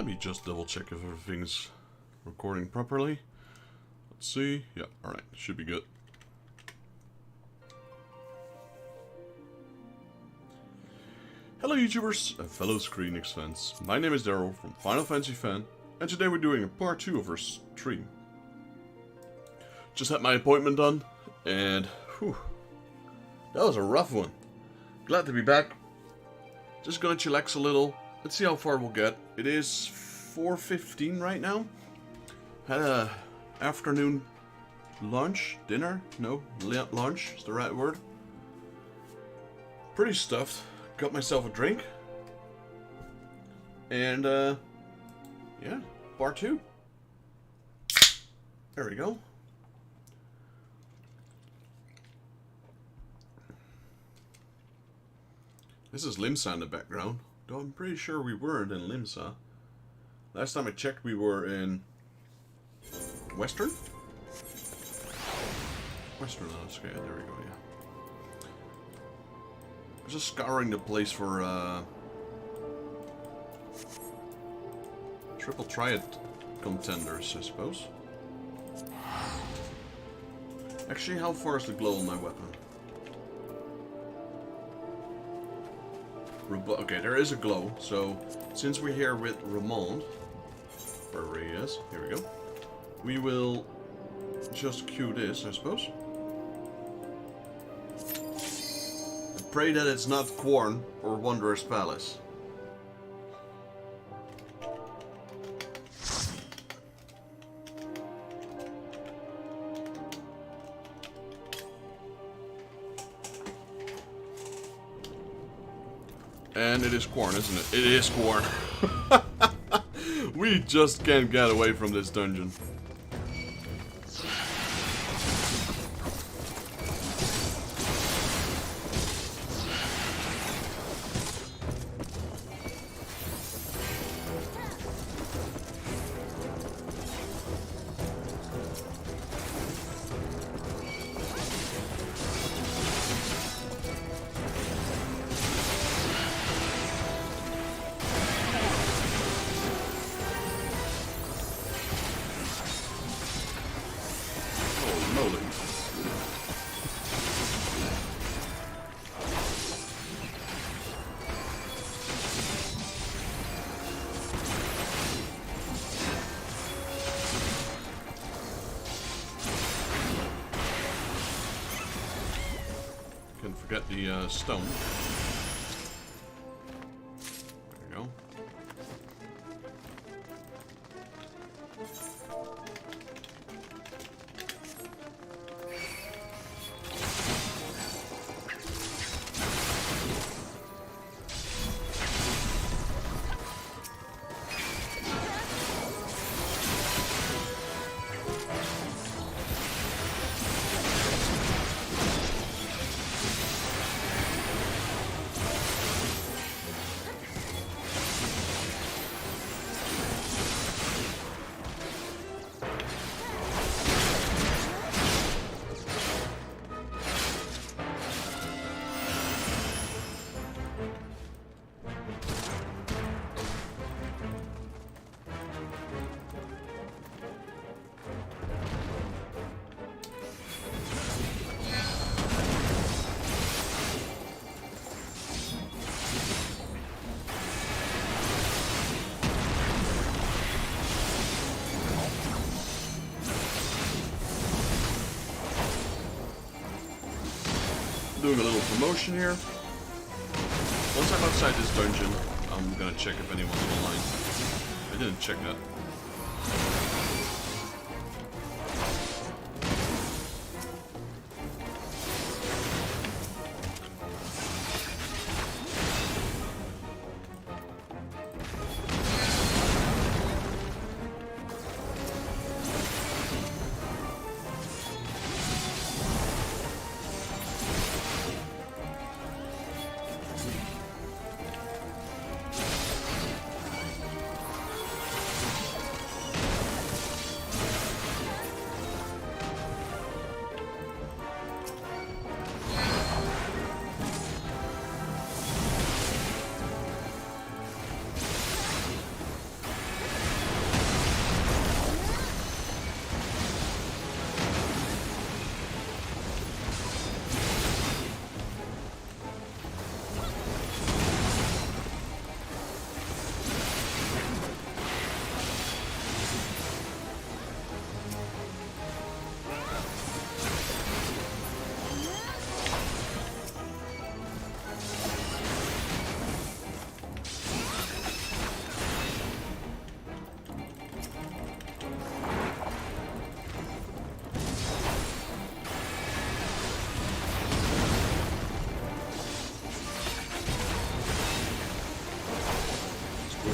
Let me just double check if everything's recording properly. Let's see. Yeah, alright. Should be good. Hello YouTubers and fellow Square Enix fans. My name is Daryl from Final Fantasy Fan, and today we're doing a part 2 of our stream. Just had my appointment done, and whew, that was a rough one. Glad to be back. Just gonna chillax a little. Let's see how far we'll get. It is 4:15 right now. Had a afternoon lunch, dinner? No, lunch is the right word. Pretty stuffed. Got myself a drink. And, yeah, part 2. There we go. This is Limsa in the background, though I'm pretty sure we weren't in Limsa. Last time I checked, we were in Western? Western landscape, there we go, yeah. Just scouring the place for triple triad contenders, I suppose. Actually, how far is the glow on my weapon? Okay, there is a glow, so since we're here with Ramon, wherever he is, here we go, we will just queue this, I suppose. And pray that it's not Quarn or Wanderer's Palace. And it is Quarn, isn't it? It is Quarn. We just can't get away from this dungeon. Forget the stone. There we go. Doing a little promotion here. Once I'm outside this dungeon, I'm gonna check if anyone's online. I didn't check that.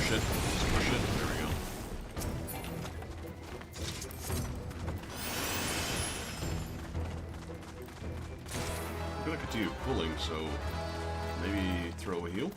push it. Just push it. There we go. I feel like I could do pulling, so maybe throw a heal.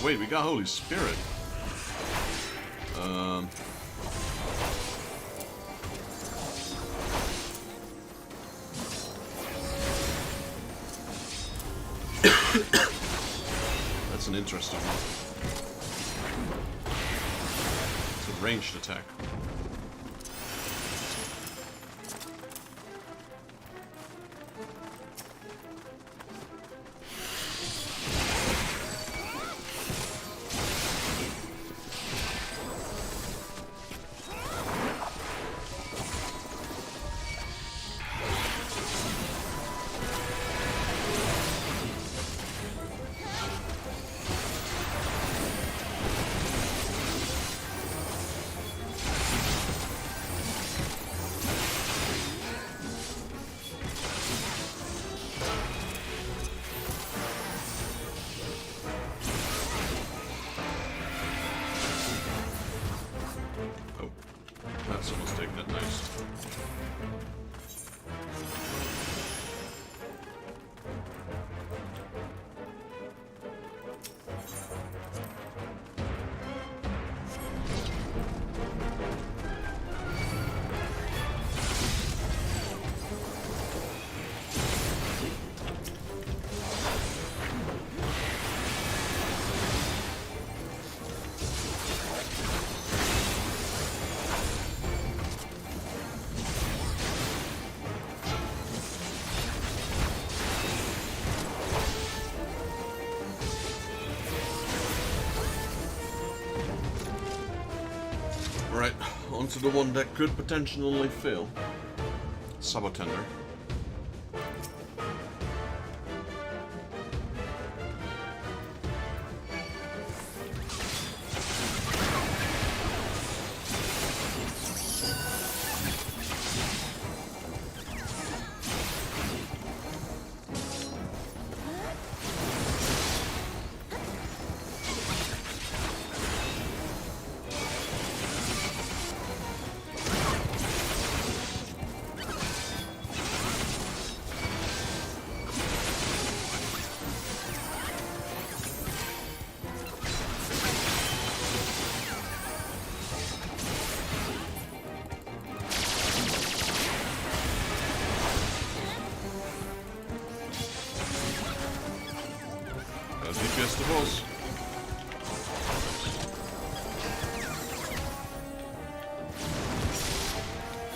Wait, we got Holy Spirit. That's an interesting one. It's a ranged attack. Someone's taking it nice. Right, onto the one that could potentially fail. Sabotender. DPS the boss.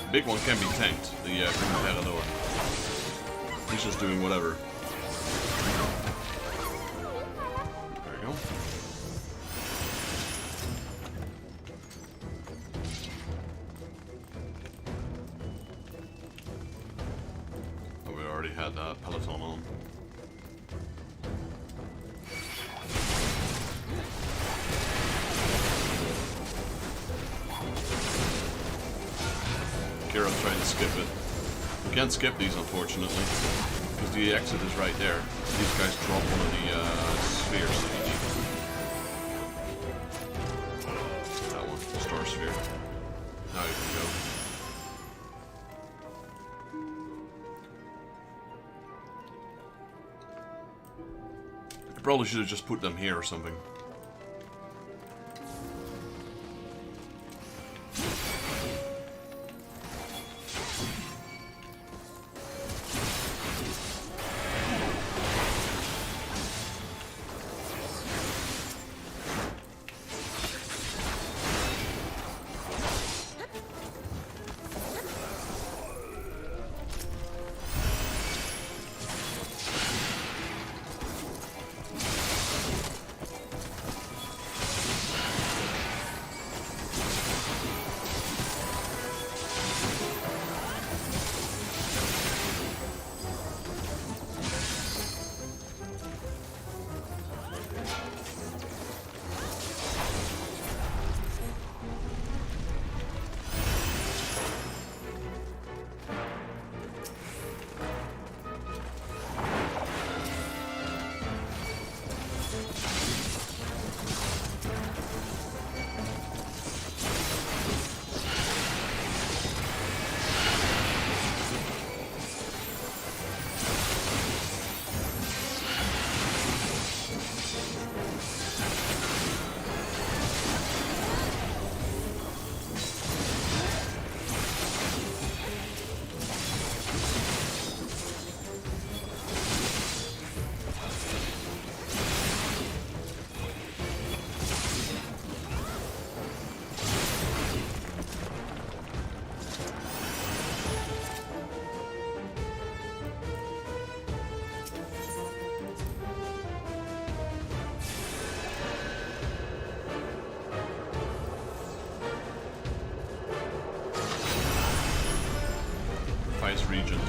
The big one can be tanked, the Competador. He's just doing whatever. There we go. Oh, we already had that Peloton on. Kira's trying to skip it. We can't skip these, unfortunately, because the exit is right there. These guys drop one of the spheres that you need. That one, the star sphere. Now you can go. I probably should have just put them here or something. region.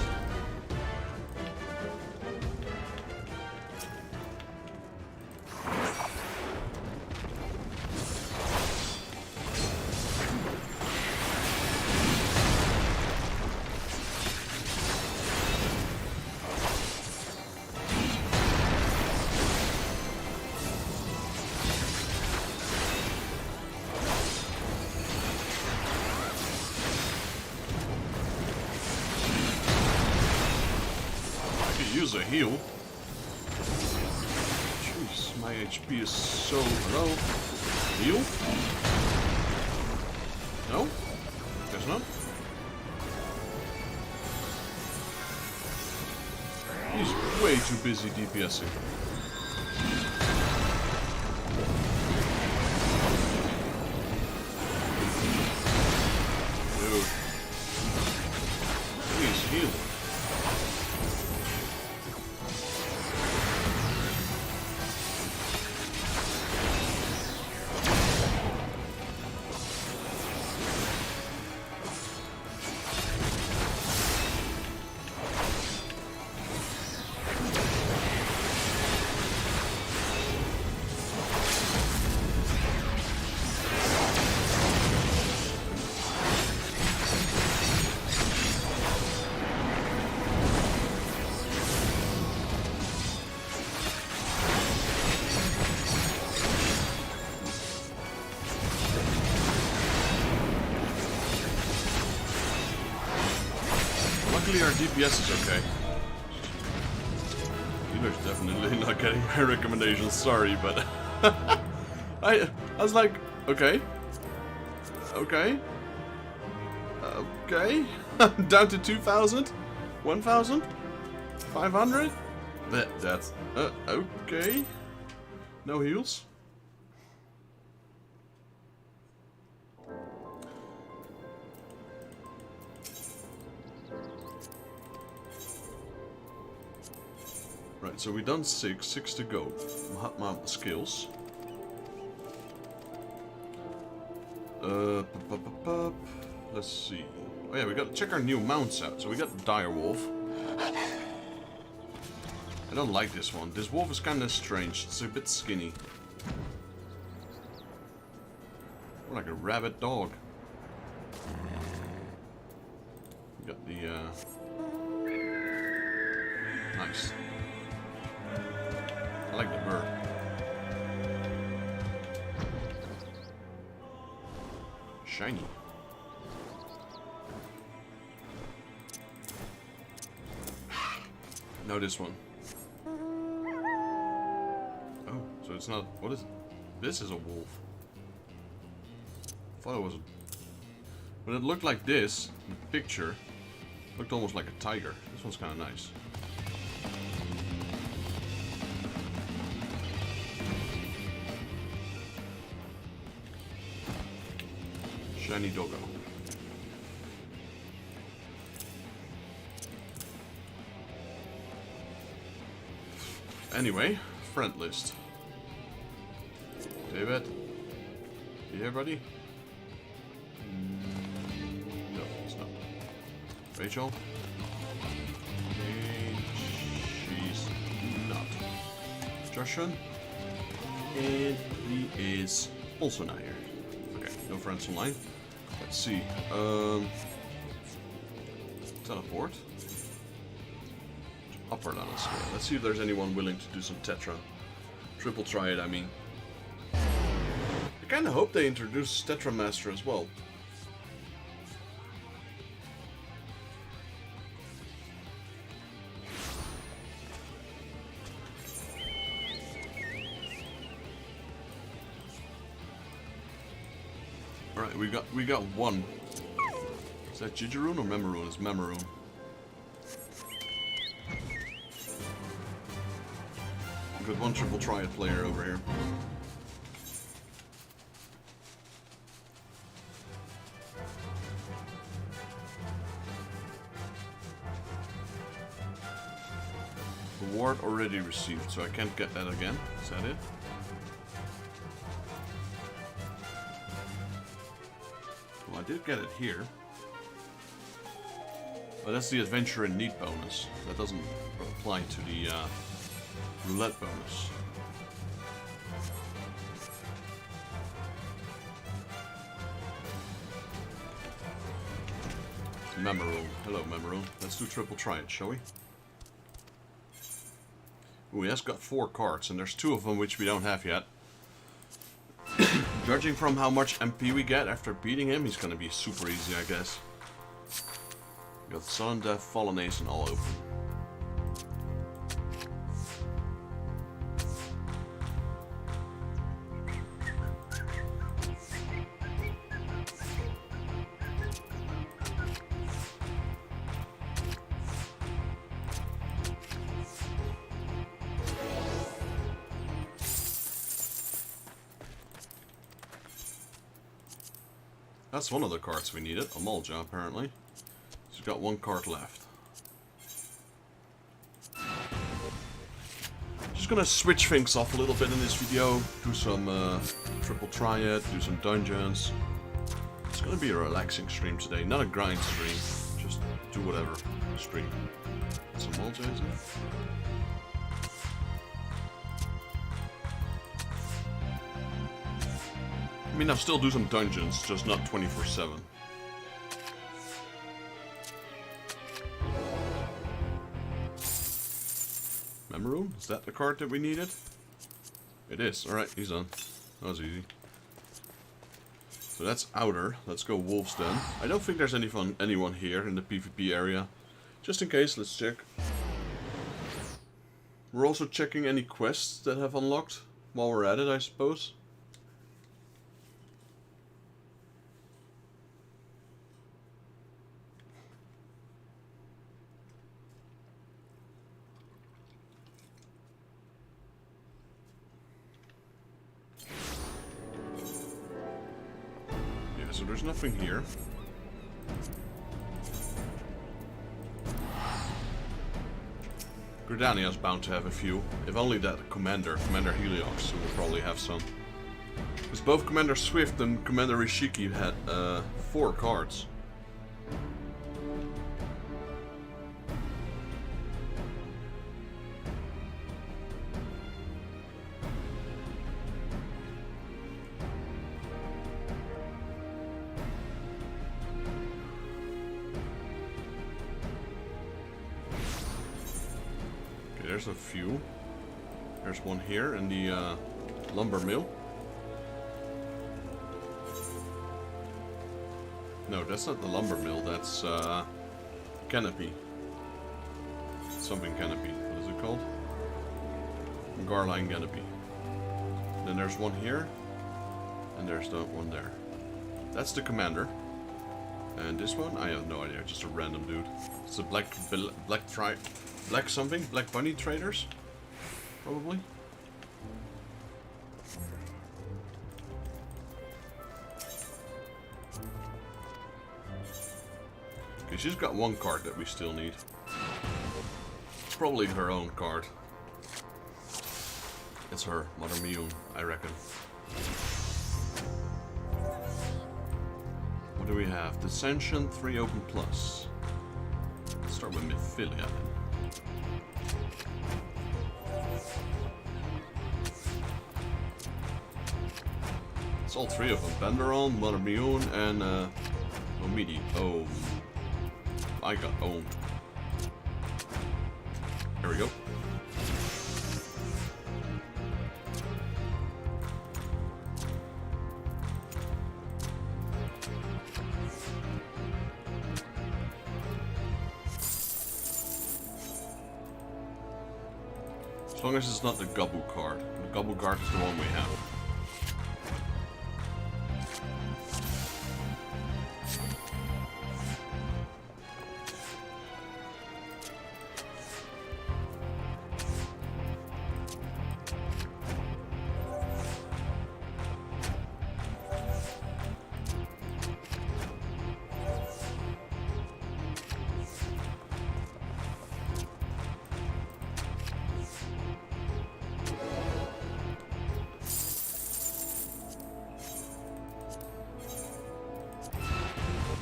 Use a heal. Jeez, my HP is so low. Heal? No? Guess not. He's way too busy DPSing. Dude. Please heal. Luckily our DPS is okay. Healer's definitely not getting my recommendations, sorry, but I was like, okay. Okay. Okay. Down to 2,000? 1,000? 500? That's okay. No heals? Right, so we've done 6 to go. Mahatma skills. Let's see. Oh yeah, we gotta check our new mounts out. So we got Direwolf. I don't like this one. This wolf is kinda strange. It's a bit skinny. More like a rabbit dog. We got the nice. I like the bird. Shiny. No, this one. Oh, so it's not. What is it? This is a wolf. I thought it was. But it looked like this in the picture. Looked almost like a tiger. This one's kind of nice. Shiny doggo. Anyway, friend list. David? You here, buddy? No, it's not. Rachel? She's not. Joshua? And he is also not here. Okay, no friends online. Let's see. Teleport. Up or down a scale. Let's see if there's anyone willing to do some Tetra. Triple Triad, I mean. I kinda hope they introduce Tetra Master as well. Alright, we got one. Is that Jijiroon or Memoroon? It's Memoroon. We've got one Triple Triad player over here. Reward already received, so I can't get that again. Is that it? Well, I did get it here. But that's the adventure in need bonus. That doesn't apply to the roulette bonus. Memorable. Hello, Memorable. Let's do triple triad, shall we? Ooh, he has got 4 cards, and there's 2 of them which we don't have yet. Judging from how much MP we get after beating him, he's gonna be super easy, I guess. We got Sudden Death, Fallen Ace, and all open. That's one of the cards we needed, a Mulja apparently. He's got 1 card left. Just gonna switch things off a little bit in this video, do some triple triad, do some dungeons. It's gonna be a relaxing stream today, not a grind stream, just do whatever stream. Some Mulja, is it? I mean, I'll still do some dungeons, just not 24/7. Memoru? Is that the card that we needed? It is. Alright, he's on. That was easy. So that's outer. Let's go wolves then. I don't think there's anyone here in the PvP area. Just in case, let's check. We're also checking any quests that have unlocked while we're at it, I suppose. So there's nothing here. Gridania's bound to have a few. If only that Commander Heliox, who will probably have some. Because both Commander Swift and Commander Rishiki had 4 cards. There's a few. There's one here in the lumber mill. No, that's not the lumber mill. That's canopy. Something canopy. What is it called? Garlean Empire. Then there's one here, and there's the one there. That's the commander. And this one, I have no idea. Just a random dude. It's a black bunny traders, probably. Okay, she's got 1 card that we still need. It's probably her own card. It's her, Mother Miyun, I reckon. What do we have? Dissension, 3 open plus. Let's start with Mythilia. It's all 3 of them. Benderon, Mother Miyun, and Omidi. Oh. I got owned. There we go. As long as it's not the Gabu card. The Gabu card is the one we have.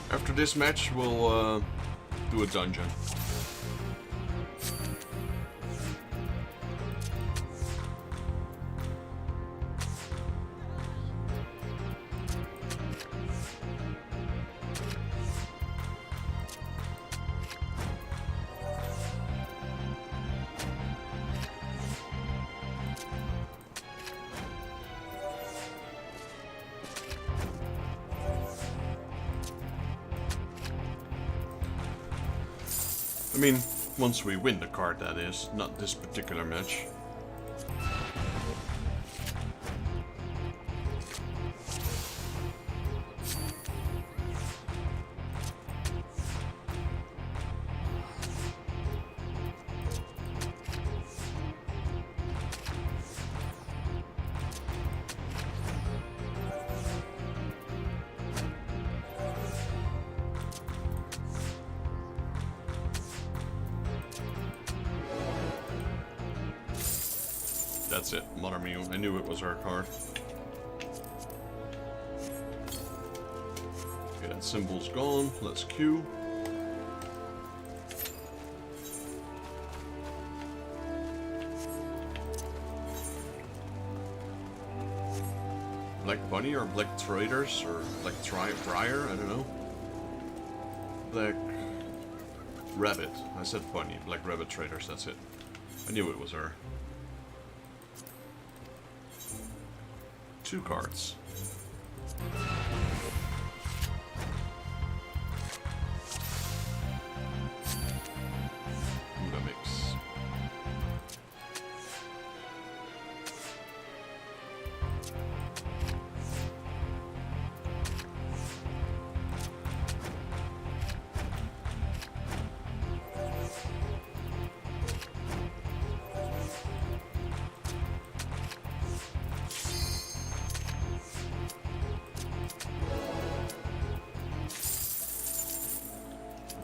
After this match, we'll do a dungeon. I mean, once we win the card, that is, not this particular match. That's it, Mother Mew. I knew it was her card. Okay, that symbol's gone. Let's queue. Black Bunny or Black Traders or Black Briar? I don't know. Black Rabbit. I said Bunny. Black Rabbit Traders, that's it. I knew it was her. 2 cards. Muda mix.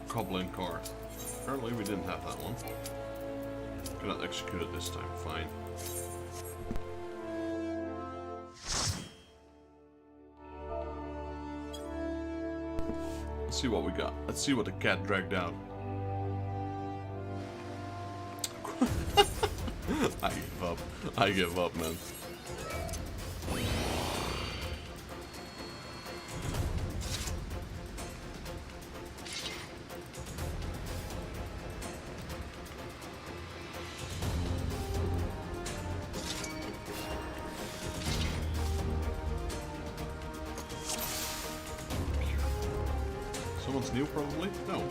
Goblin card. Apparently we didn't have that one. Cannot execute it this time. Fine. Let's see what we got. Let's see what the cat dragged out. I give up. I give up, man. Someone's new, probably? No.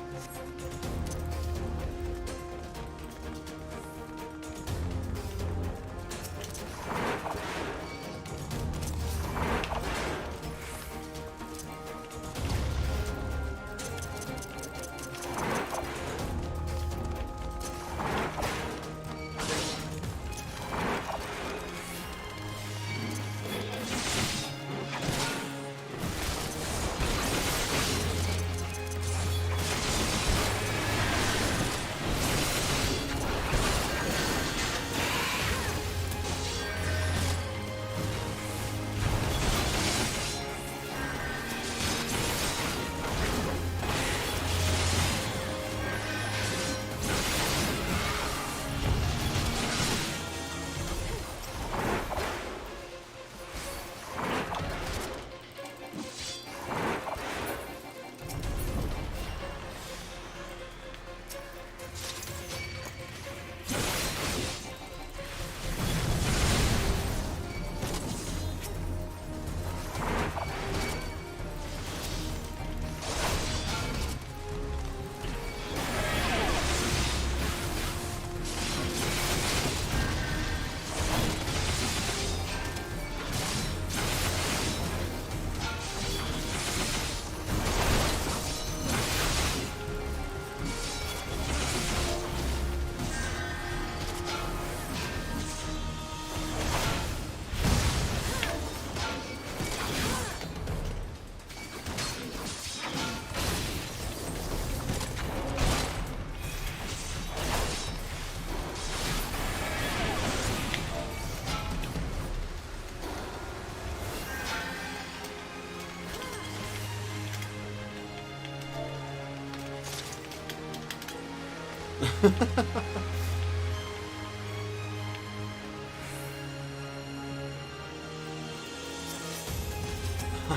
I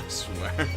swear.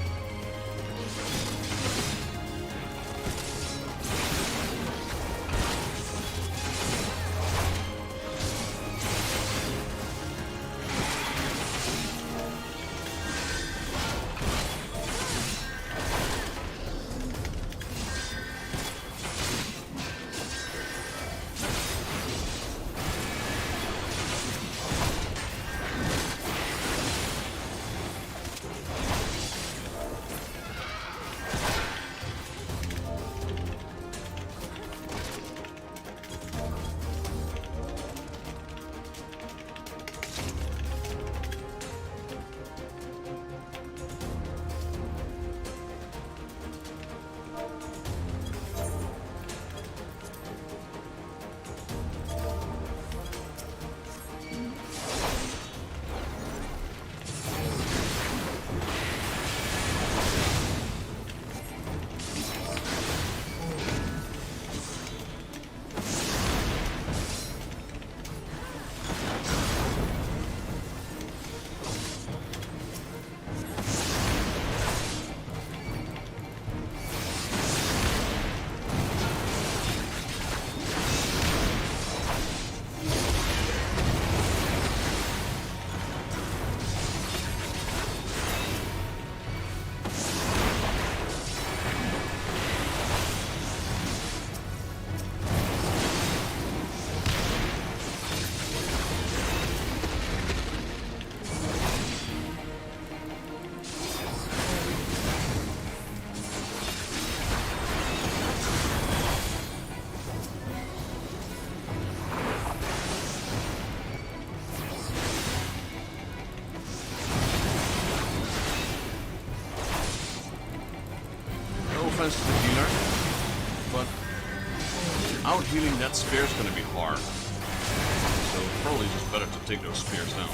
Offense to the healer, but out healing that spear is going to be hard. So probably just better to take those spears down.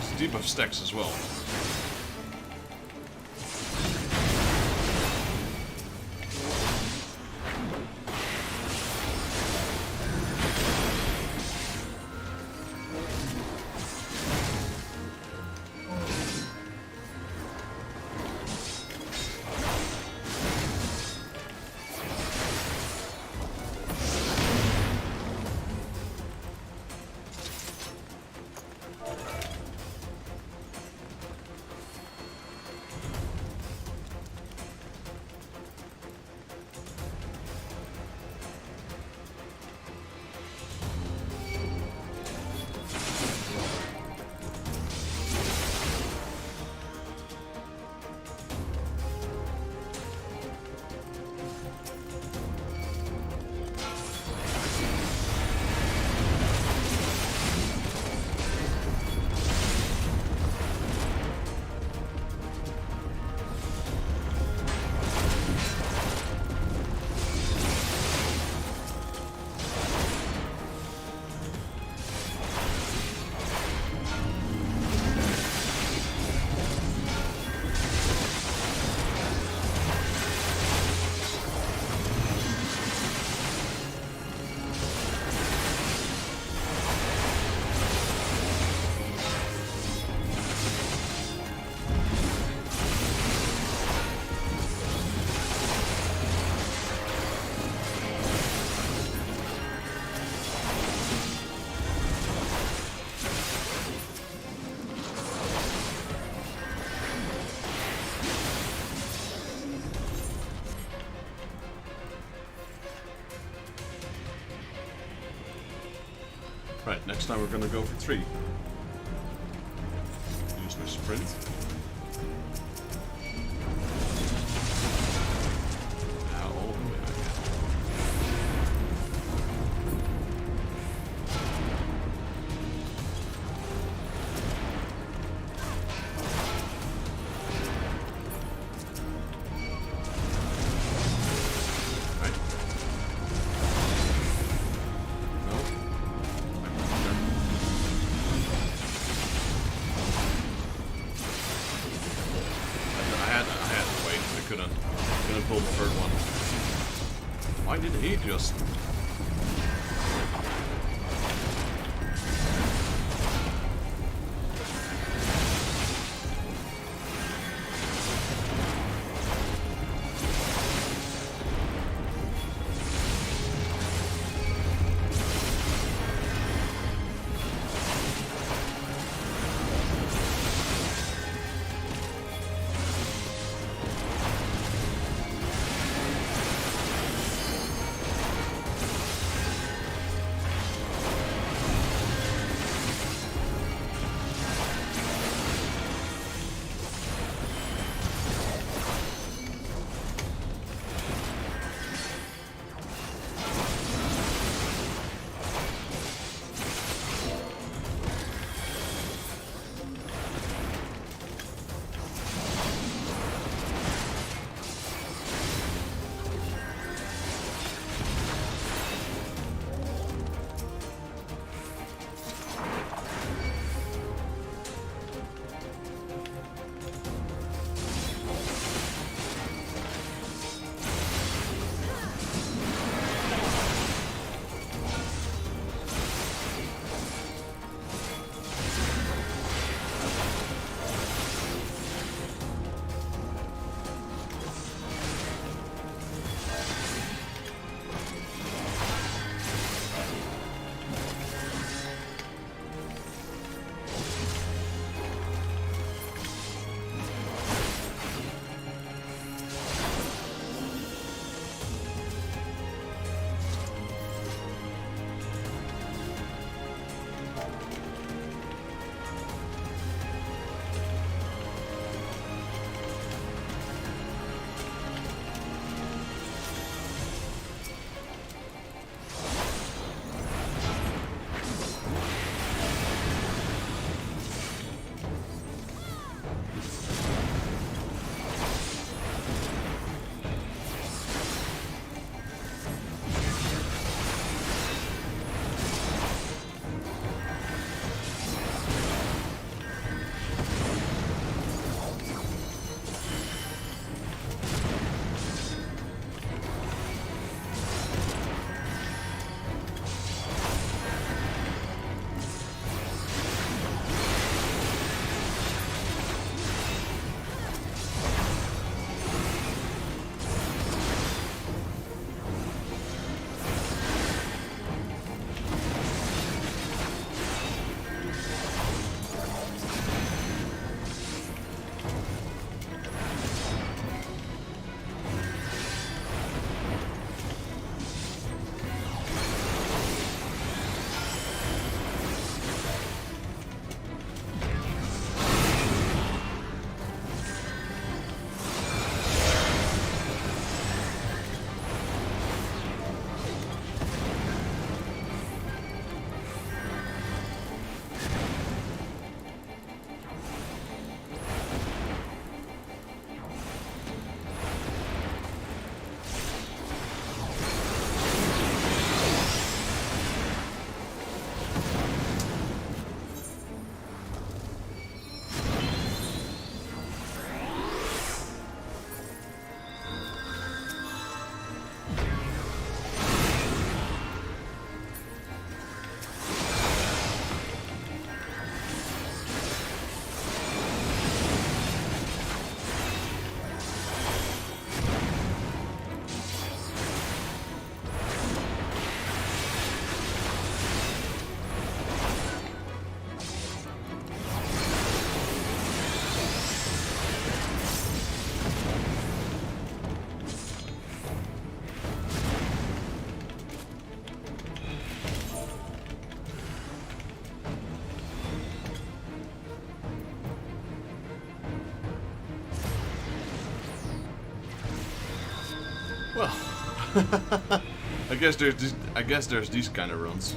It's debuff stacks as well. Right, next time we're gonna go for 3. Use my sprint. Now all the way back. Right. No. did he just... Well, I guess there's these kind of runs.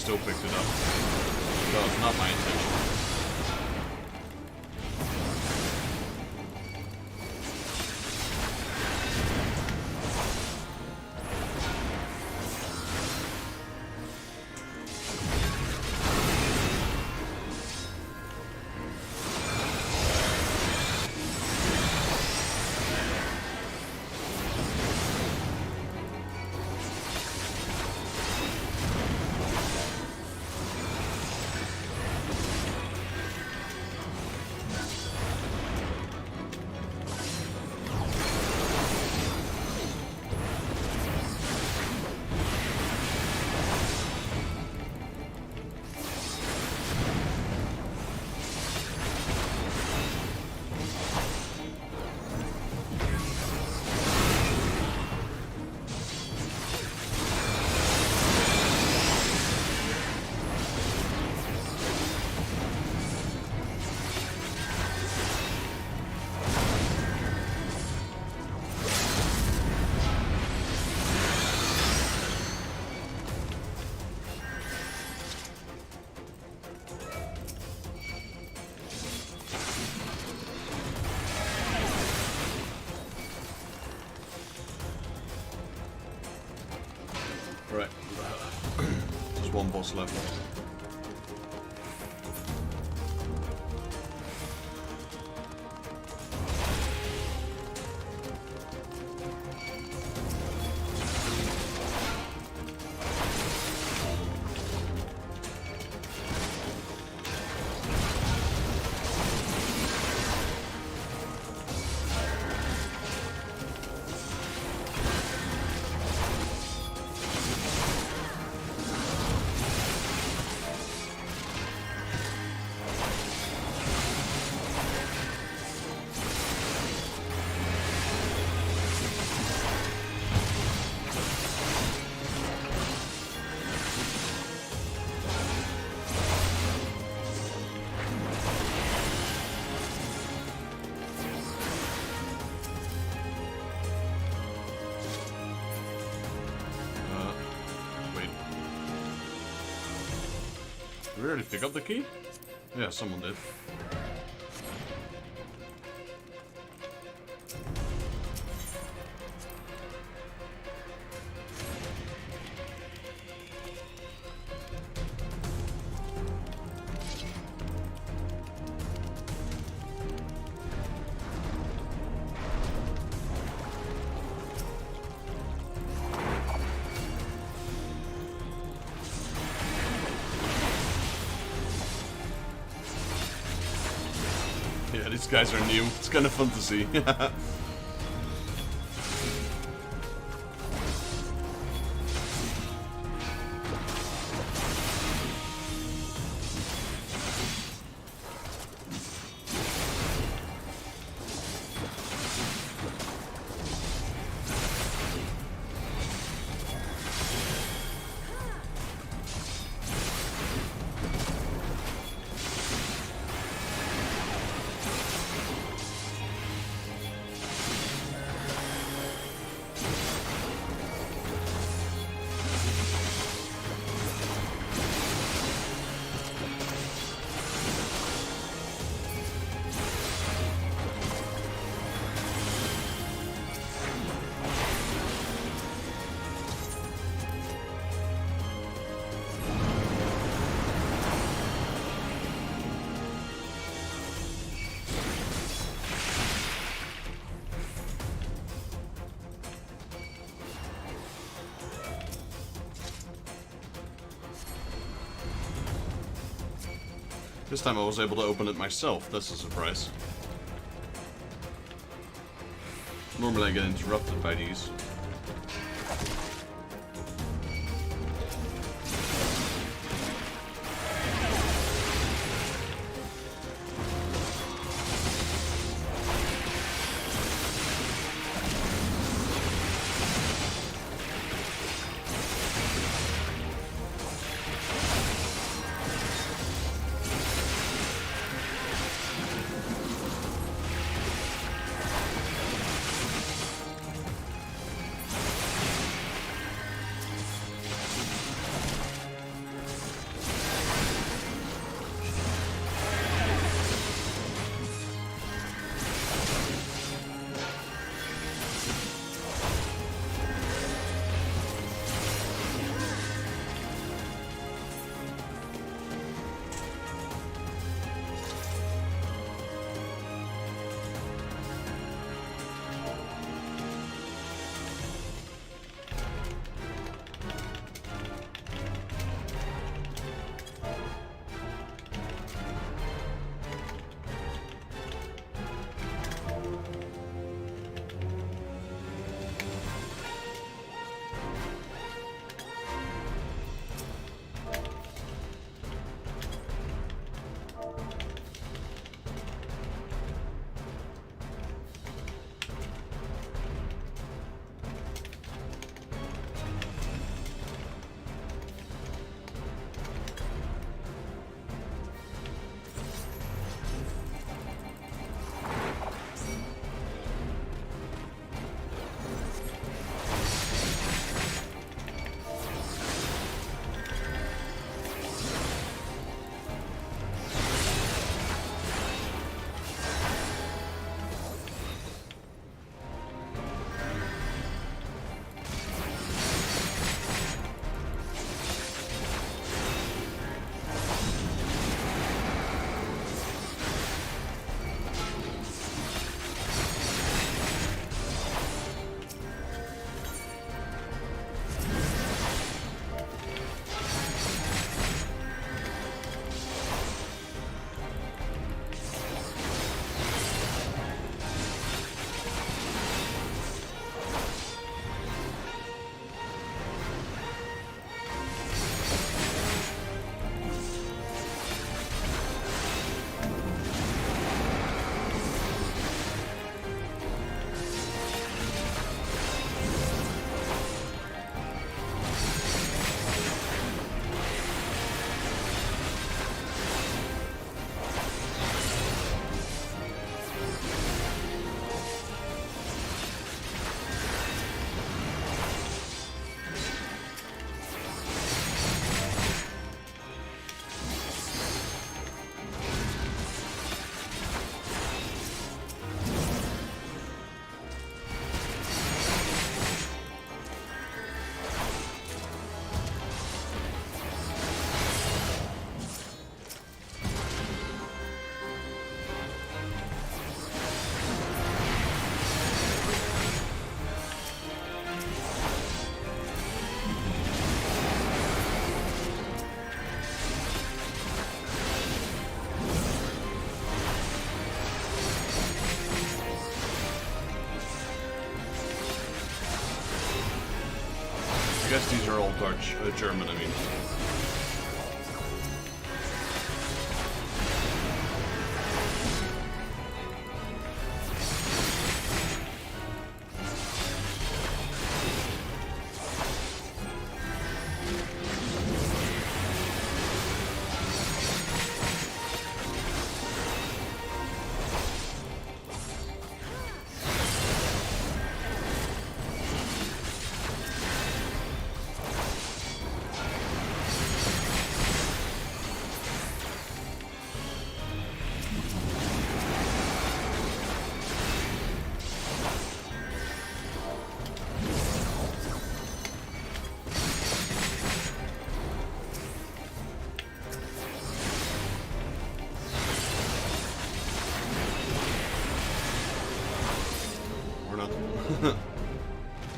still picked it up. That was not my intention. Right. Just one boss left. Did we already pick up the key? Yeah, someone did. Yeah, these guys are new. It's kind of fun to see. This time I was able to open it myself. That's a surprise. Normally I get interrupted by these. guess these are all Dutch, German, I mean.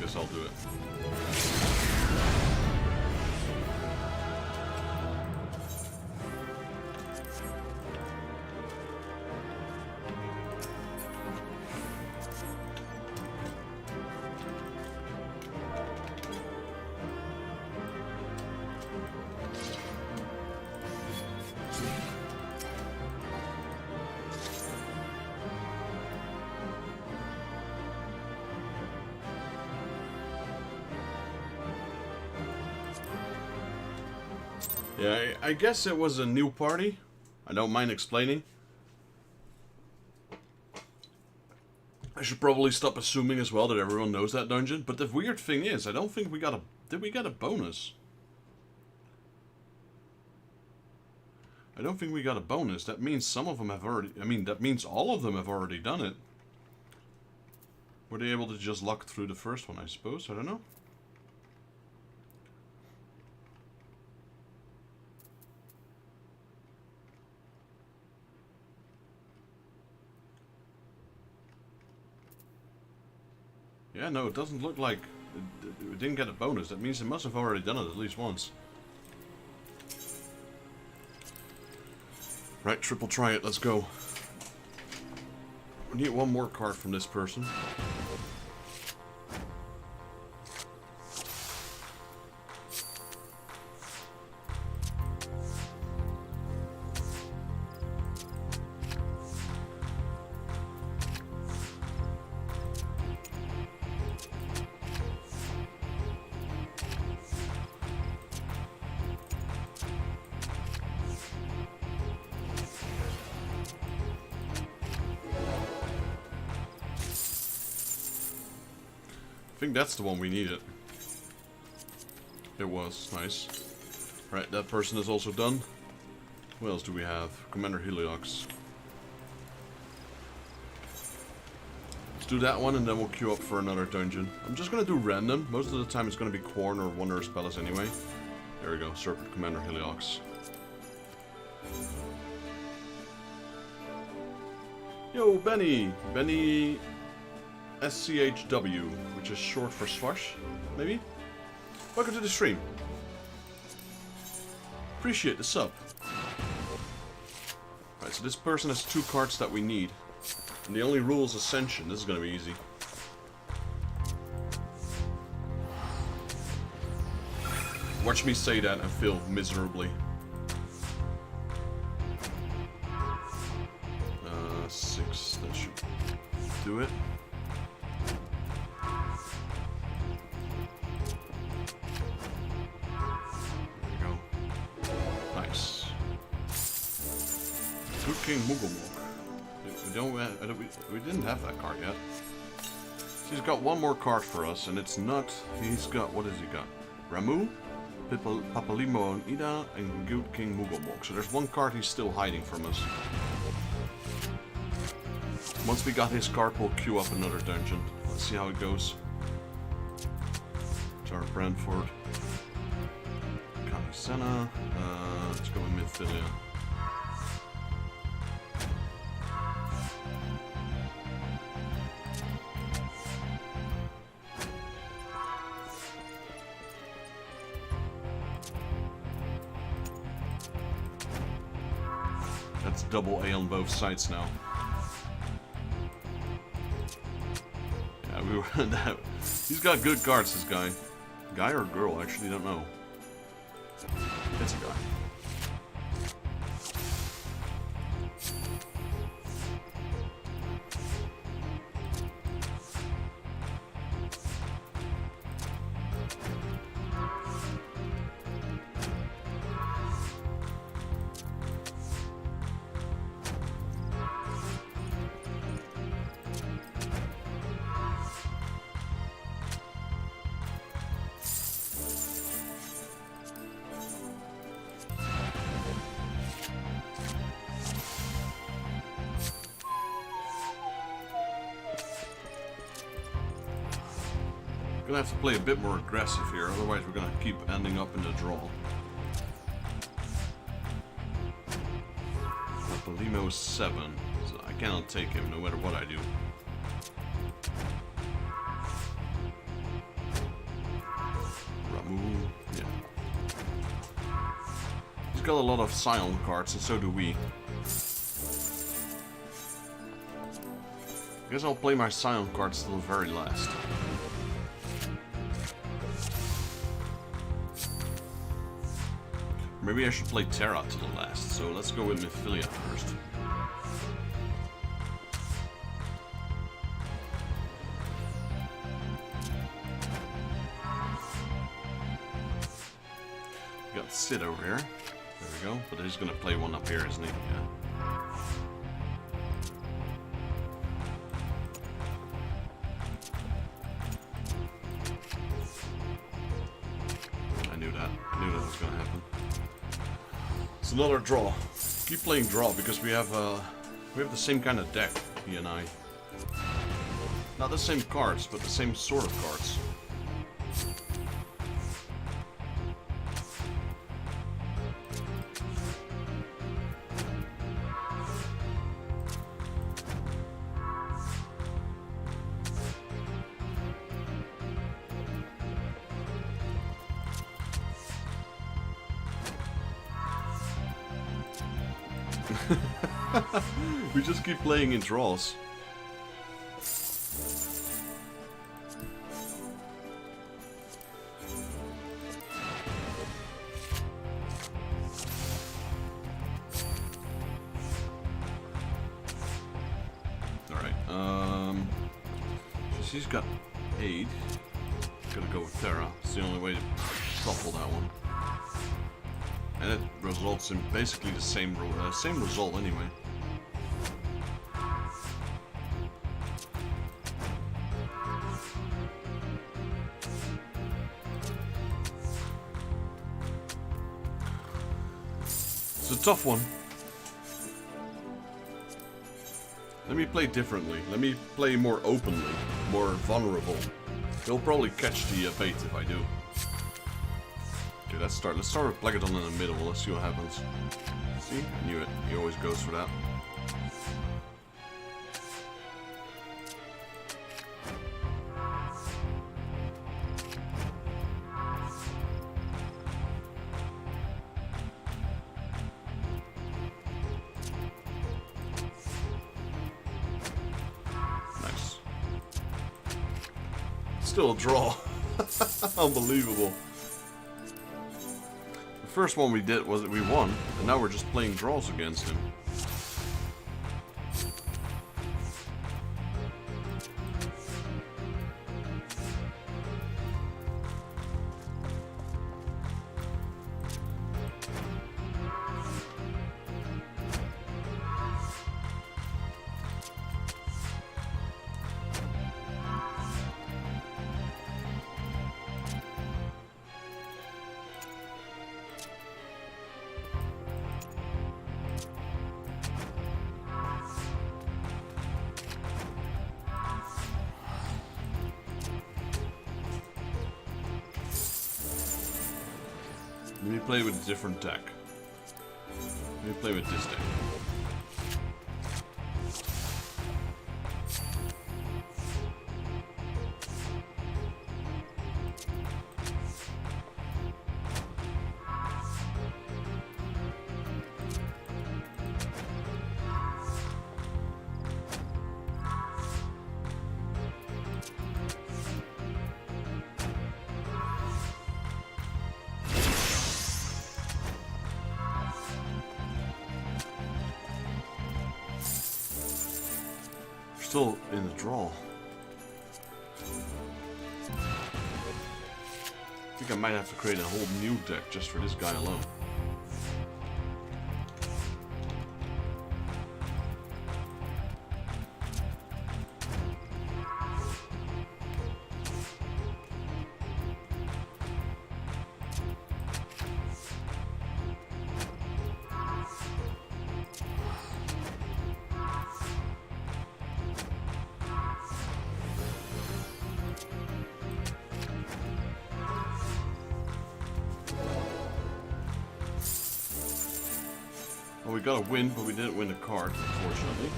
Guess I'll do it. Yeah, I guess it was a new party. I don't mind explaining. I should probably stop assuming as well that everyone knows that dungeon. But the weird thing is, I don't think we got a... Did we get a bonus? I don't think we got a bonus. That means some of them have already... I mean, that means all of them have already done it. Were they able to just luck through the first one, I suppose? I don't know. Yeah, no, it doesn't look like it didn't get a bonus. That means it must have already done it at least once. Right, triple try it, let's go. We need one more card from this person. I think that's the one we needed. It was. Nice. Right, that person is also done. Who else do we have? Commander Heliox. Let's do that one and then we'll queue up for another dungeon. I'm just gonna do random. Most of the time it's gonna be Corn or Wanderer's Palace anyway. There we go. Serpent Commander Heliox. Yo, Benny! Benny... SCHW, which is short for Swash, maybe? Welcome to the stream. Appreciate the sub. Right, so this person has 2 cards that we need. And the only rule is Ascension. This is gonna be easy. Watch me say that and fail miserably. 6, that should do it. King Mugglemog. We didn't have that card yet. He's got one more card for us, and it's not... He's got... What has he got? Ramu, Papalimo and Ida, and Good King Mugglemog. So there's one card he's still hiding from us. Once we got his card, we'll queue up another dungeon. Let's see how it goes. Tar Brentford. Kamisena. Let's go in Midfilia. That's double A on both sides now. Yeah, we were... He's got good cards, this guy. Guy or girl? I actually don't know. It's a guy. Gonna have to play a bit more aggressive here, otherwise we're gonna keep ending up in the draw. Balimo is 7, so I cannot take him no matter what I do. Ramu, yeah. He's got a lot of Scion cards, and so do we. I guess I'll play my Scion cards till the very last. Maybe I should play Terra to the last, so let's go with Mythilia first. We got Sid over here. There we go. But he's gonna play one up here, isn't he? Yeah. I knew that was gonna happen. It's another draw. Keep playing draw because we have the same kind of deck, he and I. Not the same cards, but the same sort of cards. We just keep playing in draws. Alright, she's got 8. Gonna go with Terra. It's the only way to topple that one. And it results in basically the same result anyway. It's a tough one. Let me play differently. Let me play more openly, more vulnerable. He'll probably catch the bait if I do. Okay, let's start. Let's start with Plagadon in the middle. Let's see what happens. See? I knew it. He always goes for that. Nice. Still a draw. Unbelievable. The first one we did was that we won, and now we're just playing draws against him. Let me play with a different deck. Let me play with this deck. still in the draw. I think I might have to create a whole new deck just for this guy alone. Well, we got a win, but we didn't win a card, unfortunately.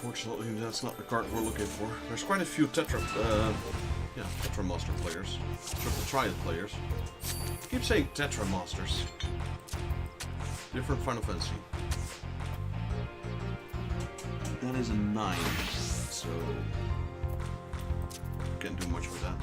Unfortunately, that's not the card we're looking for. There's quite a few Tetramaster players. Triad players. I keep saying Tetramasters. Different Final Fantasy. That is a 9, so can't do much with that.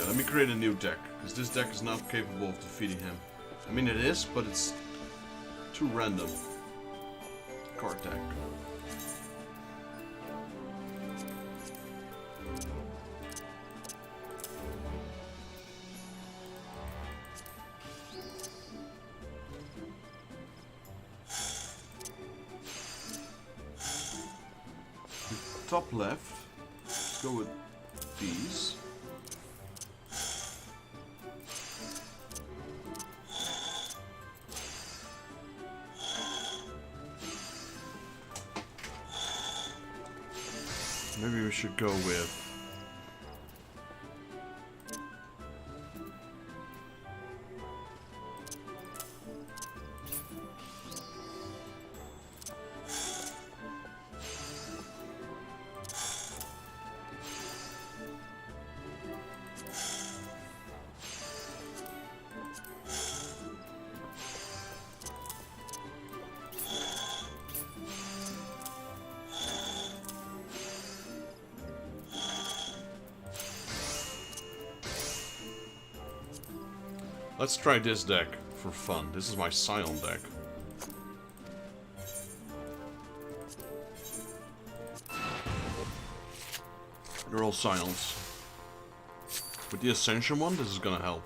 Let me create a new deck, because this deck is not capable of defeating him. I mean, it is, but it's too random. Card deck. Top left, let's go with these. Maybe we should go with let's try this deck for fun. This is my Scion deck. They're all Scions. With the Ascension one, this is gonna help.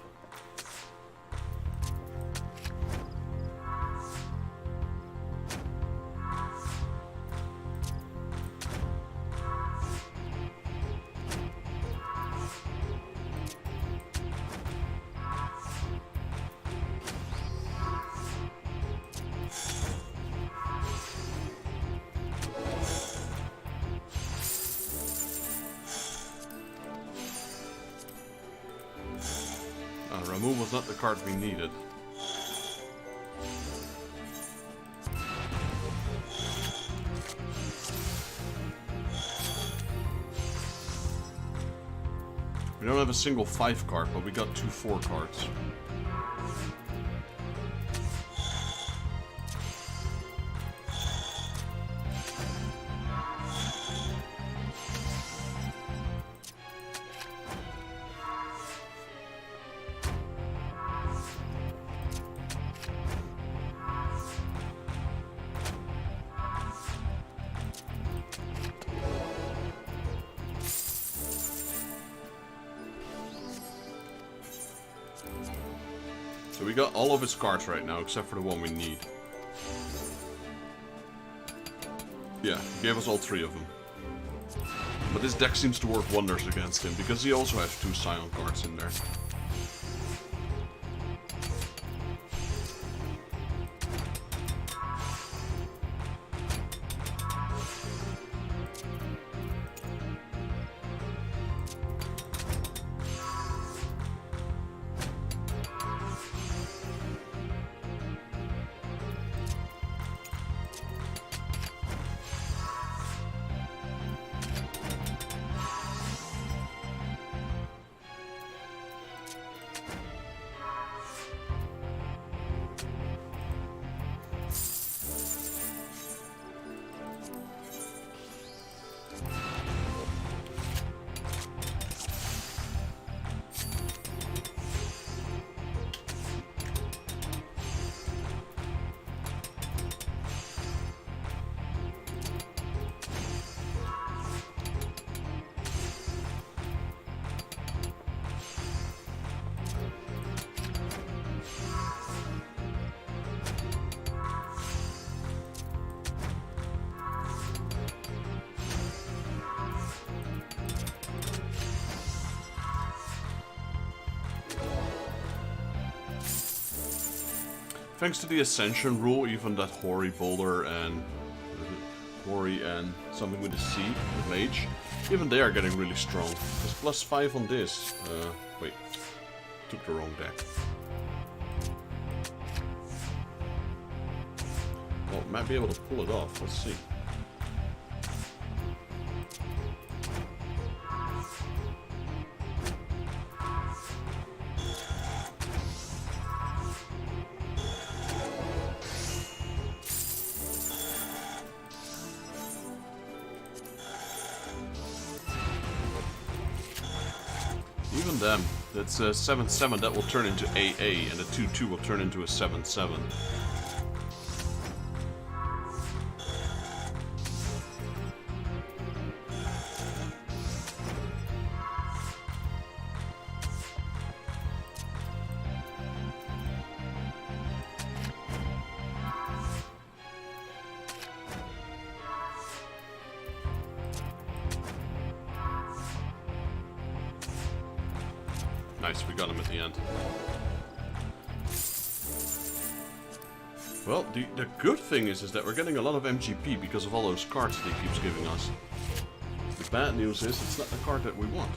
Remove was not the card we needed. We don't have a single 5 card, but we got 2 4 cards. So we got all of his cards right now, except for the one we need. Yeah, he gave us all 3 of them. But this deck seems to work wonders against him, because he also has 2 Scion cards in there. Thanks to the Ascension rule, even that Hori Boulder and Hori and something with a C, the Mage, even they are getting really strong. There's +5 on this. Wait, took the wrong deck. Well, might be able to pull it off. Let's see. Even them, that's a 7/7 that will turn into AA, and a 2/2 will turn into a 7/7. Nice, we got him at the end. Well, the good thing is that we're getting a lot of MGP because of all those cards that he keeps giving us. The bad news is it's not the card that we want.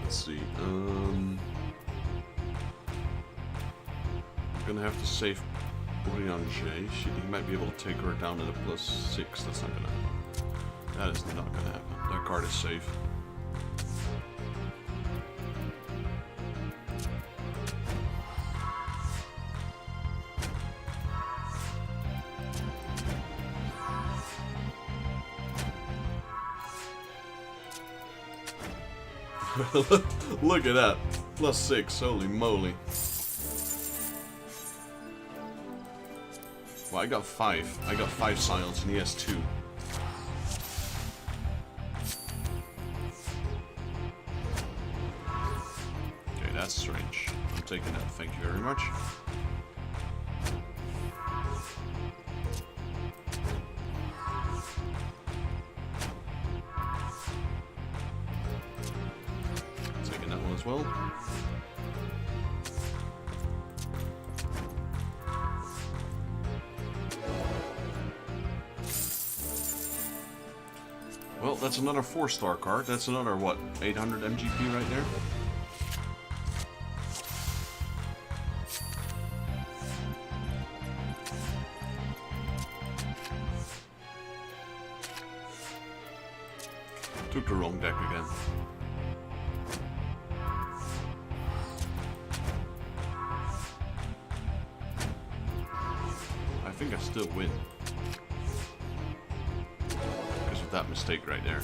Let's see. I'm gonna have to save Urianger. He might be able to take her down at a +6. That's not gonna happen. That is not gonna happen. That card is safe. Look at that. +6, holy moly. Well, I got 5. I got 5 Scions and he has 2. That's strange. I'm taking that, thank you very much. Taking that one as well. Well, that's another 4-star card. That's another, what, 800 MGP right there? Took the wrong deck again. I think I still win. Because of that mistake right there.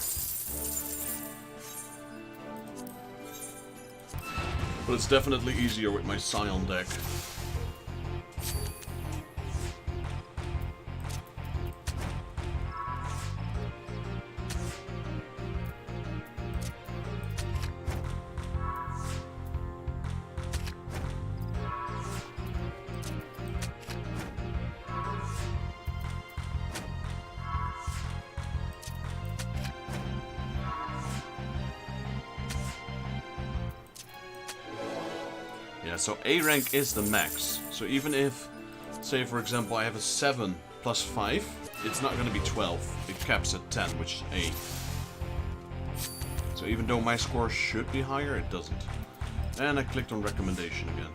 But it's definitely easier with my Scion deck. Yeah, so A rank is the max. So even if, say for example, I have a 7 plus 5, it's not going to be 12. It caps at 10, which is A. So even though my score should be higher, it doesn't. And I clicked on recommendation again.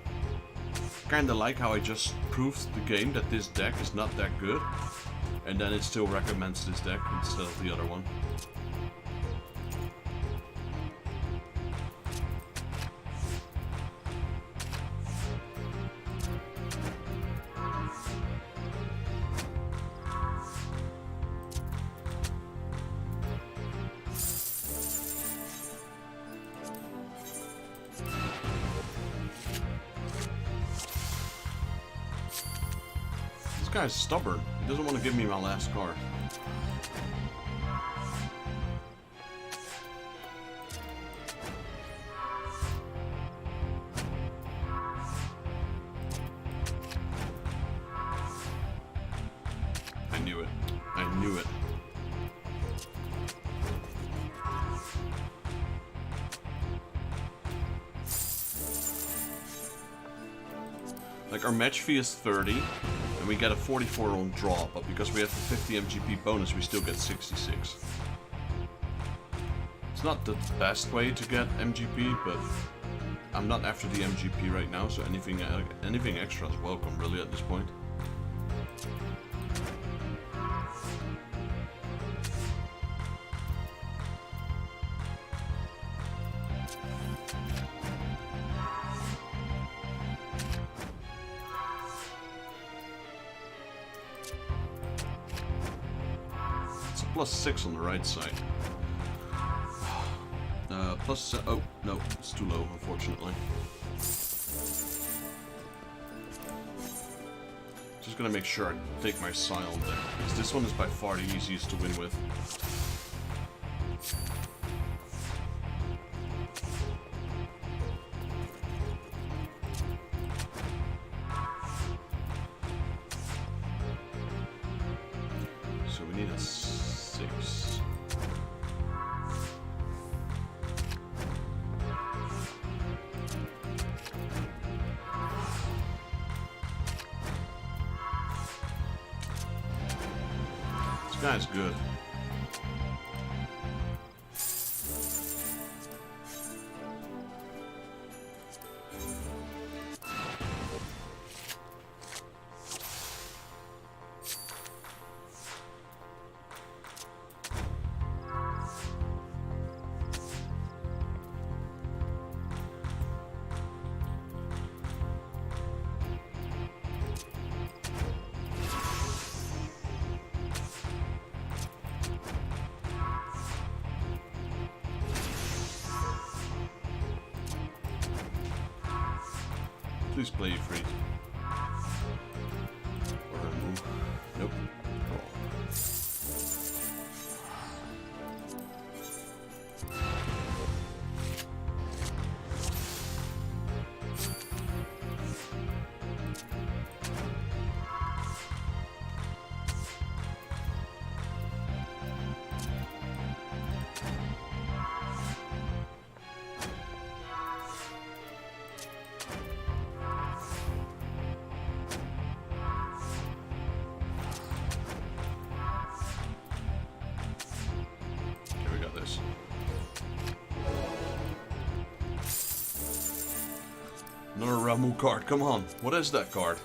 Kinda like how I just proved the game that this deck is not that good, and then it still recommends this deck instead of the other one. This guy's stubborn. He doesn't want to give me my last card. I knew it. I knew it. Like, our match fee is 30, and we get a 44 on draw, but because we have the 50 MGP bonus, we still get 66. It's not the best way to get MGP, but I'm not after the MGP right now, so anything extra is welcome, really, at this point. +6 on the right side. Oh, no, it's too low, unfortunately. Just gonna make sure I take my Scion there, because this one is by far the easiest to win with. So we need a 6. This guy's good. Please play you free. Or a move. Nope. Draw. Another Ramu card, come on. What is that card?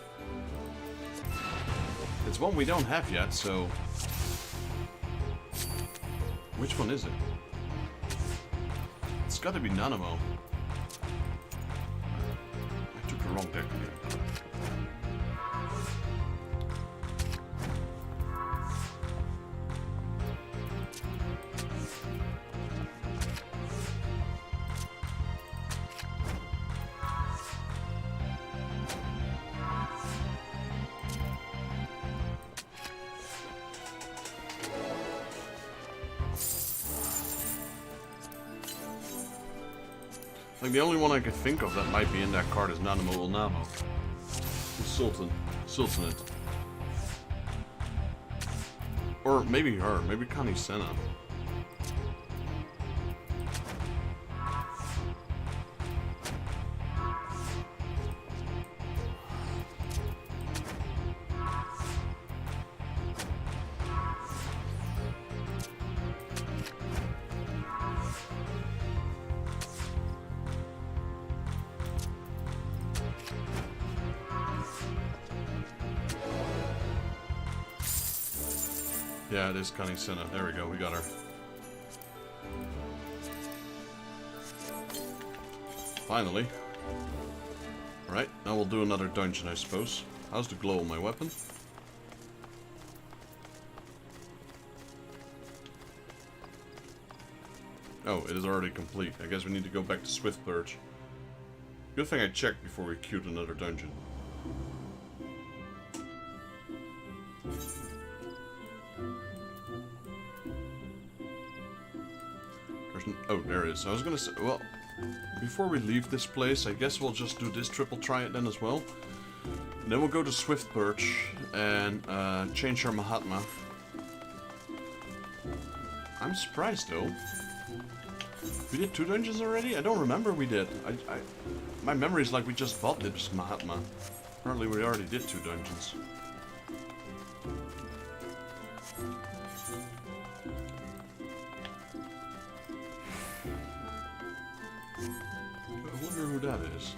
It's one we don't have yet, so... Which one is it? It's gotta be Nanamo. I took the wrong deck again. Like, the only one I could think of that might be in that card is Nanamo Ulnamo. The Sultanate. Or maybe her, maybe Kani Senna. Yeah, it is Kani Senna. There we go, we got her. Finally. Alright, now we'll do another dungeon, I suppose. How's the glow on my weapon? Oh, it is already complete. I guess we need to go back to Swift Purge. Good thing I checked before we queued another dungeon. Oh, there it is. I was gonna say, well, before we leave this place, I guess we'll just do this triple triad then as well. And then we'll go to Swift Purge and change our Mahatma. I'm surprised though. We did 2 dungeons already? I don't remember we did. My memory is like we just bought this Mahatma. Apparently we already did 2 dungeons. I wonder who that is.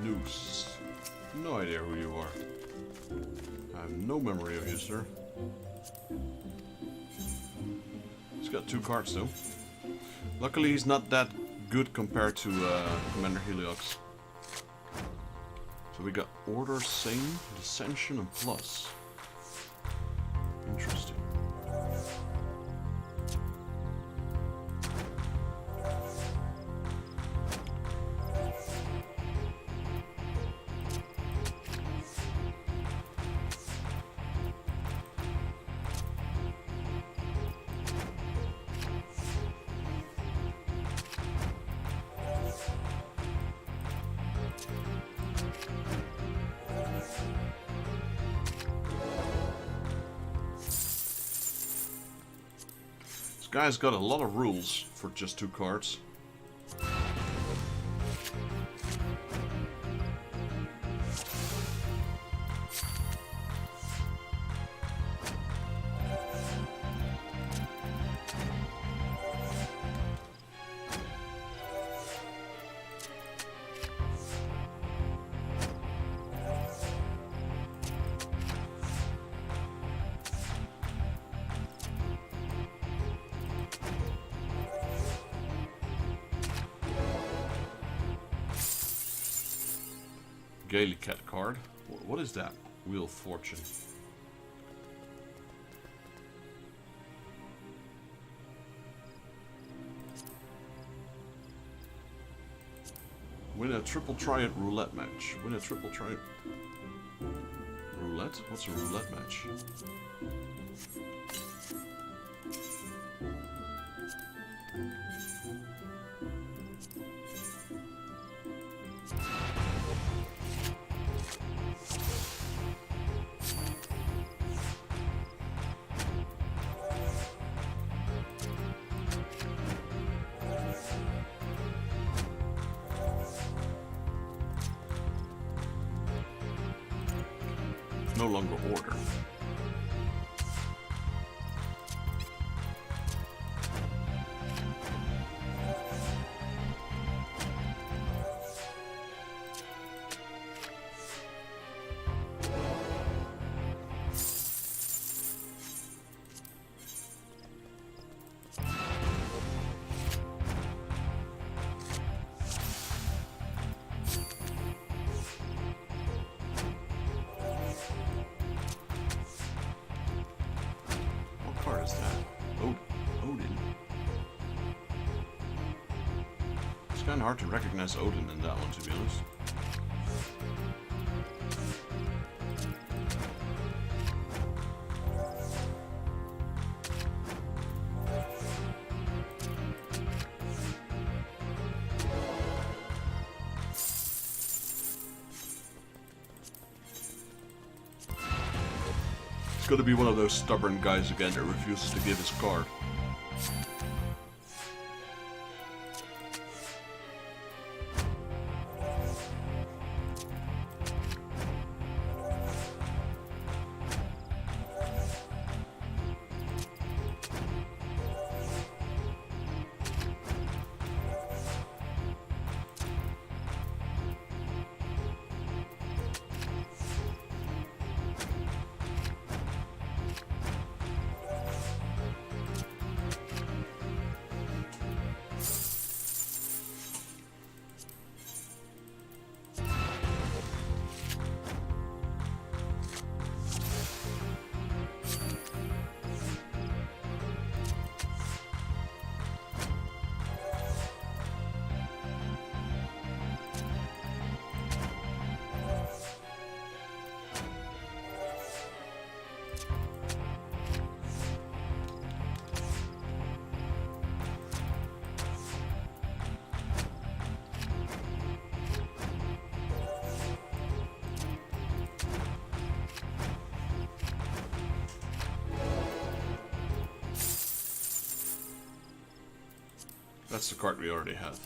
Noose. No idea who you are. I have no memory of you, sir. He's got 2 cards though. Luckily he's not that good compared to Commander Heliox. So we got Order, Sane, Dissension, and Plus. Interesting. Guy's got a lot of rules for just 2 cards. Gaily Cat card. What is that? Wheel of Fortune. Win a triple triad roulette match. Win a triple triad... Roulette? What's a roulette match? No longer order. It's kind of hard to recognize Odin in that one, to be honest. It's got to be one of those stubborn guys again that refuses to give his card. That's the card we already have.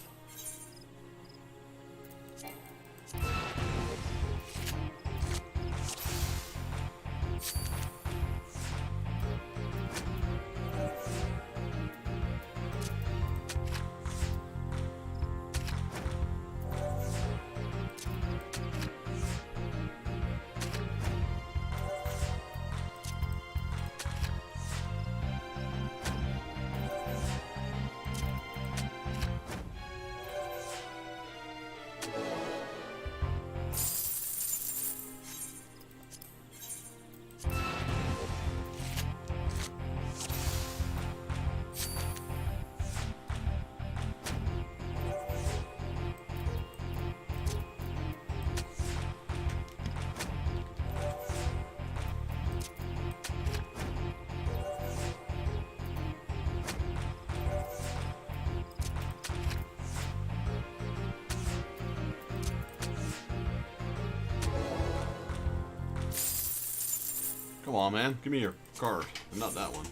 Come on, man. Give me your card. Not that one.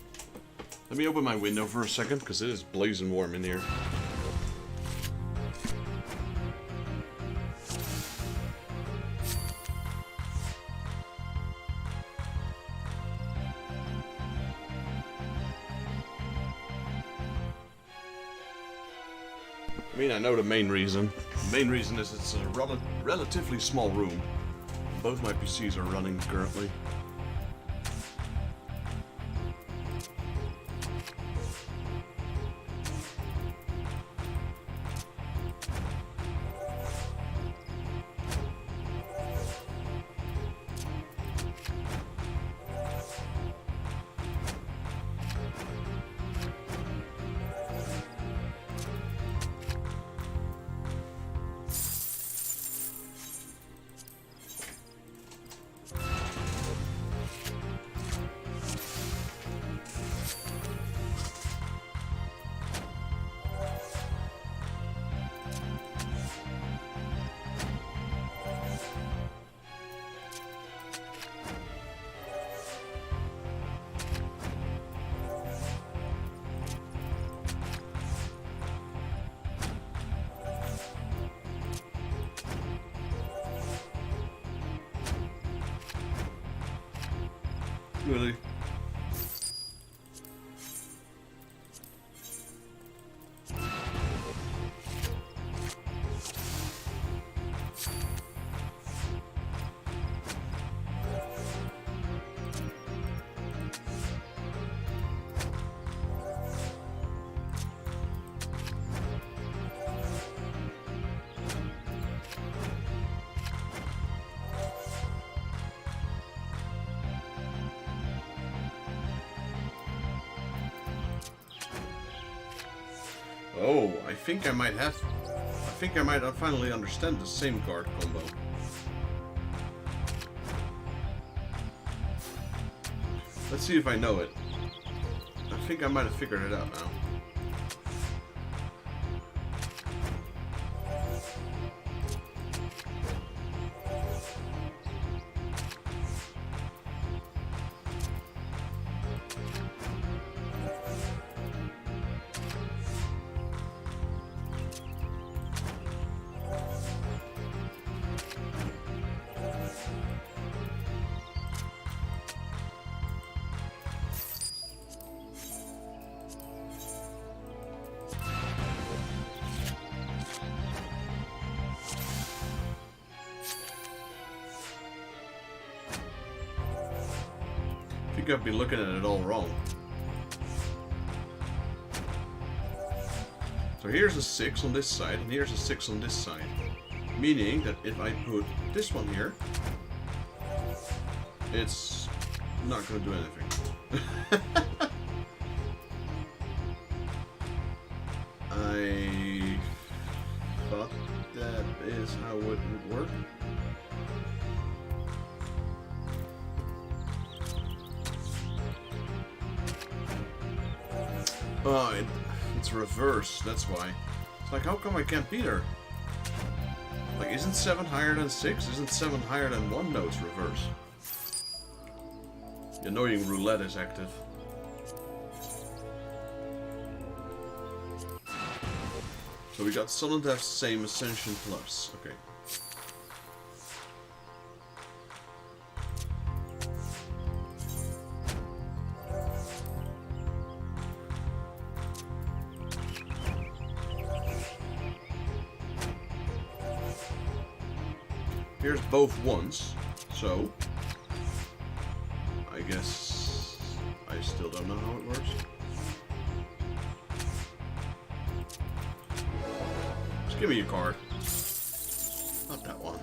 Let me open my window for a second, because it is blazing warm in here. I mean, I know the main reason. The main reason is it's a relatively small room. Both my PCs are running currently. Really? Oh, I think I might finally understand the same card combo. Let's see if I know it. I think I might have figured it out now. I think I've been looking at it all wrong. So here's a 6 on this side, and here's a 6 on this side. Meaning that if I put this one here, it's not going to do anything. I thought that is how it would work. Oh, it's reverse, that's why. It's like, how come I can't beat her? Like, isn't 7 higher than 6? Isn't 7 higher than 1? No, it's reverse. The annoying roulette is active. So we got Sudden Death, same Ascension plus. Okay. Here's both once, so I guess I still don't know how it works. Just give me a card. Not that one.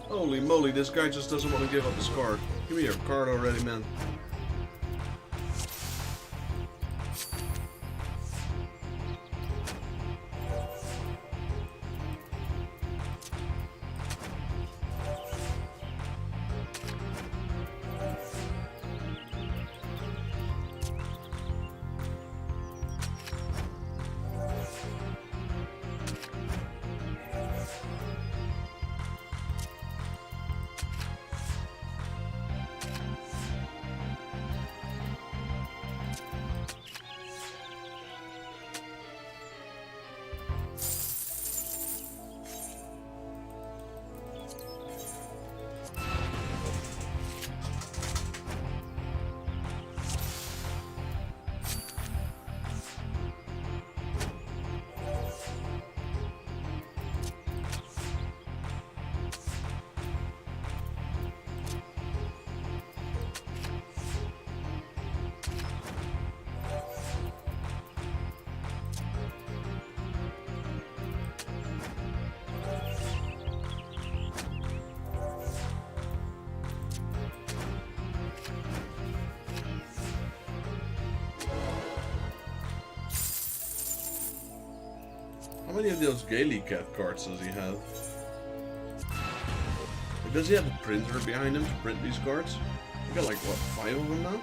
Holy moly, this guy just doesn't want to give up his card. Give me your card already, man. How many of those Gaily Cat cards does he have? Like, does he have a printer behind him to print these cards? We got like, what, 5 of them now?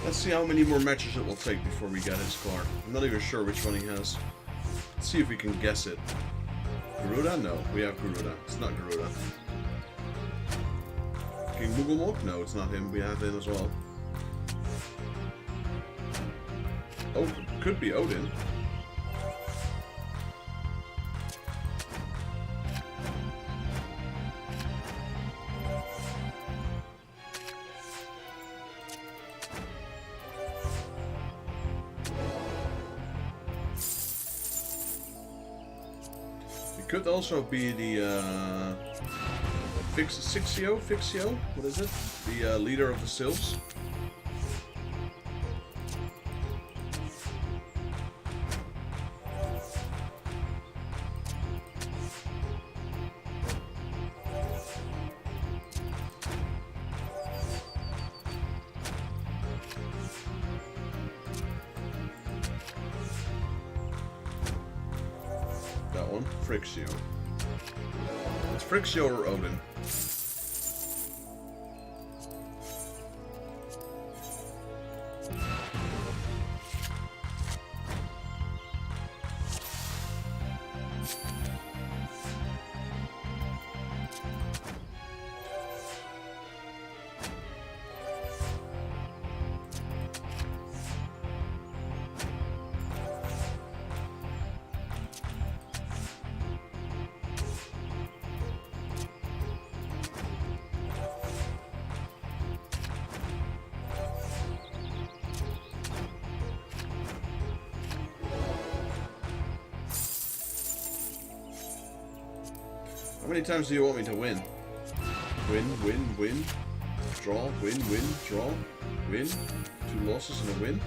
Let's see how many more matches it will take before we get his card. I'm not even sure which one he has. Let's see if we can guess it. Garuda? No, we have Garuda. It's not Garuda. King Mugglemok? No, it's not him. We have him as well. Oh, could be Odin. It could also be the Fixio? What is it? The leader of the Sylphs. That one, Frixio. It's Frixio or Odin. How many times do you want me to win? Win, win, win. Draw, win, win, draw. Win. 2 losses and a win.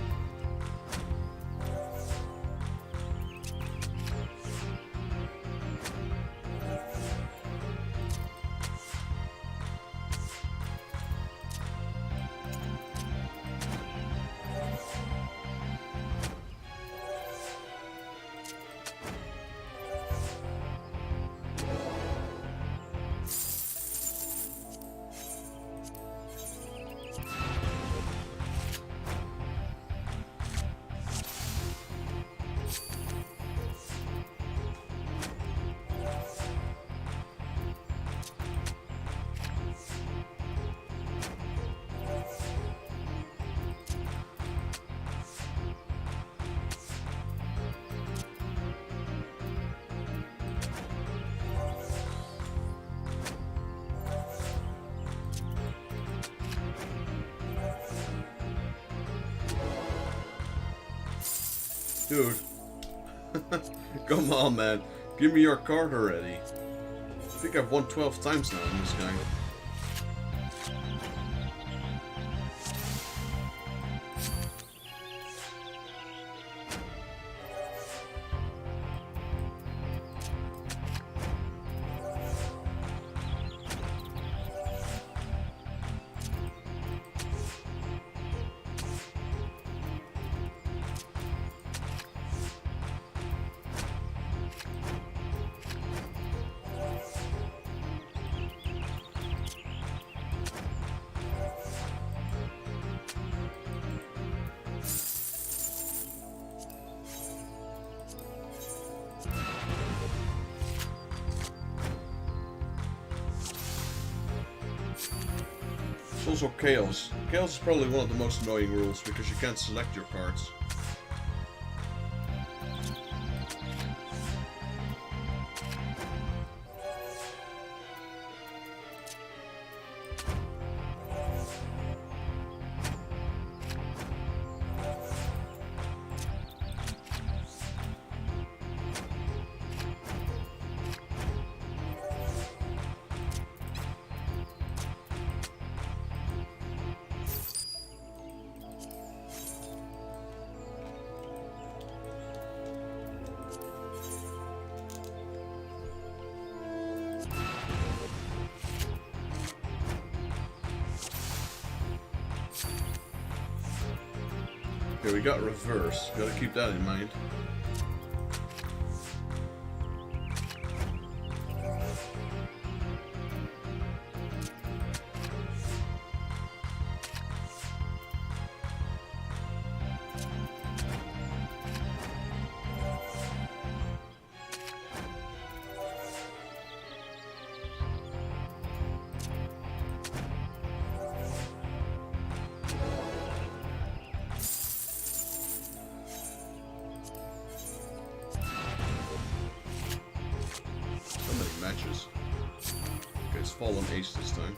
Dude. Come on, man. Give me your card already. I think I've won 12 times now on this guy. It's also Chaos. Chaos is probably one of the most annoying rules because you can't select your cards. Okay, we got reverse. Gotta keep that in mind. matches. Okay, it's fallen ace this time.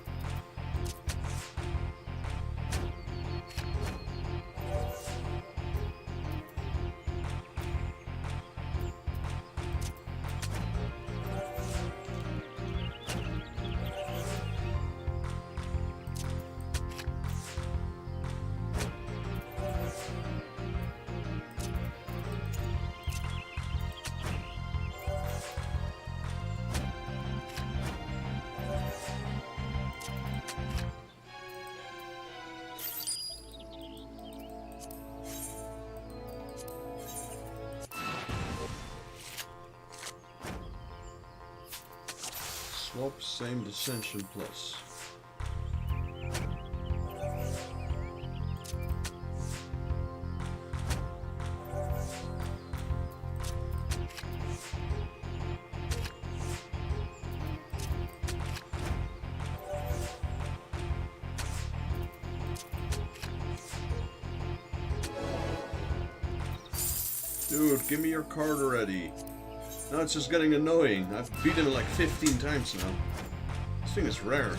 Swap, same dissension plus. Dude, give me your card already. Now it's just getting annoying. I've beaten it like 15 times now. This thing is rare.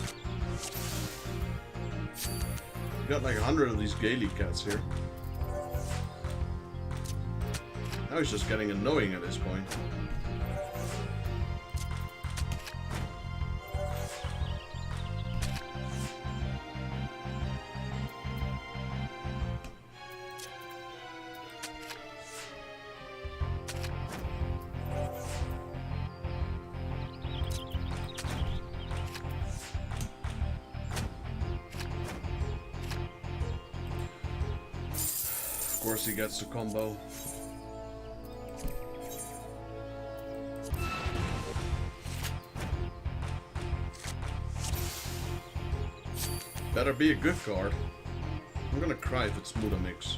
We've got like 100 of these Gaelic cats here. Now it's just getting annoying at this point. Of course he gets the combo. Better be a good card. I'm gonna cry if it's Muda Mix.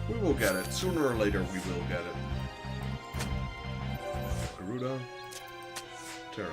We will get it. Sooner or later, we will get it. Garuda. Terra.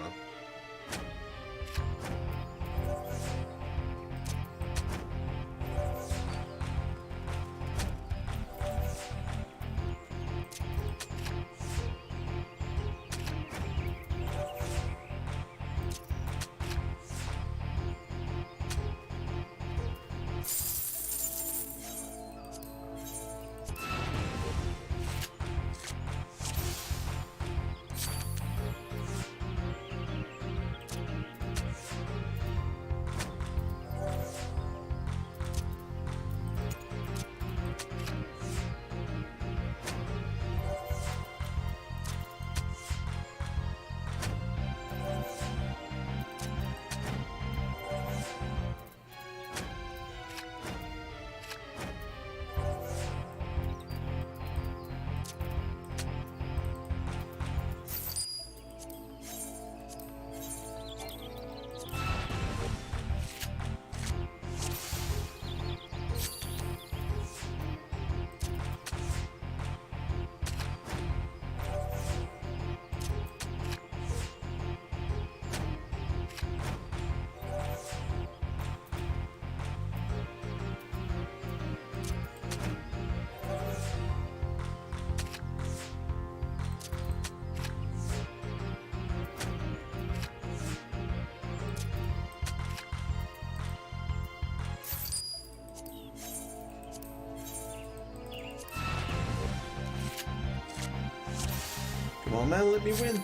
on, man, let me win.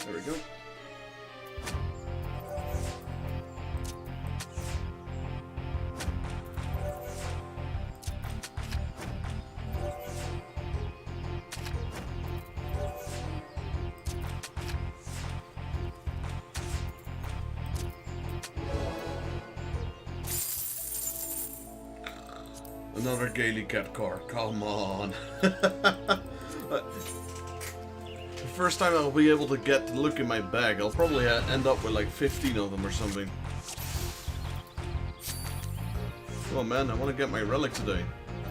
There we go. Another Gaily Cat card, come on. The first time I'll be able to get to look in my bag, I'll probably end up with like 15 of them or something. Come on, man, I want to get my relic today.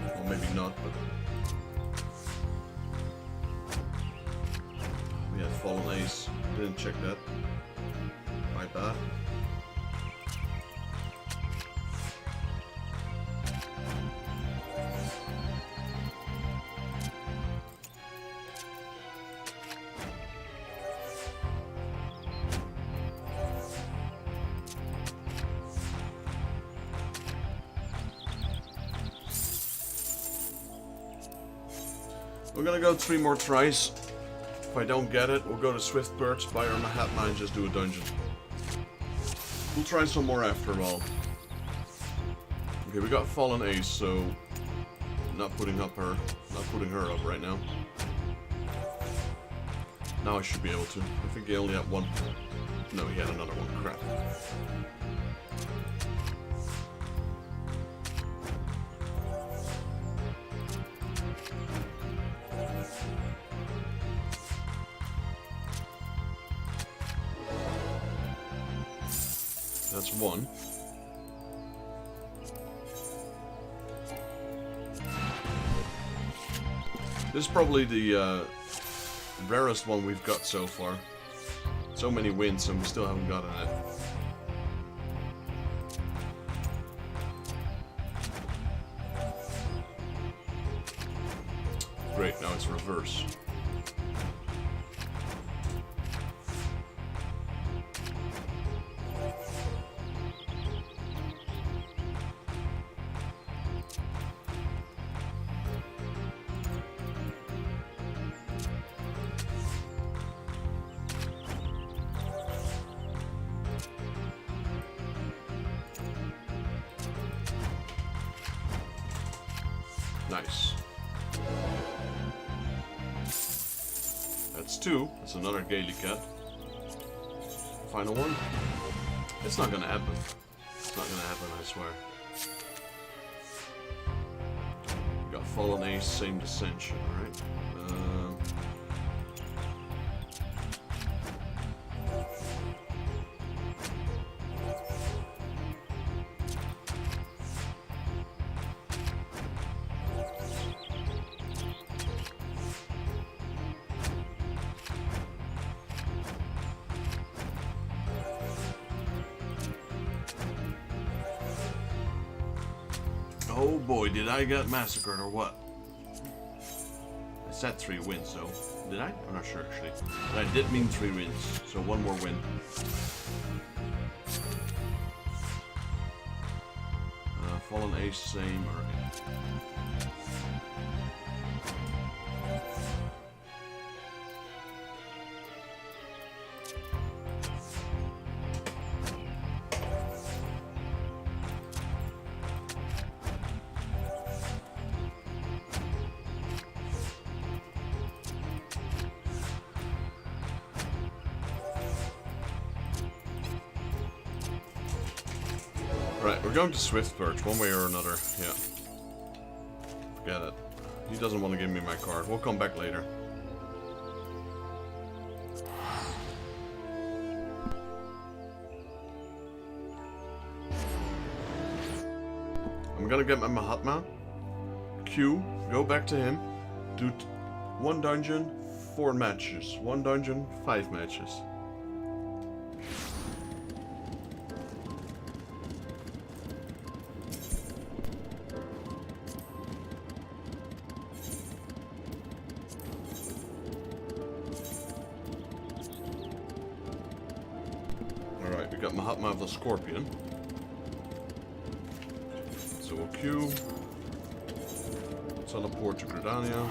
Well, maybe not, but... We had Fallen Ace, didn't check that. My bad. We're gonna go 3 more tries. If I don't get it, we'll go to Swift Perch, buy our Mahatma, and just do a dungeon. We'll try some more after all. Okay, we got Fallen Ace, so not putting her up right now. Now I should be able to. I think he only had one. No, he had another one. Crap. That's one. This is probably the rarest one we've got so far. So many wins and we still haven't gotten it. Great, now it's reverse. Nice. That's 2. That's another Gaily Cat. Final one. It's not gonna happen. It's not gonna happen, I swear. Got Fallen Ace, same Dissension, alright. Oh boy, did I get massacred or what? I said 3 wins though. Did I? I'm not sure actually. But I did mean 3 wins, so 1 more win. Fallen Ace, same, alright. Right, we're going to Swift Perch, one way or another, yeah. Forget it. He doesn't want to give me my card. We'll come back later. I'm gonna get my Mahatma. Q, go back to him. Do 1 dungeon, 4 matches. 1 dungeon, 5 matches. Alright, we got Mahatma of the Scorpion. So we'll Q. Teleport to Gridania.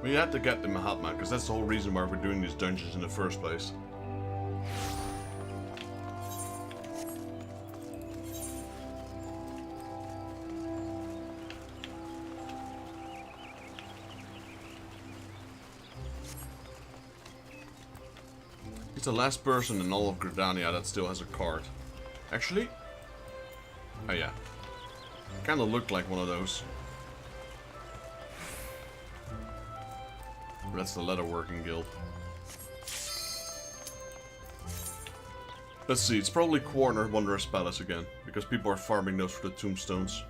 We had to get the Mahatma, because that's the whole reason why we're doing these dungeons in the first place. He's the last person in all of Gridania that still has a card. Actually? Oh yeah. Kinda looked like one of those. That's the leatherworking guild. Let's see, it's probably Quarter Wondrous Palace again, because people are farming those for the tombstones.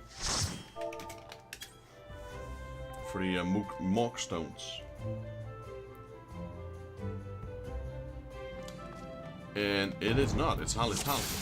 For the mock stones. And it is not, it's highly talented.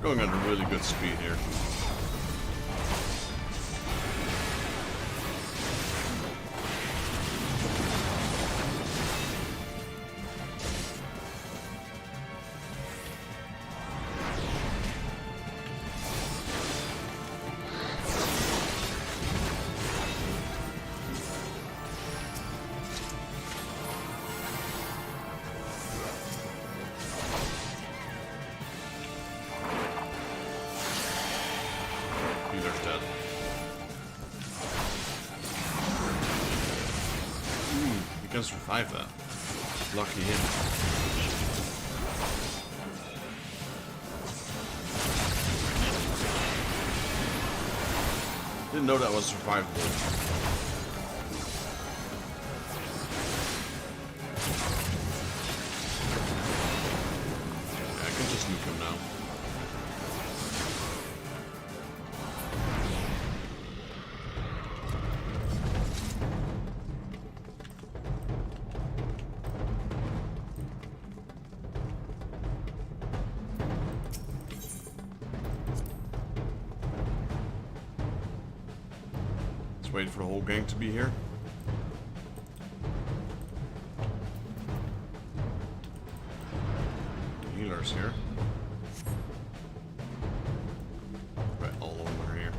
Going at a really good speed here. Can survive that. Lucky him. Didn't know that was survivable. Yeah, I can just nuke him now. Wait for the whole gang to be here. The healer's here. Right, all over here.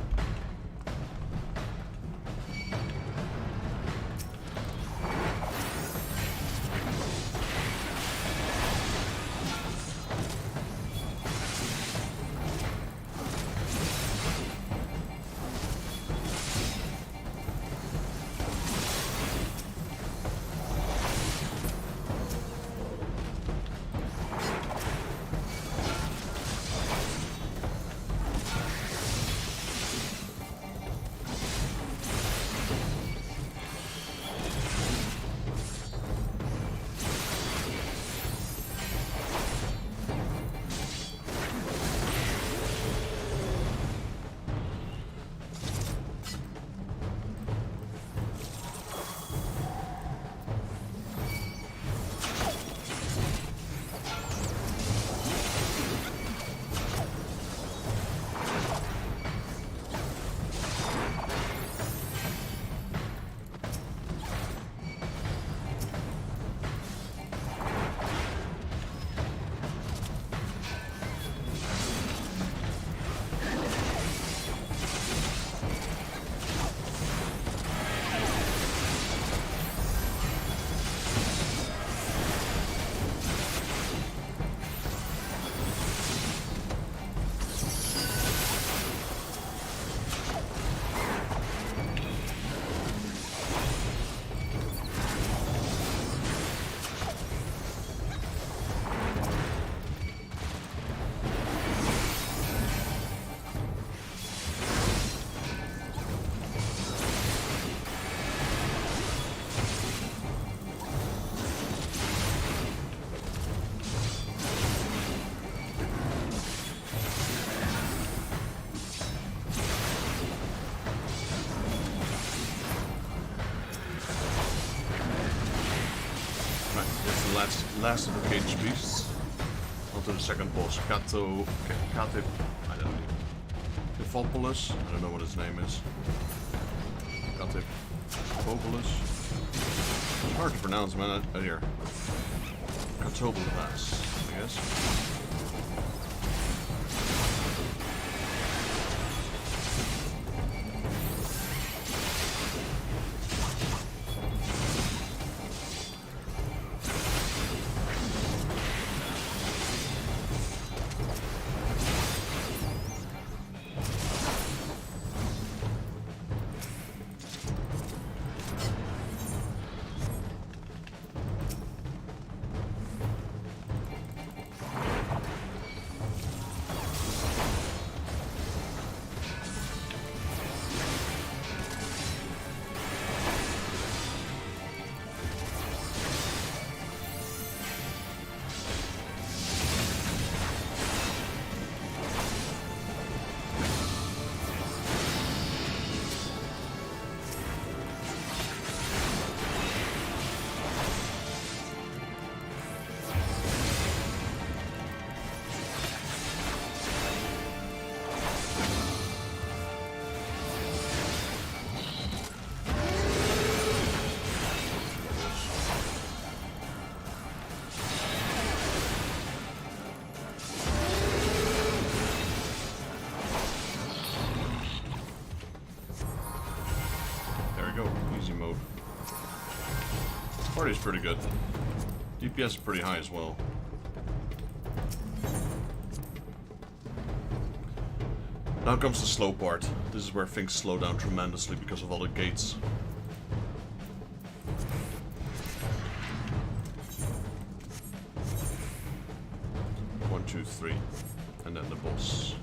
last of the caged beasts. Onto the second boss, Katip, I don't know. Kefopoulos, I don't know what his name is. Katip Kefopoulos. It's hard to pronounce, man. Here. Katopoulos, I guess. Easy mode. Party's pretty good. DPS is pretty high as well. Now comes the slow part. This is where things slow down tremendously because of all the gates. 1, 2, 3, and then the boss.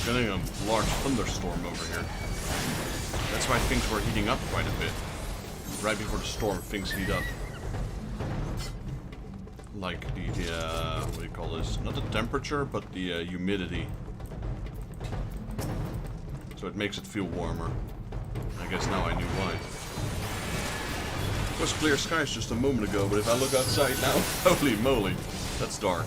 Getting a large thunderstorm over here. That's why things were heating up quite a bit. Right before the storm, things heat up. Like the what do you call this? Not the temperature, but the humidity. So it makes it feel warmer. I guess now I knew why. It was clear skies just a moment ago, but if I look outside now, holy moly, that's dark.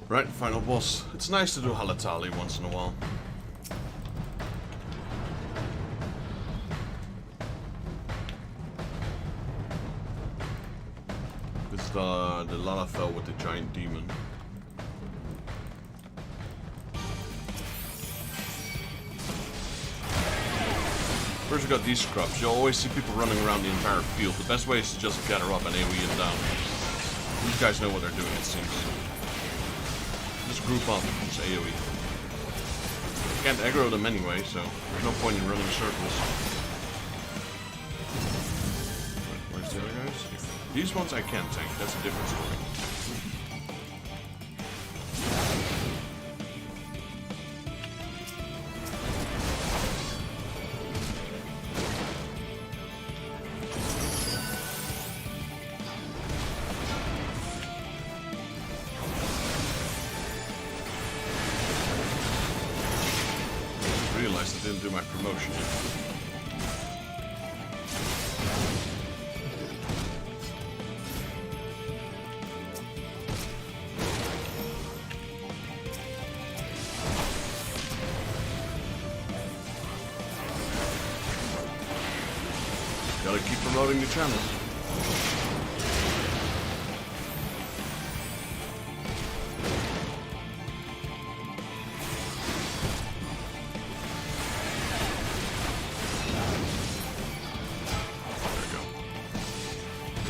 Right, final boss. It's nice to do Halatali once in a while. This is the Lalafell with the giant demon. First we got these scrubs. You'll always see people running around the entire field. The best way is to just gather up and AoE them down. These guys know what they're doing, it seems. Just group up, just AoE. Can't aggro them anyway, so there's no point in running circles. Where's the other guys? These ones I can tank, that's a different story. realized I didn't do my promotion yet. Gotta keep promoting the channel.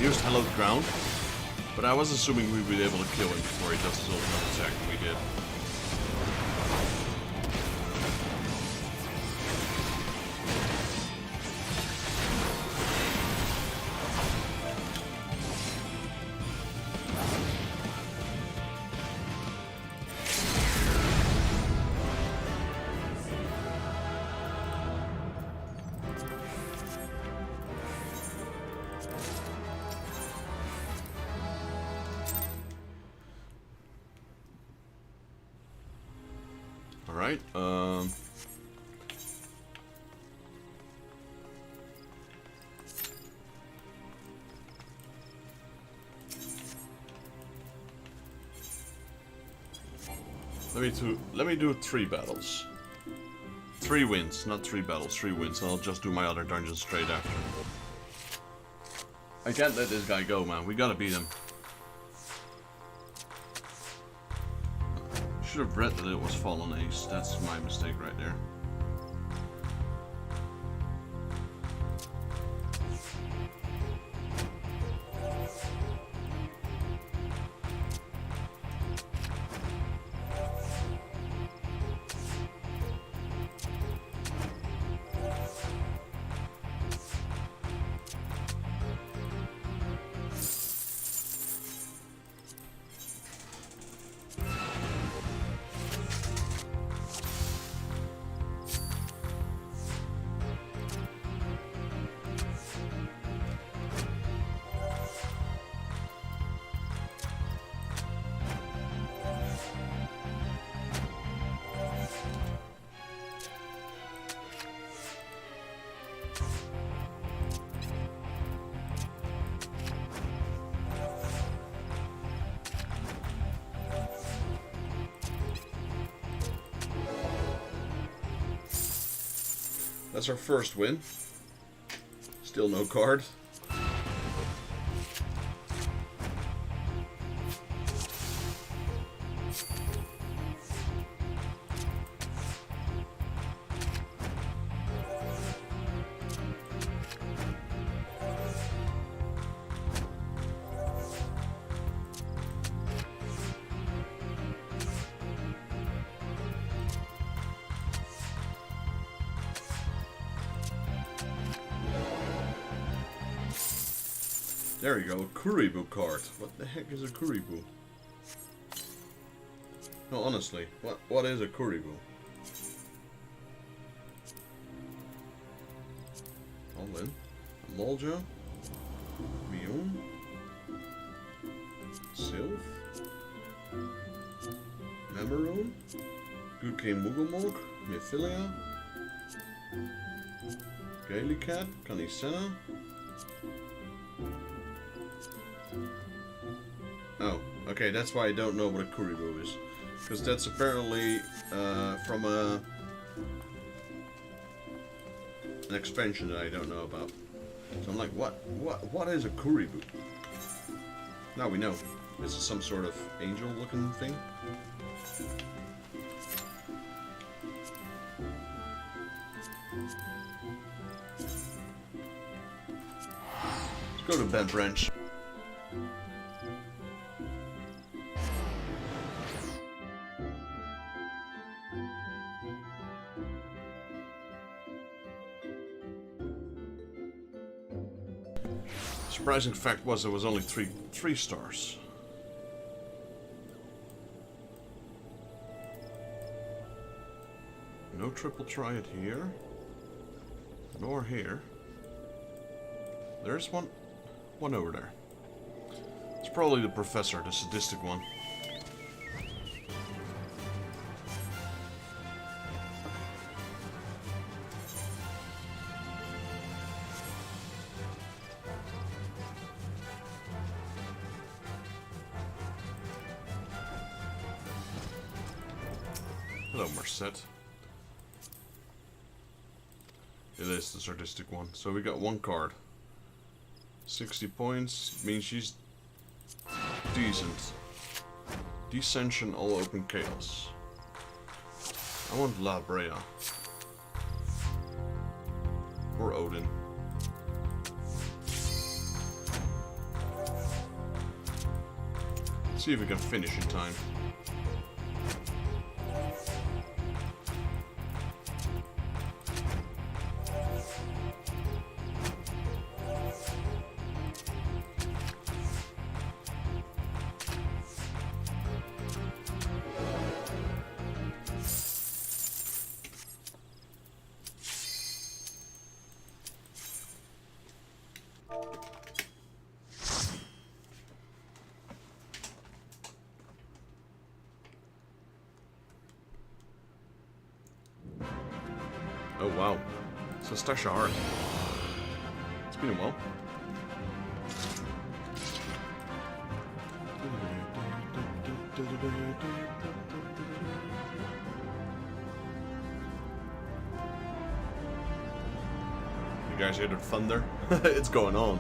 Used hallowed ground, but I was assuming we'd be able to kill him before he does his ultimate attack, and we did. Alright, let me do 3 battles. 3 wins, not 3 battles, 3 wins, and I'll just do my other dungeon straight after. I can't let this guy go, man. We gotta beat him. Should have read that it was Fallen Ace. That's my mistake right there. That's our first win. Still no card. There we go, a Kuribu card. What the heck is a Kuribu? No, honestly, what is a Kuribu? All in. A Molja. Mion. Sylph. Mameron. Guke Mugomog. Mythilia. Gaelicat. Canicena. Oh, okay, that's why I don't know what a Kuribu is. Because that's apparently from an expansion that I don't know about. So I'm like, what is a Kuribu? Now we know. This is some sort of angel-looking thing. Let's go to Bent Branch. Surprising fact was there was only three stars. No triple triad here, nor here. There's one over there. It's probably the professor, the sadistic one. Hello, Merced. It is the sadistic one. So we got one card. 60 points means she's decent. Descension, all open chaos. I want La Brea. Or Odin. See if we can finish in time. Oh wow, it's a stash of heart. It's been a while. You guys hear the thunder? It's going on.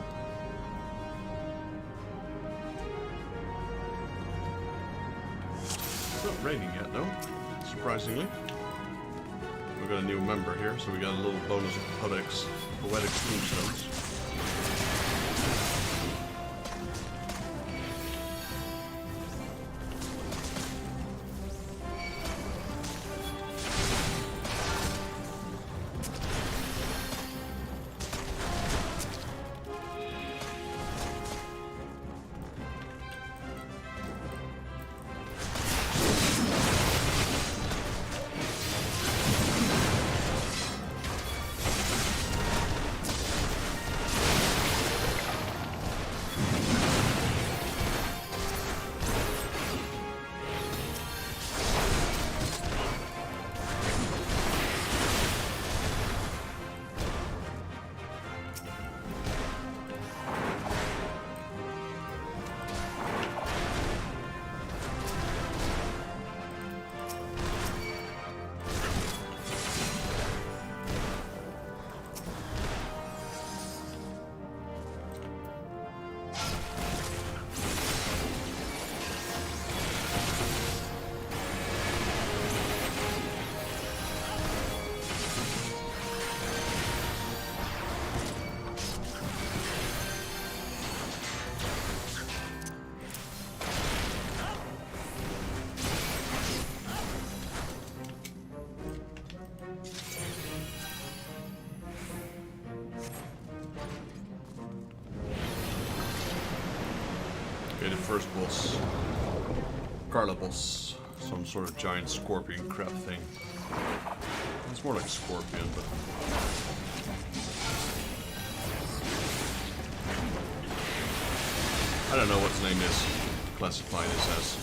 It's not raining yet, no? Surprisingly. We got a new member here, so we got a little bonus of poetic tombstones. Okay, the first boss. Carla boss. Some sort of giant scorpion crab thing. It's more like scorpion, but... I don't know what its name is. Classify this as.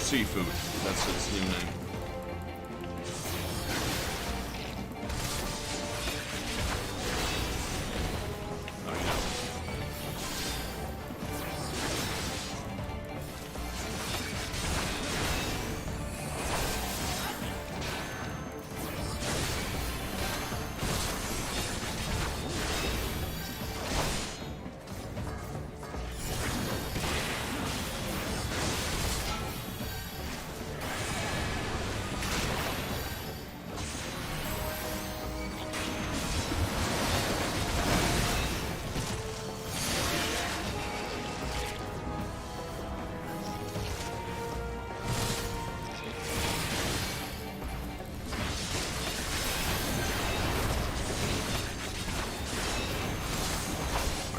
Seafood. That's its new name.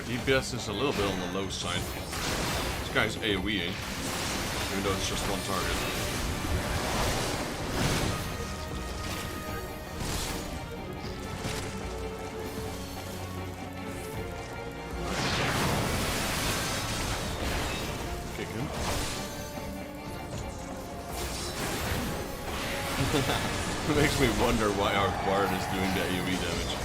DPS is a little bit on the low side. This guy's AoE, even though it's just one target. Kick him. It makes me wonder why our Bard is doing the AoE damage.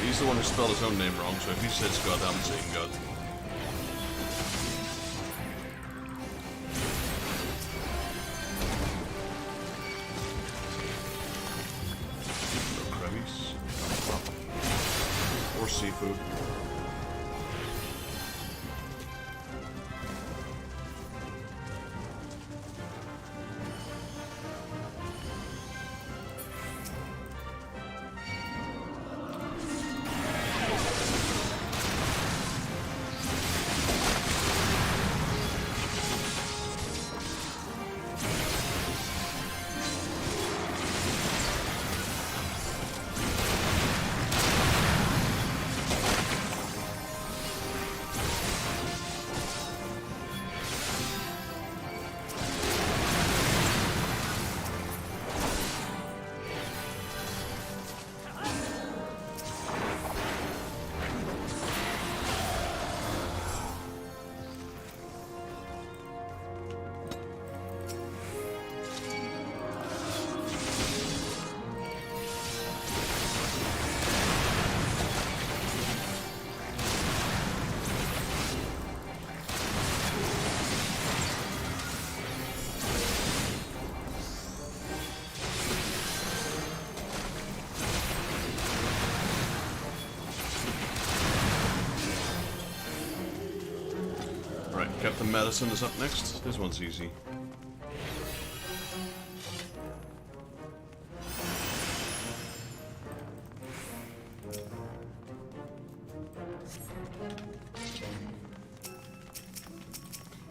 He's the one who spelled his own name wrong, so if he says God, I'm saying God. No crabbies. Or seafood. Captain Madison is up next. This one's easy.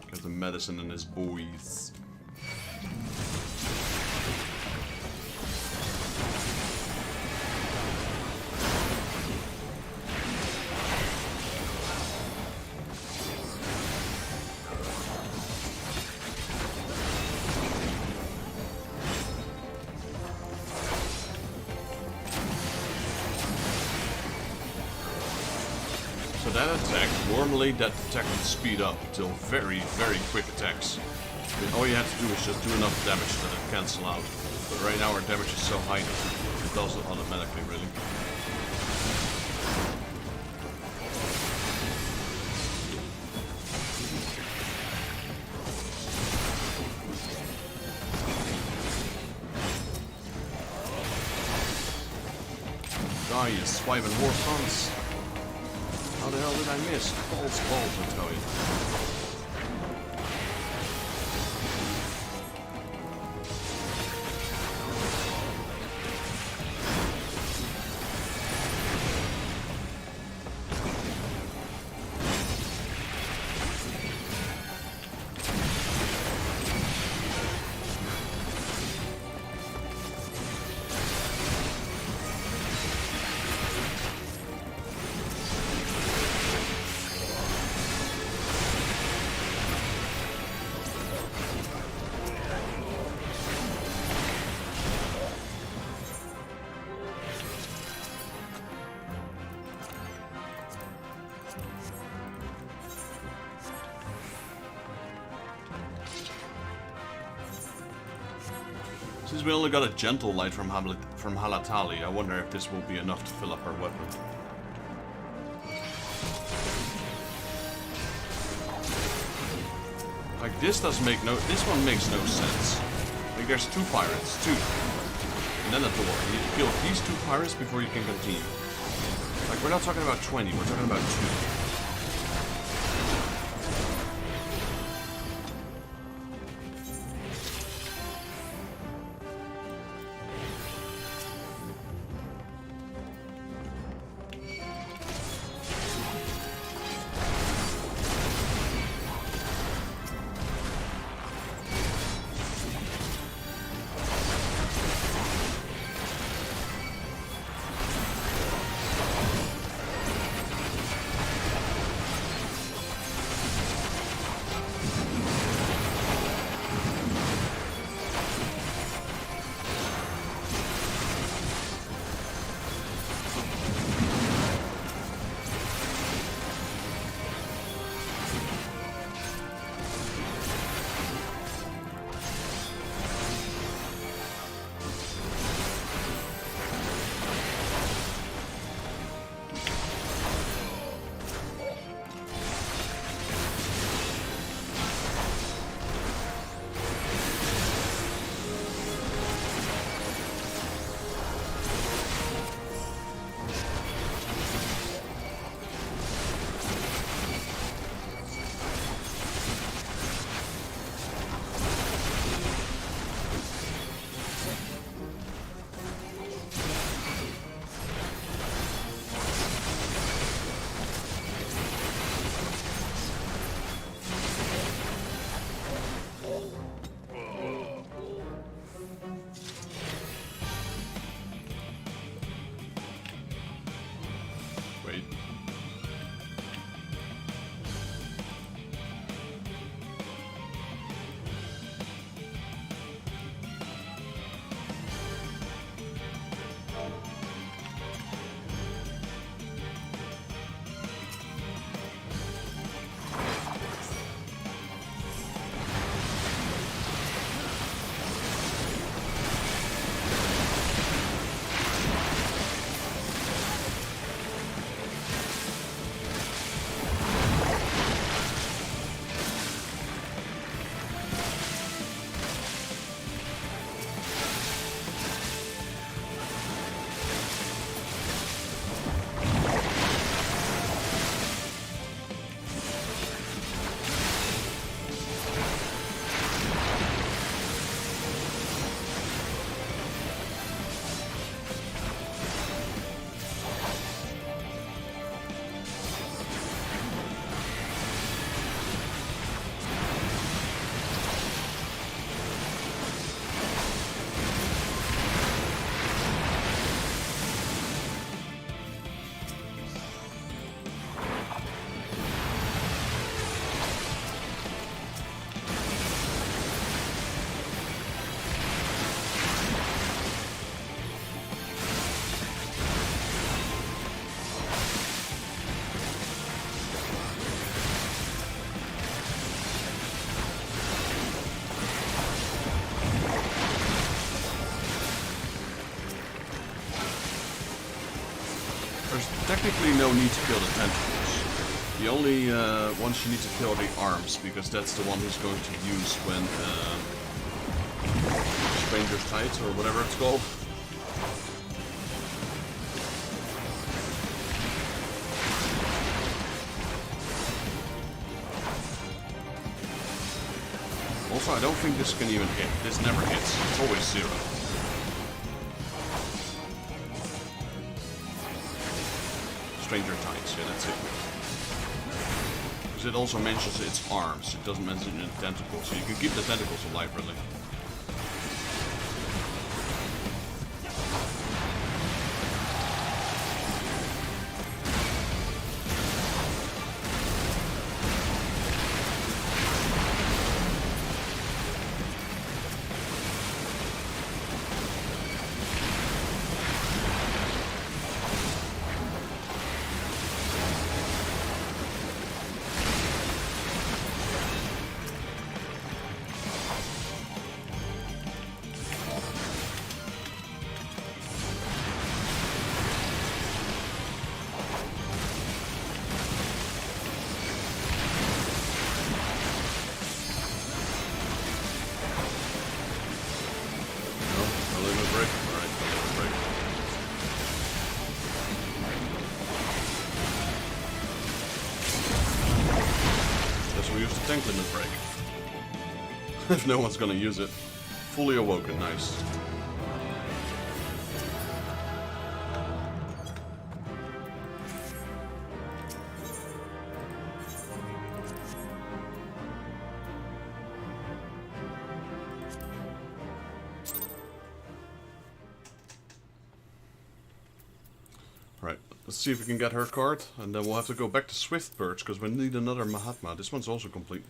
Captain Madison and his boys. So that attack, normally that attack would speed up until very, very quick attacks. I mean, all you have to do is just do enough damage that it cancel out. But right now our damage is so high that it does it automatically, really. Die, you swiping horse hunts. How the hell did I miss? Balls, I tell you. Since we only got a gentle light from Halatali, I wonder if this will be enough to fill up our weapon. Like this one makes no sense. Like there's two pirates, and then a door. You need to kill these two pirates before you can continue. Like we're not talking about 20, we're talking about 2. technically no need to kill the tentacles. The only ones you need to kill are the arms, because that's the one he's going to use when Stranger's Tides, or whatever it's called. Also, I don't think this can even hit. This never hits. It's always 0. Stranger Tides, yeah, that's it. Because it also mentions its arms. It doesn't mention the tentacles, so you can keep the tentacles alive, really. Tank limit break. If no one's gonna use it. Fully awoken, nice. Right, let's see if we can get her card, and then we'll have to go back to Swiftbirds, because we need another Mahatma. This one's also complete.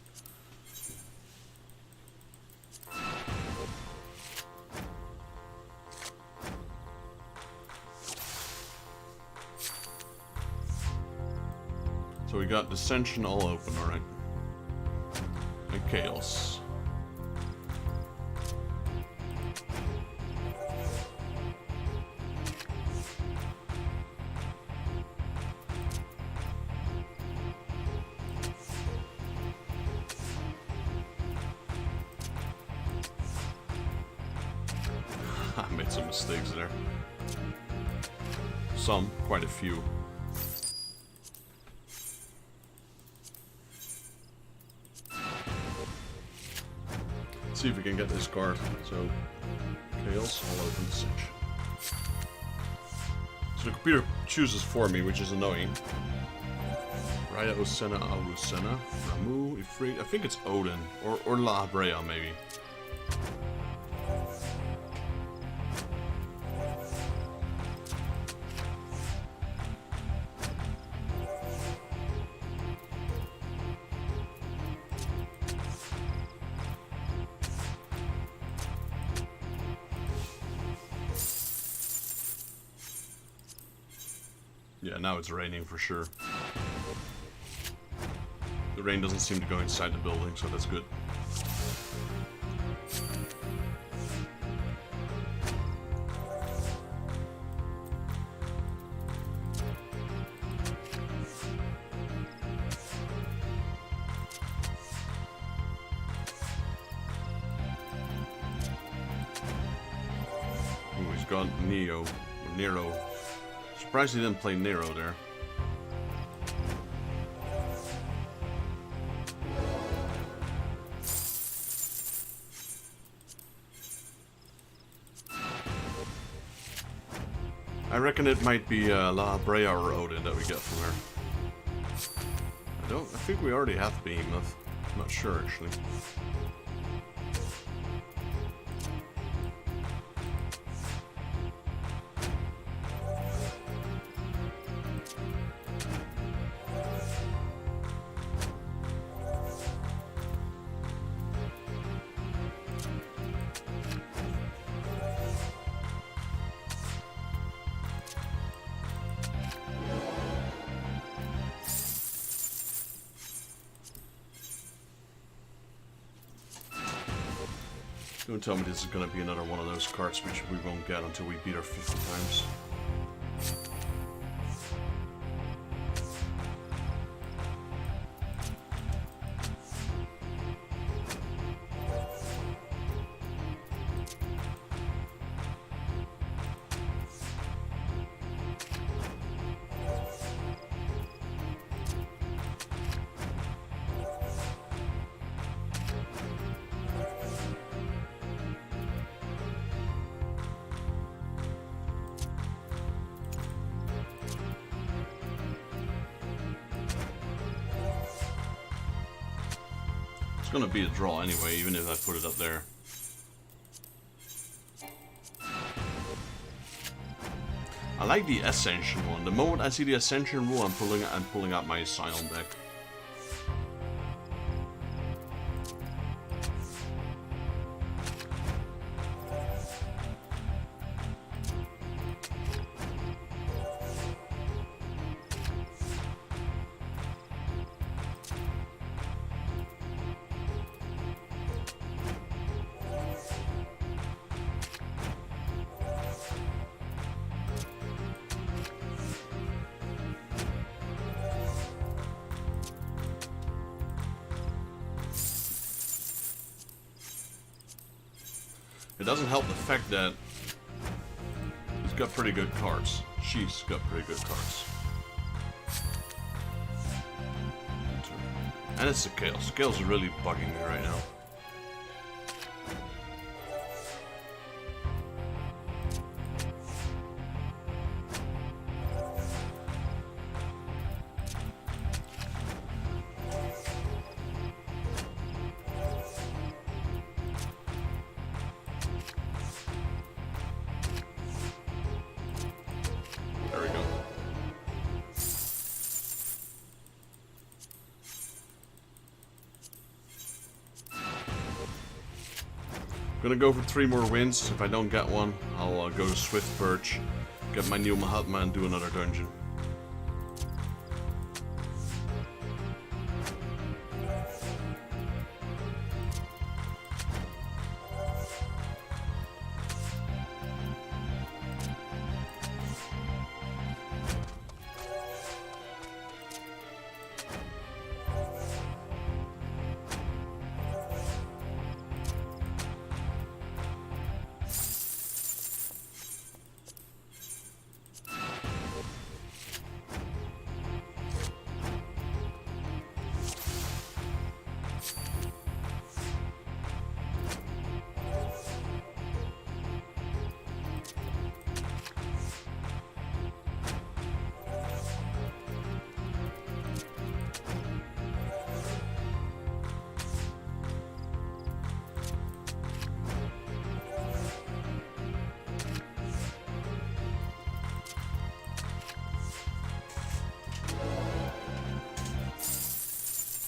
So we got Dissension all open, alright. And Chaos. I made some mistakes there. Some, quite a few. Let's see if we can get this card. So, Chaos, all open Cinch. So the computer chooses for me, which is annoying. Raya Osena, Alusena, Ramu, Ifrit. I think it's Odin, or La Brea maybe. Yeah, now it's raining for sure. The rain doesn't seem to go inside the building, so that's good. Ooh, he's got Nero. Surprised he didn't play Nero there. I reckon it might be La Brea or Odin that we get from her. I think we already have Behemoth. I'm not sure actually. Don't tell me this is going to be another one of those cards which we won't get until we beat her 50 times. gonna be a draw anyway, even if I put it up there. I like the Ascension one. The moment I see the Ascension rule, I'm pulling out my Scion deck. It doesn't help the fact that he's got pretty good cards. She's got pretty good cards. And it's the Scales. Scales are really bugging me right now. I'm gonna go for 3 more wins. If I don't get one, I'll go to Swift Perch, get my new Mahatma, and do another dungeon.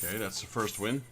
Okay, that's the first win.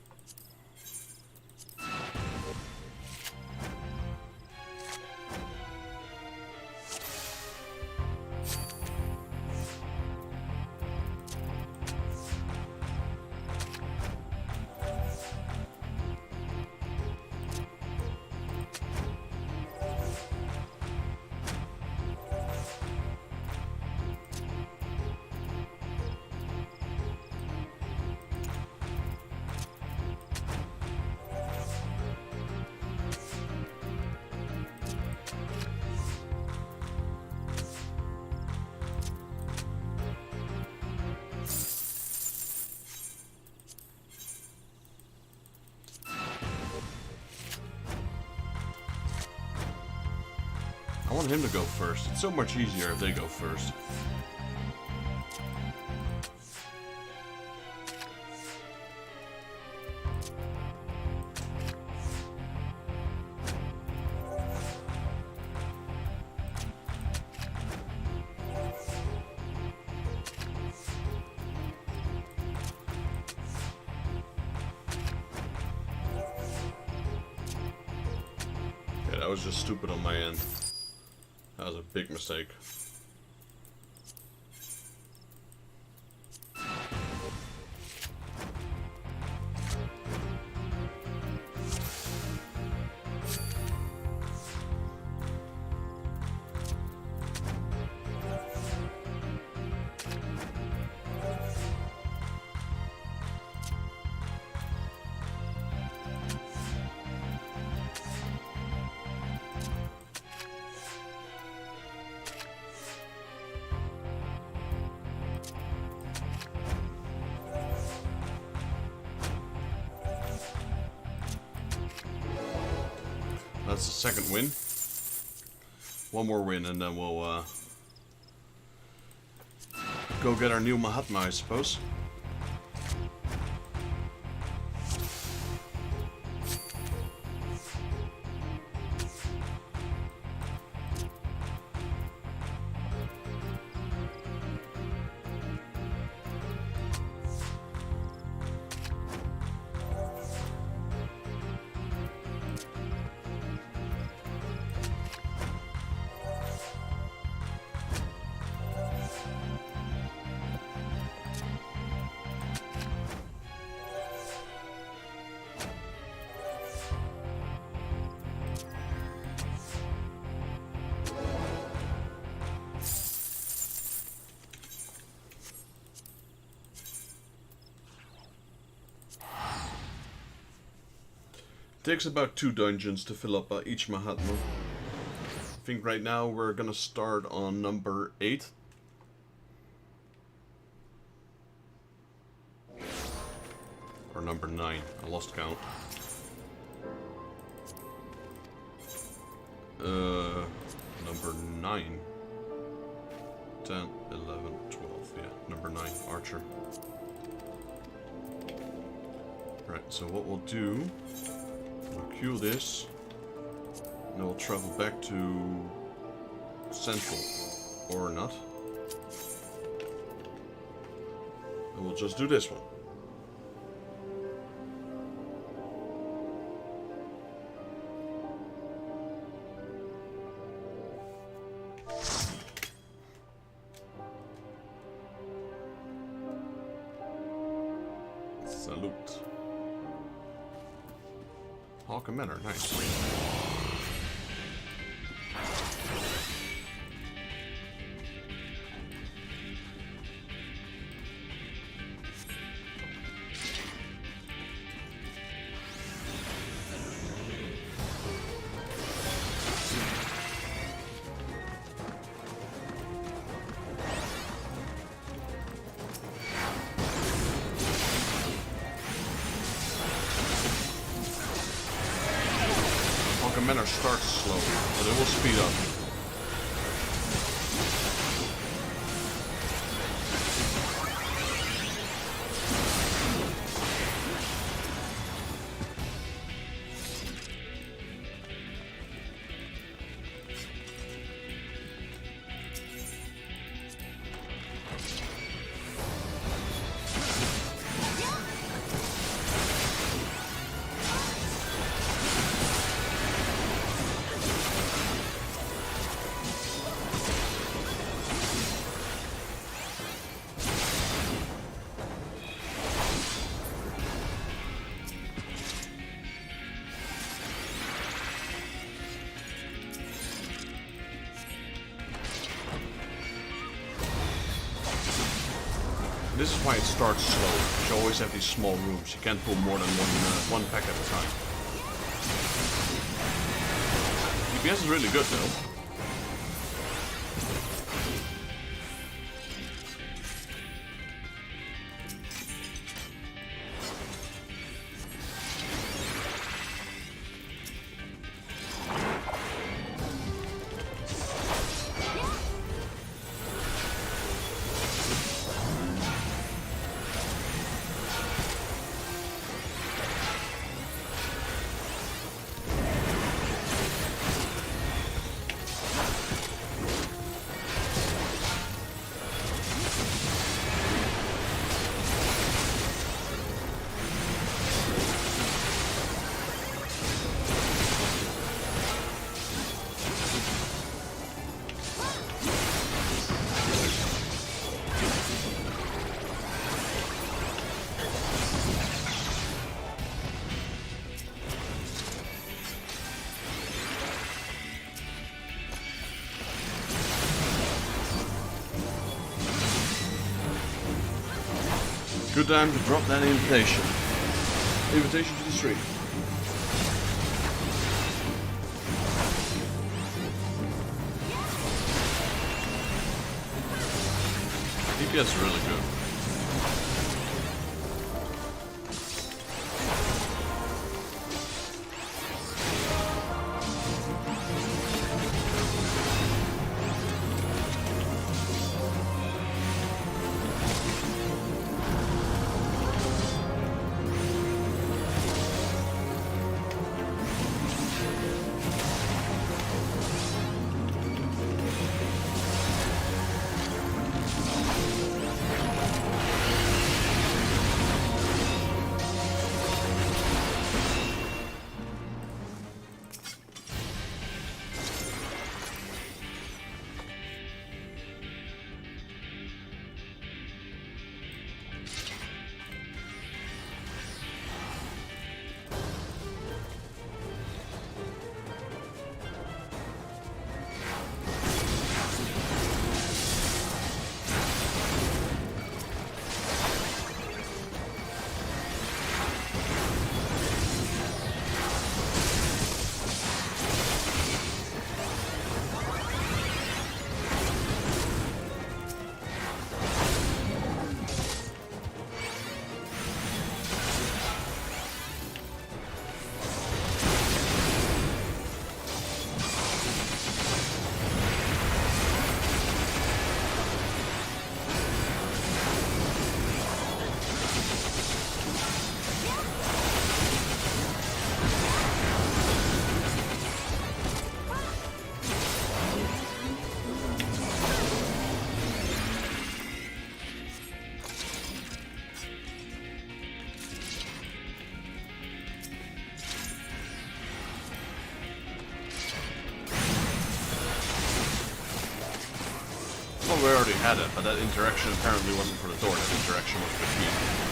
I want him to go first. It's so much easier if they go first. Yeah, that was just stupid on my end. That was a big mistake. That's the second win. One more win and then we'll go get our new Mahatma, I suppose. takes about 2 dungeons to fill up each Mahatma. I think right now we're gonna start on number 8. Or number 9. I lost count. Number 9. 10, 11, 12. Yeah, number 9, Archer. Right, so what we'll do, we'll queue this, and then we'll travel back to Central, or not. And we'll just do this one. Salute. Hawk and Manor, nice. Manor starts slow, but it will speed up. This is why it starts slow. You always have these small rooms. You can't pull more than one pack at a time. DPS is really good though. Good time to drop that invitation. Invitation to the stream. DPS is really good. we already had it, but that interaction apparently wasn't for the door, that interaction was between.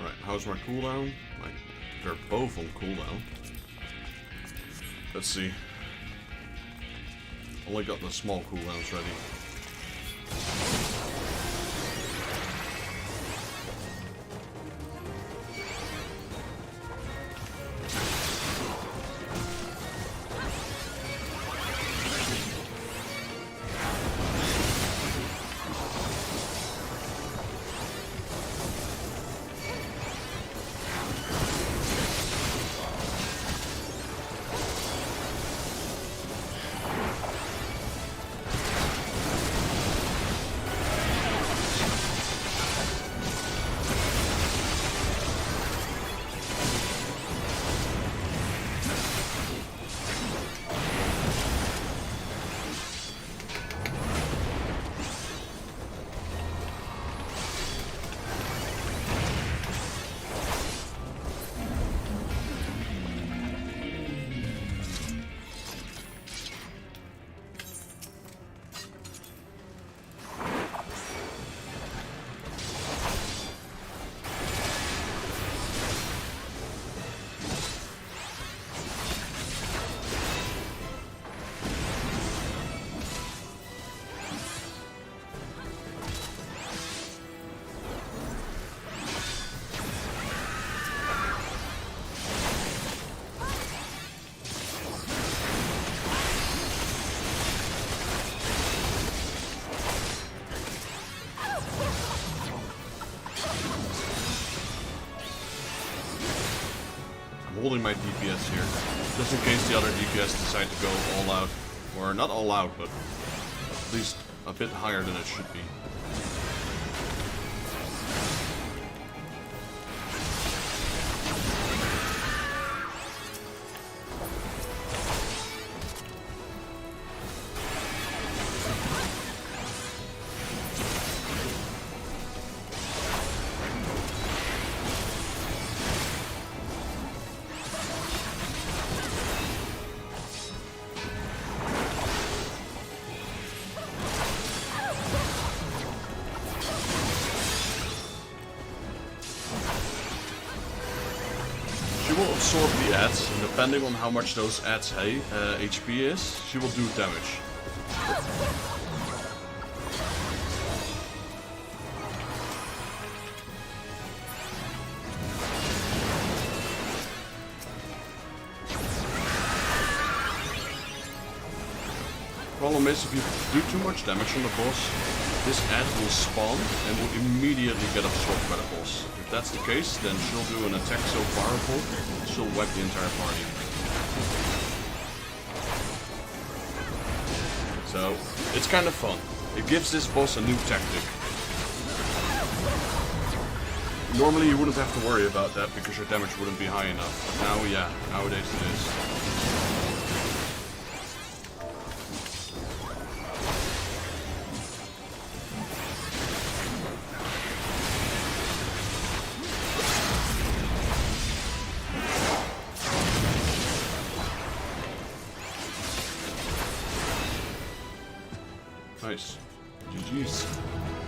Right, how's my cooldown? Like, they're both on cooldown. Let's see. Only got the small cooldowns ready. Holding my DPS here, just in case the other DPS decide to go all out. Or not all out, but at least a bit higher than it should be. She will absorb the adds, and depending on how much those adds HP is, she will do damage. Problem is, if you do too much damage on the boss, this ad will spawn and will immediately get absorbed by the boss. If that's the case, then she'll do an attack so powerful, she'll wipe the entire party. So, it's kind of fun. It gives this boss a new tactic. Normally you wouldn't have to worry about that because your damage wouldn't be high enough. But now, yeah, nowadays it is. Nice. GG's.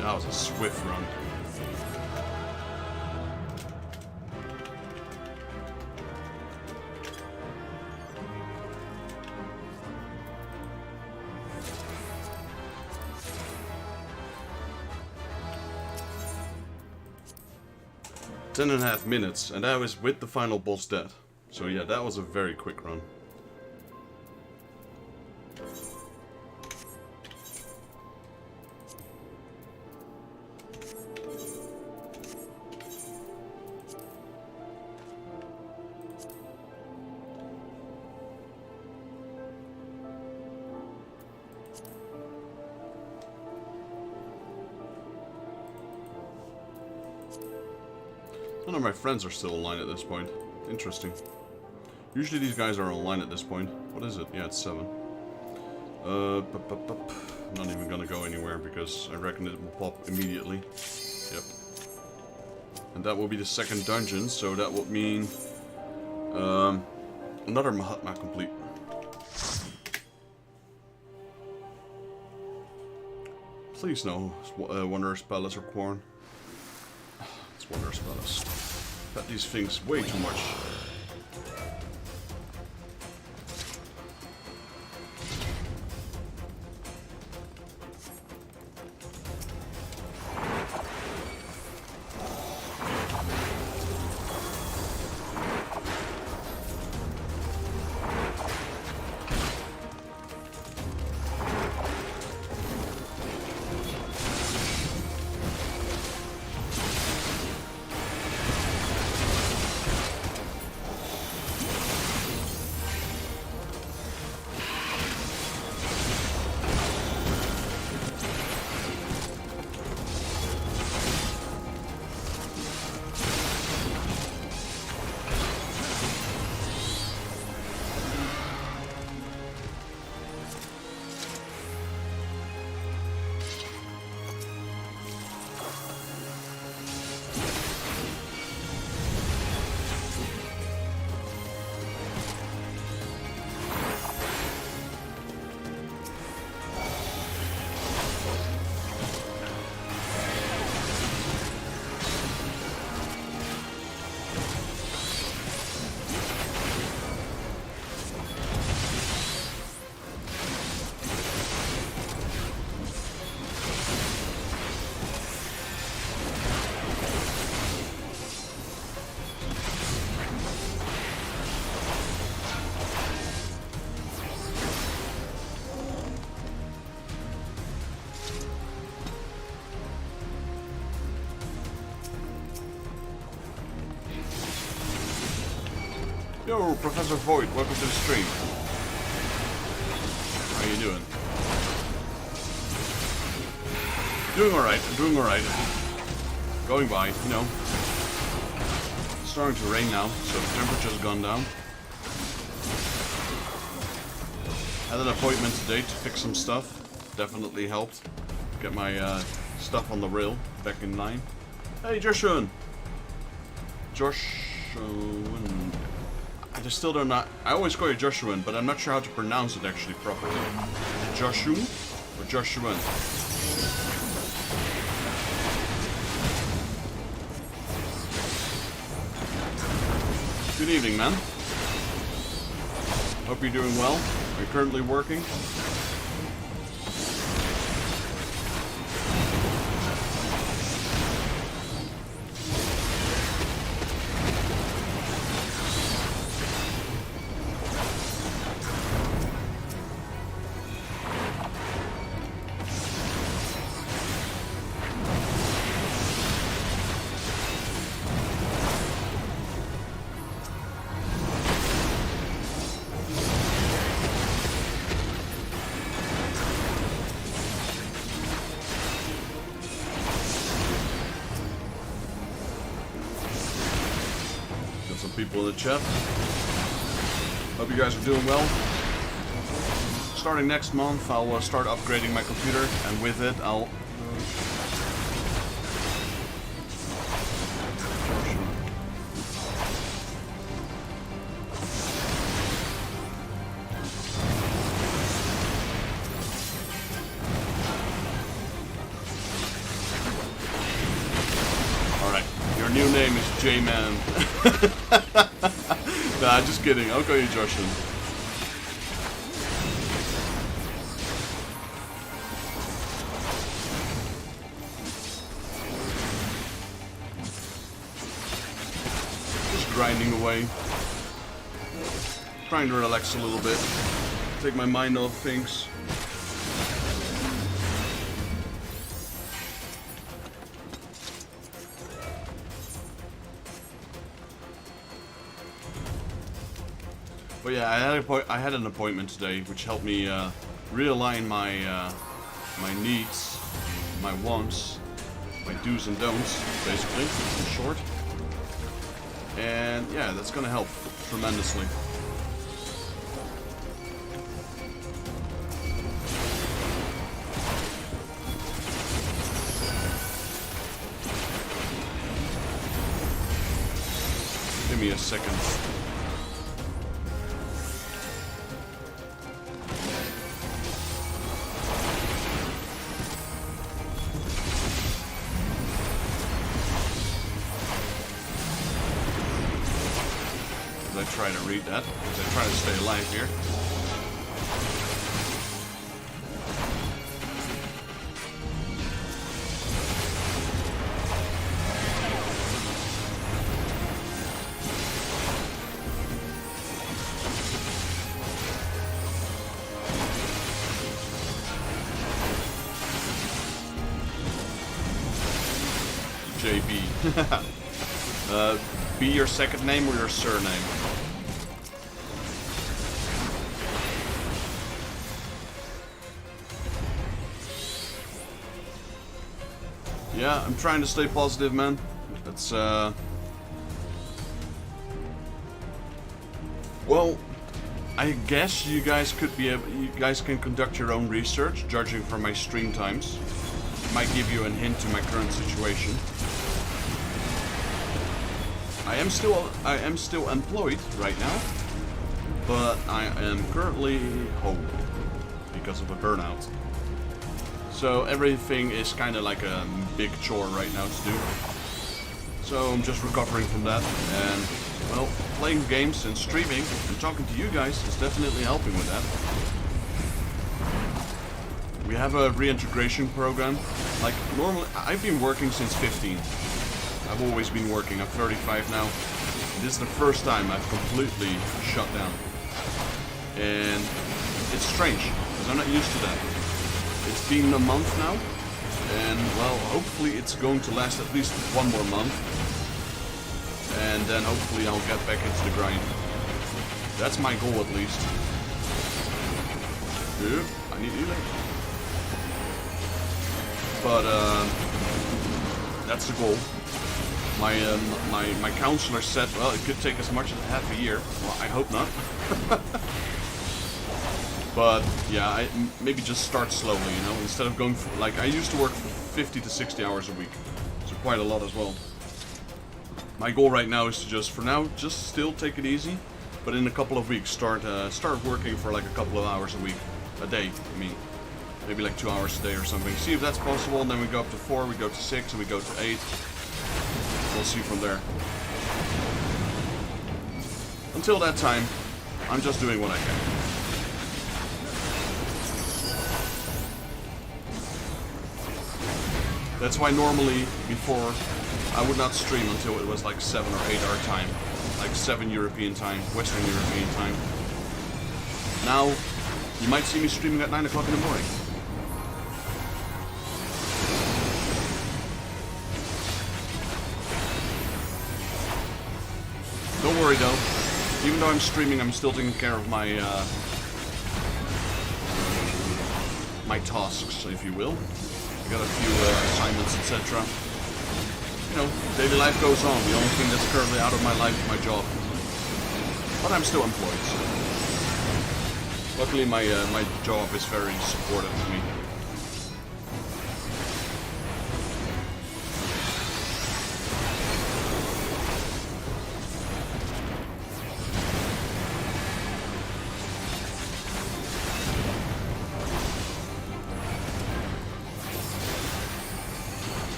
That was a swift run. Ten and a half minutes, and that was with the final boss dead. So yeah, that was a very quick run. None of my friends are still online at this point. Interesting. Usually these guys are online at this point. What is it? Yeah, it's 7. I'm not even gonna go anywhere because I reckon it will pop immediately. Yep. And that will be the second dungeon, so that would mean another Mahatma complete. Please no, Wanderer's Palace or Quarn. It's Wanderer's Palace. Got these things way too much. Yo, Professor Void, welcome to the stream. How you doing? Doing alright, I'm doing alright. Going by, you know. It's starting to rain now, so the temperature's gone down. Had an appointment today to fix some stuff. Definitely helped. Get my stuff on the rail back in 9. Hey, Joshua! I just still don't know. I always call you Joshua, but I'm not sure how to pronounce it actually properly. Joshua or Joshua? Good evening, man. Hope you're doing well. Are you currently working? some people in the chat. Hope you guys are doing well. Starting next month, I'll start upgrading my computer, and with it, I'll... Alright, your new name is J-Man. Nah, just kidding. I'll call you Joshin. Grinding away, trying to relax a little bit, take my mind off things. But yeah, I had an appointment today, which helped me realign my my needs, my wants, my do's and don'ts, basically, in short. And yeah, that's gonna help tremendously. Give me a second. Try to read that, because I try to stay alive here. JB. Be your second name or your surname? Yeah, I'm trying to stay positive, man. It's, well, I guess you guys could be you guys can conduct your own research, judging from my stream times. Might give you a hint to my current situation. I am still employed right now, but I am currently home because of a burnout. So everything is kind of like a big chore right now to do. So I'm just recovering from that, and well, playing games and streaming and talking to you guys is definitely helping with that. We have a reintegration program. Like normally, I've been working since 15. I've always been working. I'm 35 now. This is the first time I've completely shut down, and it's strange because I'm not used to that. It's been a month now, and well, hopefully it's going to last at least one more month, and then hopefully I'll get back into the grind. That's my goal at least. Yep, I need healing. But that's the goal. My counselor said, well, it could take as much as half a year. Well, I hope not. But yeah, maybe just start slowly, you know, instead of going for, like I used to work 50 to 60 hours a week, so quite a lot as well. My goal right now is to just, for now, just still take it easy, but in a couple of weeks start working for like a couple of hours a day. I mean, maybe like 2 hours a day or something. See if that's possible, and then we go up to 4, we go to 6, and we go to 8. We'll see from there. Until that time, I'm just doing what I can. That's why normally, before, I would not stream until it was like 7 or 8 our time. Like 7 European time, Western European time. Now, you might see me streaming at 9 o'clock in the morning. Don't worry though, even though I'm streaming, I'm still taking care of my my tasks, if you will. I got a few assignments, etc. you know, daily life goes on. The only thing that's currently out of my life is my job. But I'm still employed, so. Luckily my job is very supportive of me.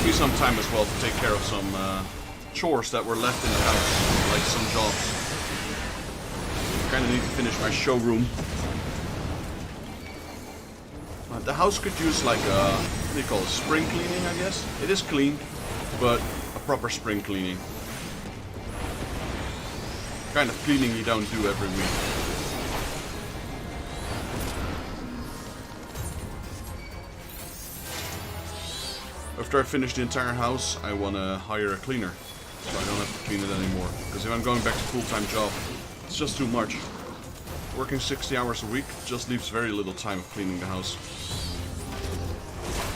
Me some time as well to take care of some chores that were left in the house, like some jobs. Kind of need to finish my showroom. The house could use like a, what do you call it, spring cleaning, I guess? It is clean, but a proper spring cleaning. Kind of cleaning you don't do every week. After I finish the entire house, I want to hire a cleaner, so I don't have to clean it anymore. Because if I'm going back to full-time job, it's just too much. Working 60 hours a week just leaves very little time of cleaning the house.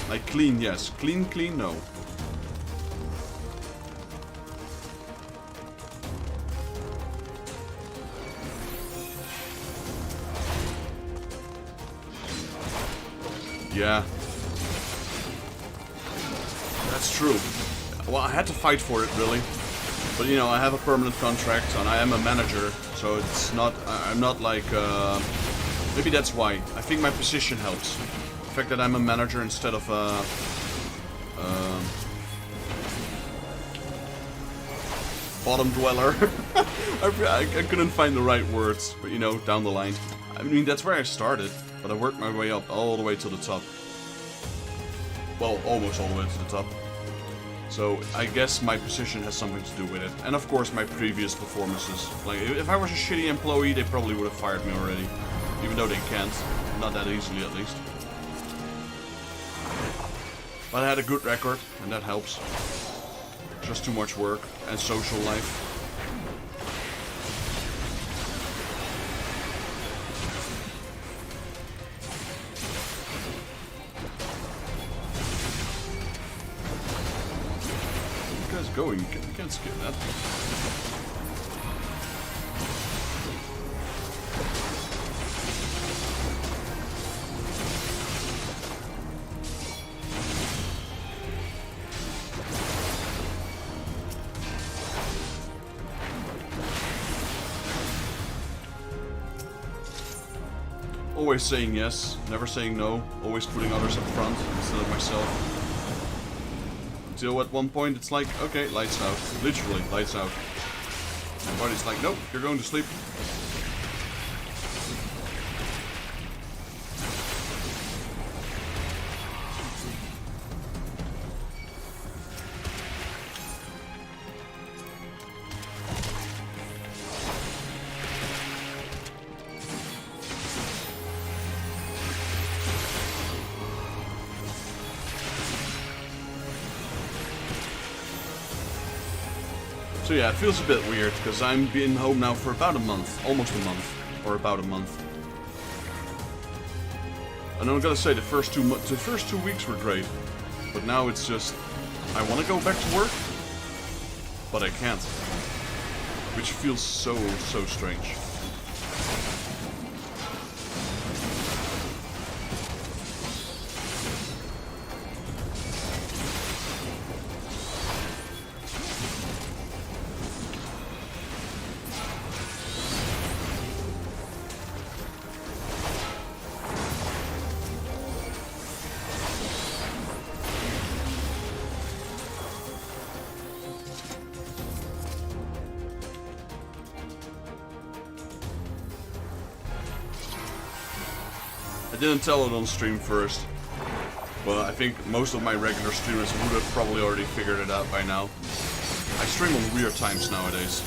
Like clean, yes. Clean, no. Yeah. That's true. Well, I had to fight for it, really. But, you know, I have a permanent contract, and I am a manager, so it's not... I'm not like... maybe that's why. I think my position helps. The fact that I'm a manager instead of a... bottom dweller. I couldn't find the right words, but, you know, down the line. I mean, that's where I started, but I worked my way up all the way to the top. Well, almost all the way to the top. So, I guess my position has something to do with it. And of course, my previous performances. Like, if I was a shitty employee, they probably would have fired me already. Even though they can't. Not that easily, at least. But I had a good record, and that helps. Just too much work and social life. Going, you can't skip that. Always saying yes, never saying no, always putting others up front instead of myself. Until at one point it's like, okay, lights out. Literally, lights out. My body's like, nope, you're going to sleep. So yeah, it feels a bit weird, because I'm been home now for about a month. Almost a month. Or about a month. And I'm gonna say the first 2 weeks were great. But now it's just... I want to go back to work, but I can't. Which feels so strange. I didn't tell it on stream first, but I think most of my regular streamers would have probably already figured it out by now. I stream on weird times nowadays.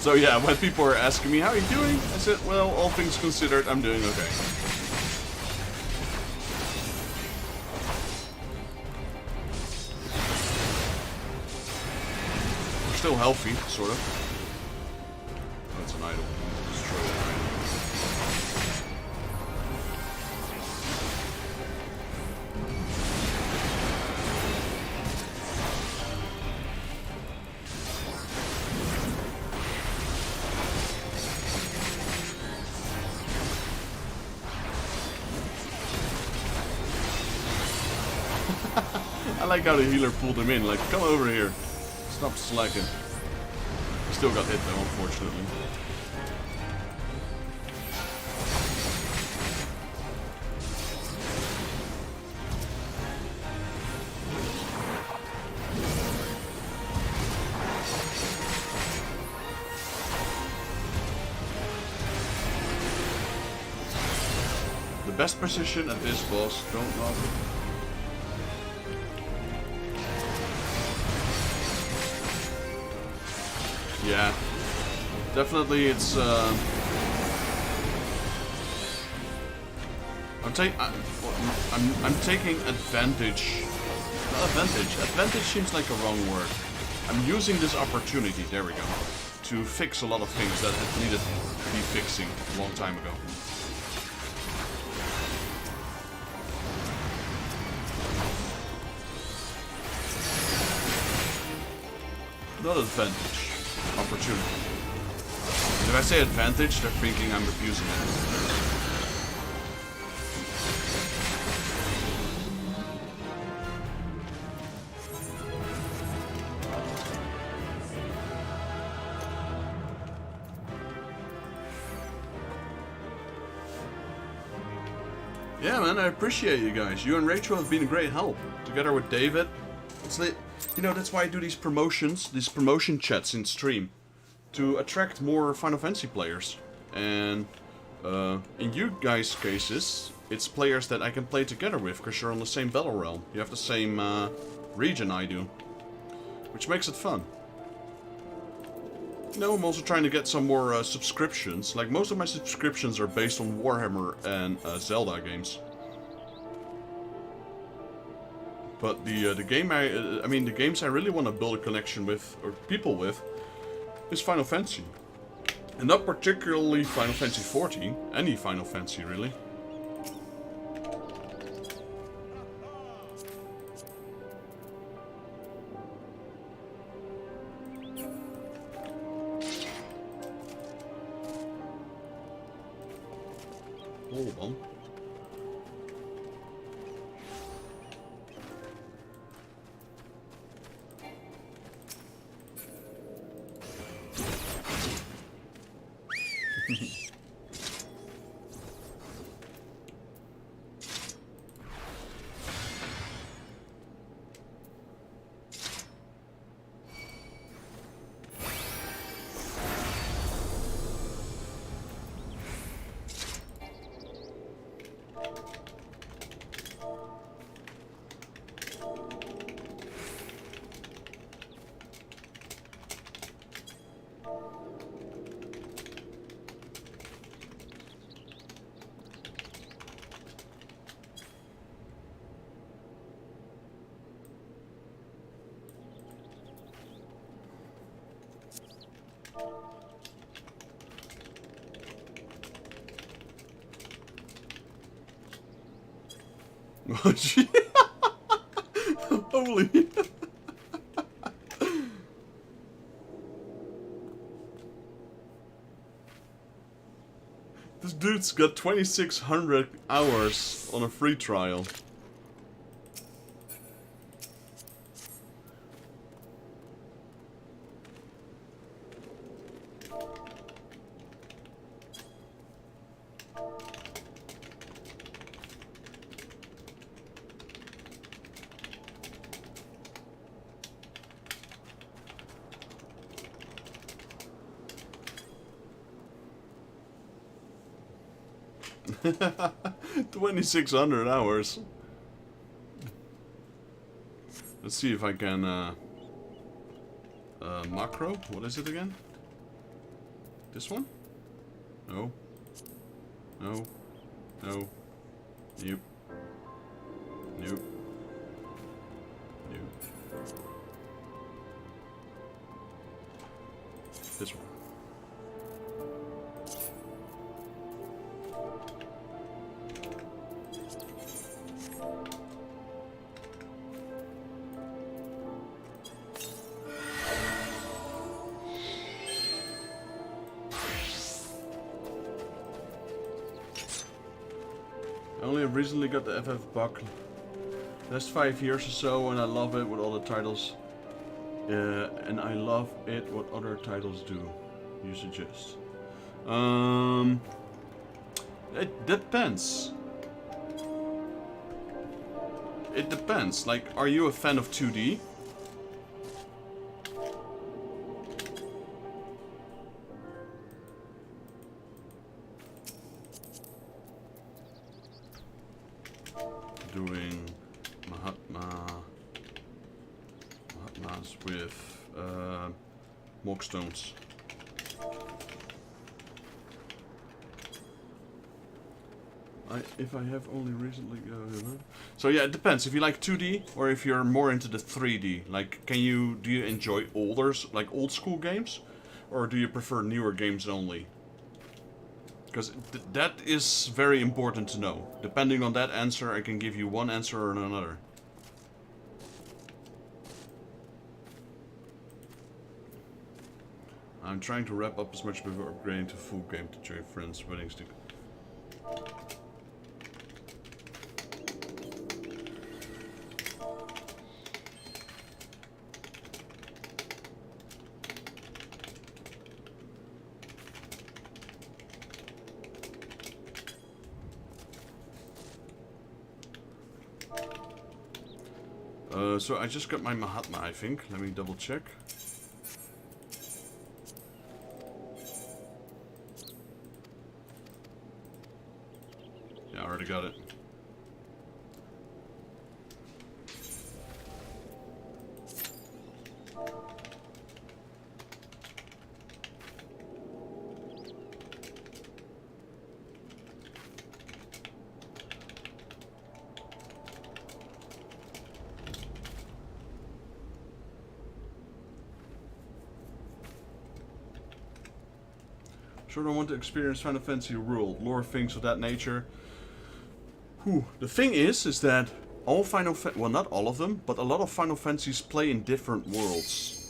So yeah, when people are asking me, how are you doing? I said, well, all things considered, I'm doing okay. still healthy, sort of. That's an idol. Destroy that idol. I like how the healer pulled him in, like, come over here. Stop slacking. He still got hit though, unfortunately. The best position at this boss, don't knock it. Yeah, definitely. It's I'm taking advantage. Not advantage. Advantage seems like a wrong word. I'm using this opportunity. There we go. To fix a lot of things that had needed to be fixing a long time ago. Not advantage. Opportunity. And if I say advantage, they're thinking I'm abusing it. Yeah, man, I appreciate you guys. You and Rachel have been a great help. Together with David. It's like, you know, that's why I do these promotions, these promotion chats in stream. To attract more Final Fantasy players. And in you guys' cases, it's players that I can play together with, because you're on the same battle realm. You have the same region I do. Which makes it fun. You know, I'm also trying to get some more subscriptions. Like, most of my subscriptions are based on Warhammer and Zelda games. But the game I mean, the games I really want to build a connection with, or people with, is Final Fantasy. And not particularly Final Fantasy XIV, any Final Fantasy really. Hold on. Oh, gee. Holy. This dude's got 2,600 hours on a free trial. $2,600 hours. Let's see if I can macro. What is it again? This one? No. No. No. Nope. Nope. Nope. recently got the FF bug. Last 5 years or so, and I love it with all the titles. And I love it what other titles do. You suggest? It depends. It depends. Like, are you a fan of 2D? Doing Mahatmas with Mockstones. If I have only recently... So yeah, it depends. If you like 2D or if you're more into the 3D. Like, do you enjoy like old school games? Or do you prefer newer games only? Because that is very important to know. Depending on that answer, I can give you one answer or another. I'm trying to wrap up as much before upgrading to full game to join friends' weddings. So I just got my Mahatma, I think. Let me double check. Yeah, I already got it. Sure don't want to experience Final Fantasy world, lore, things of that nature. Whew. The thing is that all well, not all of them, but a lot of Final Fantasies play in different worlds.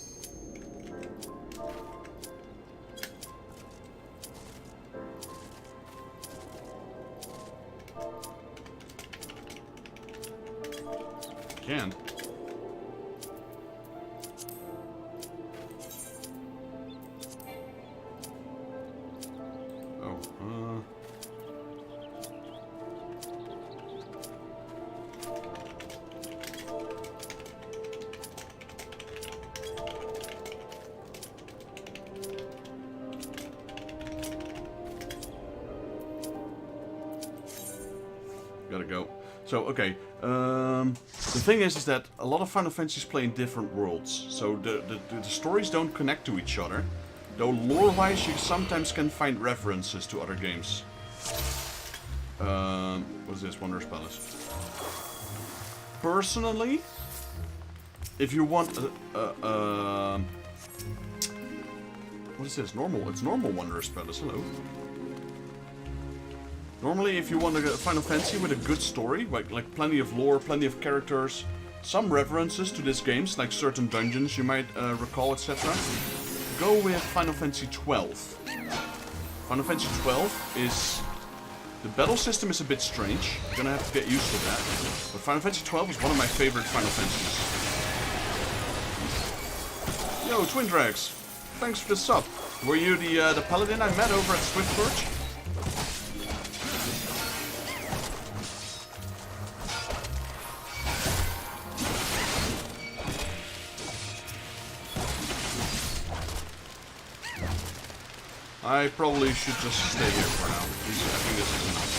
Can. Gotta go. So, okay. The thing is that a lot of Final Fantasies play in different worlds. So the stories don't connect to each other. Though lore-wise, you sometimes can find references to other games. What is this? Wanderer's Palace. Personally, if you want what is this? Normal. It's normal Wanderer's Palace. Hello. Normally, if you want a Final Fantasy with a good story, like plenty of lore, plenty of characters, some references to these games, like certain dungeons you might recall, etc., go with Final Fantasy XII. Final Fantasy XII is... The battle system is a bit strange. You're gonna have to get used to that. But Final Fantasy XII is one of my favorite Final Fantasies. Yo, Twin Drags! Thanks for the sub. Were you the paladin I met over at Swiftforge? I probably should just stay here for now. I think this is enough.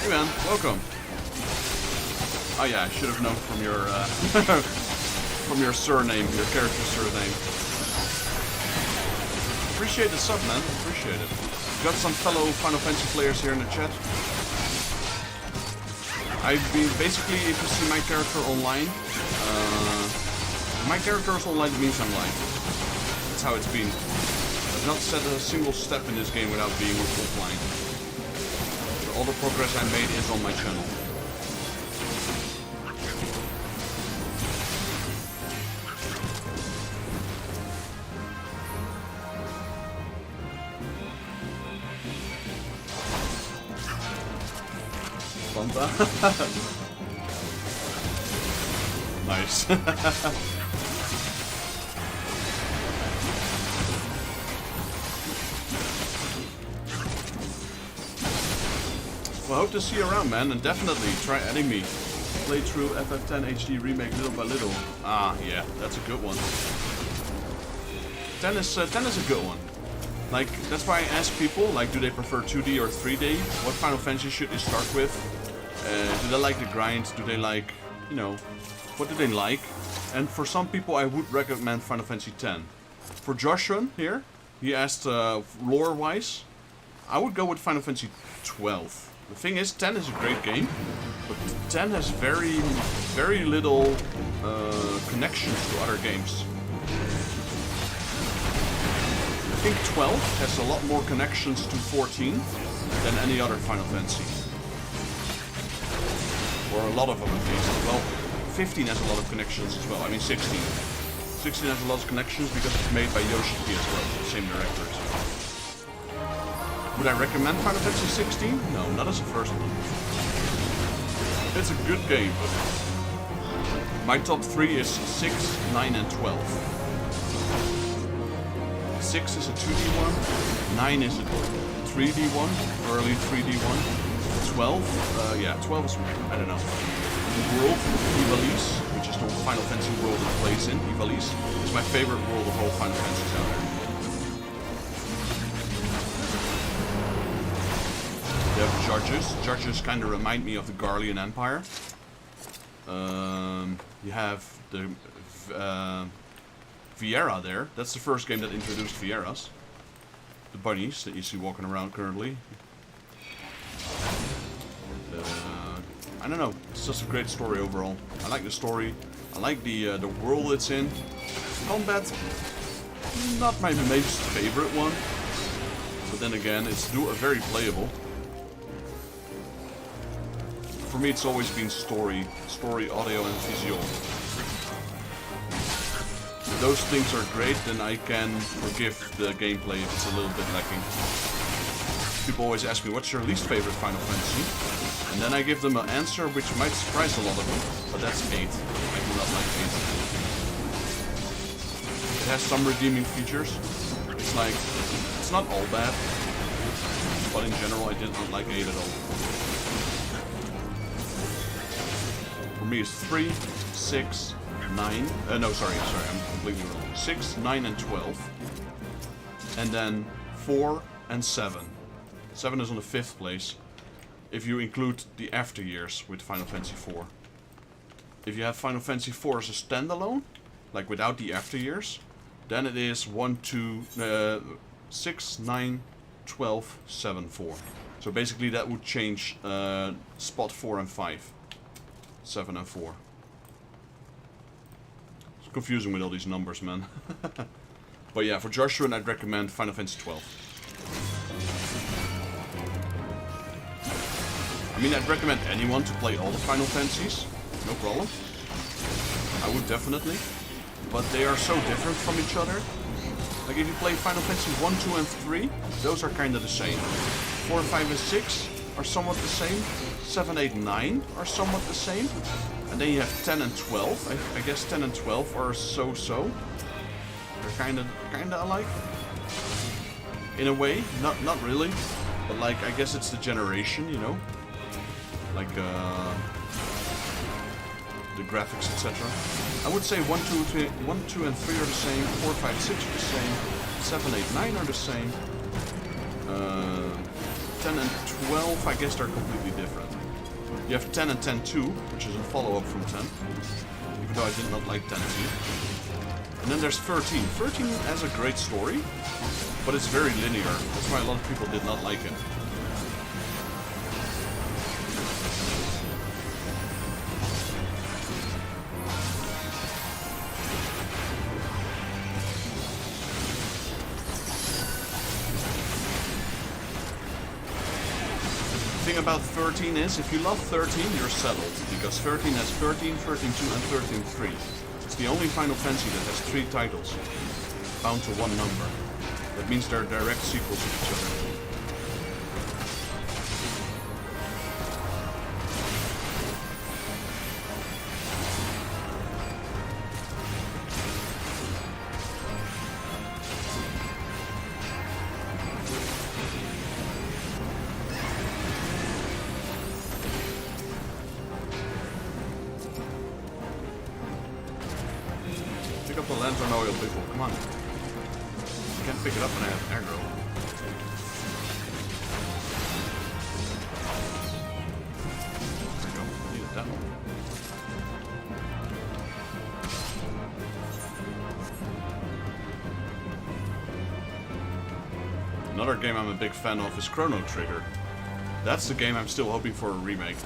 Hey man, welcome. Oh yeah, I should have known from your from your surname, your character surname. Appreciate the sub, man. Appreciate it. Got some fellow Final Fantasy players here in the chat. Basically, if you see my character online, my character is online, it means I'm live. That's how it's been. I've not set a single step in this game without being offline. So all the progress I made is on my channel. Fanta. Nice. Well, I hope to see you around, man, and definitely try adding me. Play through FF10 HD remake little by little. Ah, yeah, that's a good one. 10 is a good one. Like, that's why I ask people, like, do they prefer 2D or 3D? What Final Fantasy should they start with? Do they like the grind? Do they like, you know, what do they like? And for some people, I would recommend Final Fantasy X. For Joshua here, he asked lore-wise, I would go with Final Fantasy XII. The thing is, 10 is a great game, but 10 has very, very little connections to other games. I think 12 has a lot more connections to 14 than any other Final Fantasy. Or a lot of them at least. Well, 15 has a lot of connections as well. I mean 16. 16 has a lot of connections because it's made by Yoshida as well, the same director as well. Would I recommend Final Fantasy 16? No, not as the first one. It's a good game, but my top 3 is 6, 9 and 12. 6 is a 2D one, 9 is a 3D one, early 3D one. 12, yeah, 12 is, I don't know. The world, Ivalice, which is the Final Fantasy world it plays in, Ivalice, is my favorite world of all Final Fantasies out there. You have judges. Judges kind of remind me of the Garlean Empire. You have the Viera there. That's the first game that introduced Vieras. The bunnies that you see walking around currently. I don't know. It's just a great story overall. I like the story. I like the world it's in. Combat, not my most favorite one. But then again, it's very playable. For me, it's always been story, audio, and visual. If those things are great, then I can forgive the gameplay if it's a little bit lacking. People always ask me, what's your least favorite Final Fantasy? And then I give them an answer which might surprise a lot of them, but that's 8. I do not like 8. It has some redeeming features. It's like, it's not all bad, but in general I did not like 8 at all. For me, it's 3, 6, 9. No, sorry, I'm completely wrong. 6, 9, and 12. And then 4 and 7. 7 is on the 5th place. If you include the after years with Final Fantasy IV. If you have Final Fantasy IV as a standalone, like without the after years, then it is 6, 9, 12, 7, 4. So basically that would change spot 4 and 5. 7 and 4. It's confusing with all these numbers, man. But yeah, for Joshua, I'd recommend Final Fantasy XII. I mean, I'd recommend anyone to play all the Final Fantasies. No problem. I would definitely. But they are so different from each other. Like if you play Final Fantasy 1, 2 and 3, those are kind of the same. 4, 5 and 6 are somewhat the same. 7, 8, 9 are somewhat the same. And then you have 10 and 12. I guess 10 and 12 are so-so. They're kind of alike. In a way, not really. But like, I guess it's the generation, you know? Like, the graphics, etc. I would say 1, 2 and 3 are the same. 4, 5, 6 are the same. 7, 8, 9 are the same. 10 and 12, I guess they're completely different. You have 10 and 10-2, which is a follow-up from 10. Even though I did not like 10-2. And then there's 13. 13 has a great story, but it's very linear. That's why a lot of people did not like it. The thing about 13 is, if you love 13, you're settled, because 13 has 13, 13-2, and 13-3. It's the only Final Fantasy that has 3 titles, bound to one number. That means they're direct sequels of each other. don't know your people. Come on. I can't pick it up when I have aggro. There we go. Needed that one. Another game I'm a big fan of is Chrono Trigger. That's the game I'm still hoping for a remake.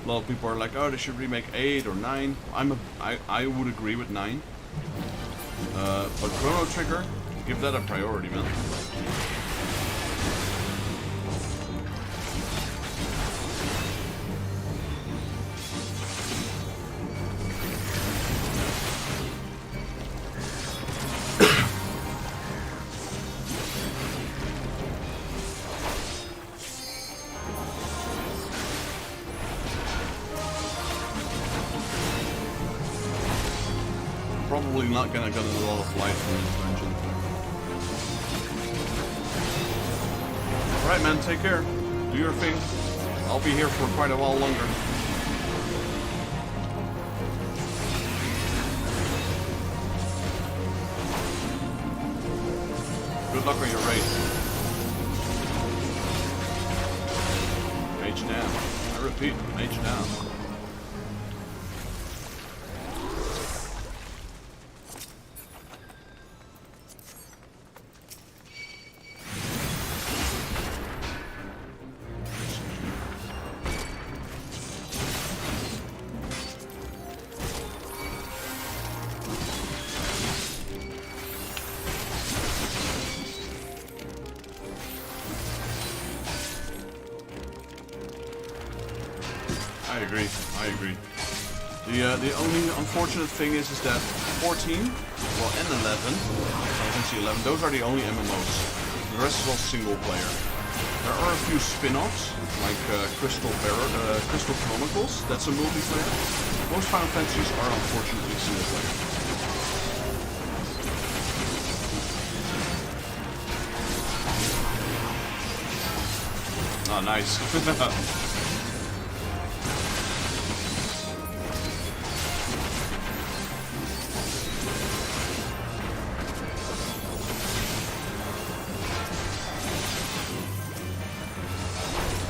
A lot of people are like, oh, they should remake 8 or 9. I would agree with 9. But Chrono Trigger, give that a priority, man. Probably not gonna get a lot of life from this dungeon. Alright, man, take care. Do your thing. I'll be here for quite a while longer. Good luck on your raid. Mage down. I repeat, mage down. I agree. The only unfortunate thing is that 14, well, and 11, Fantasy 11, those are the only MMOs. The rest is all single player. There are a few spin-offs, like Crystal Chronicles, that's a multiplayer. Most Final Fantasies are unfortunately single player. Oh, nice.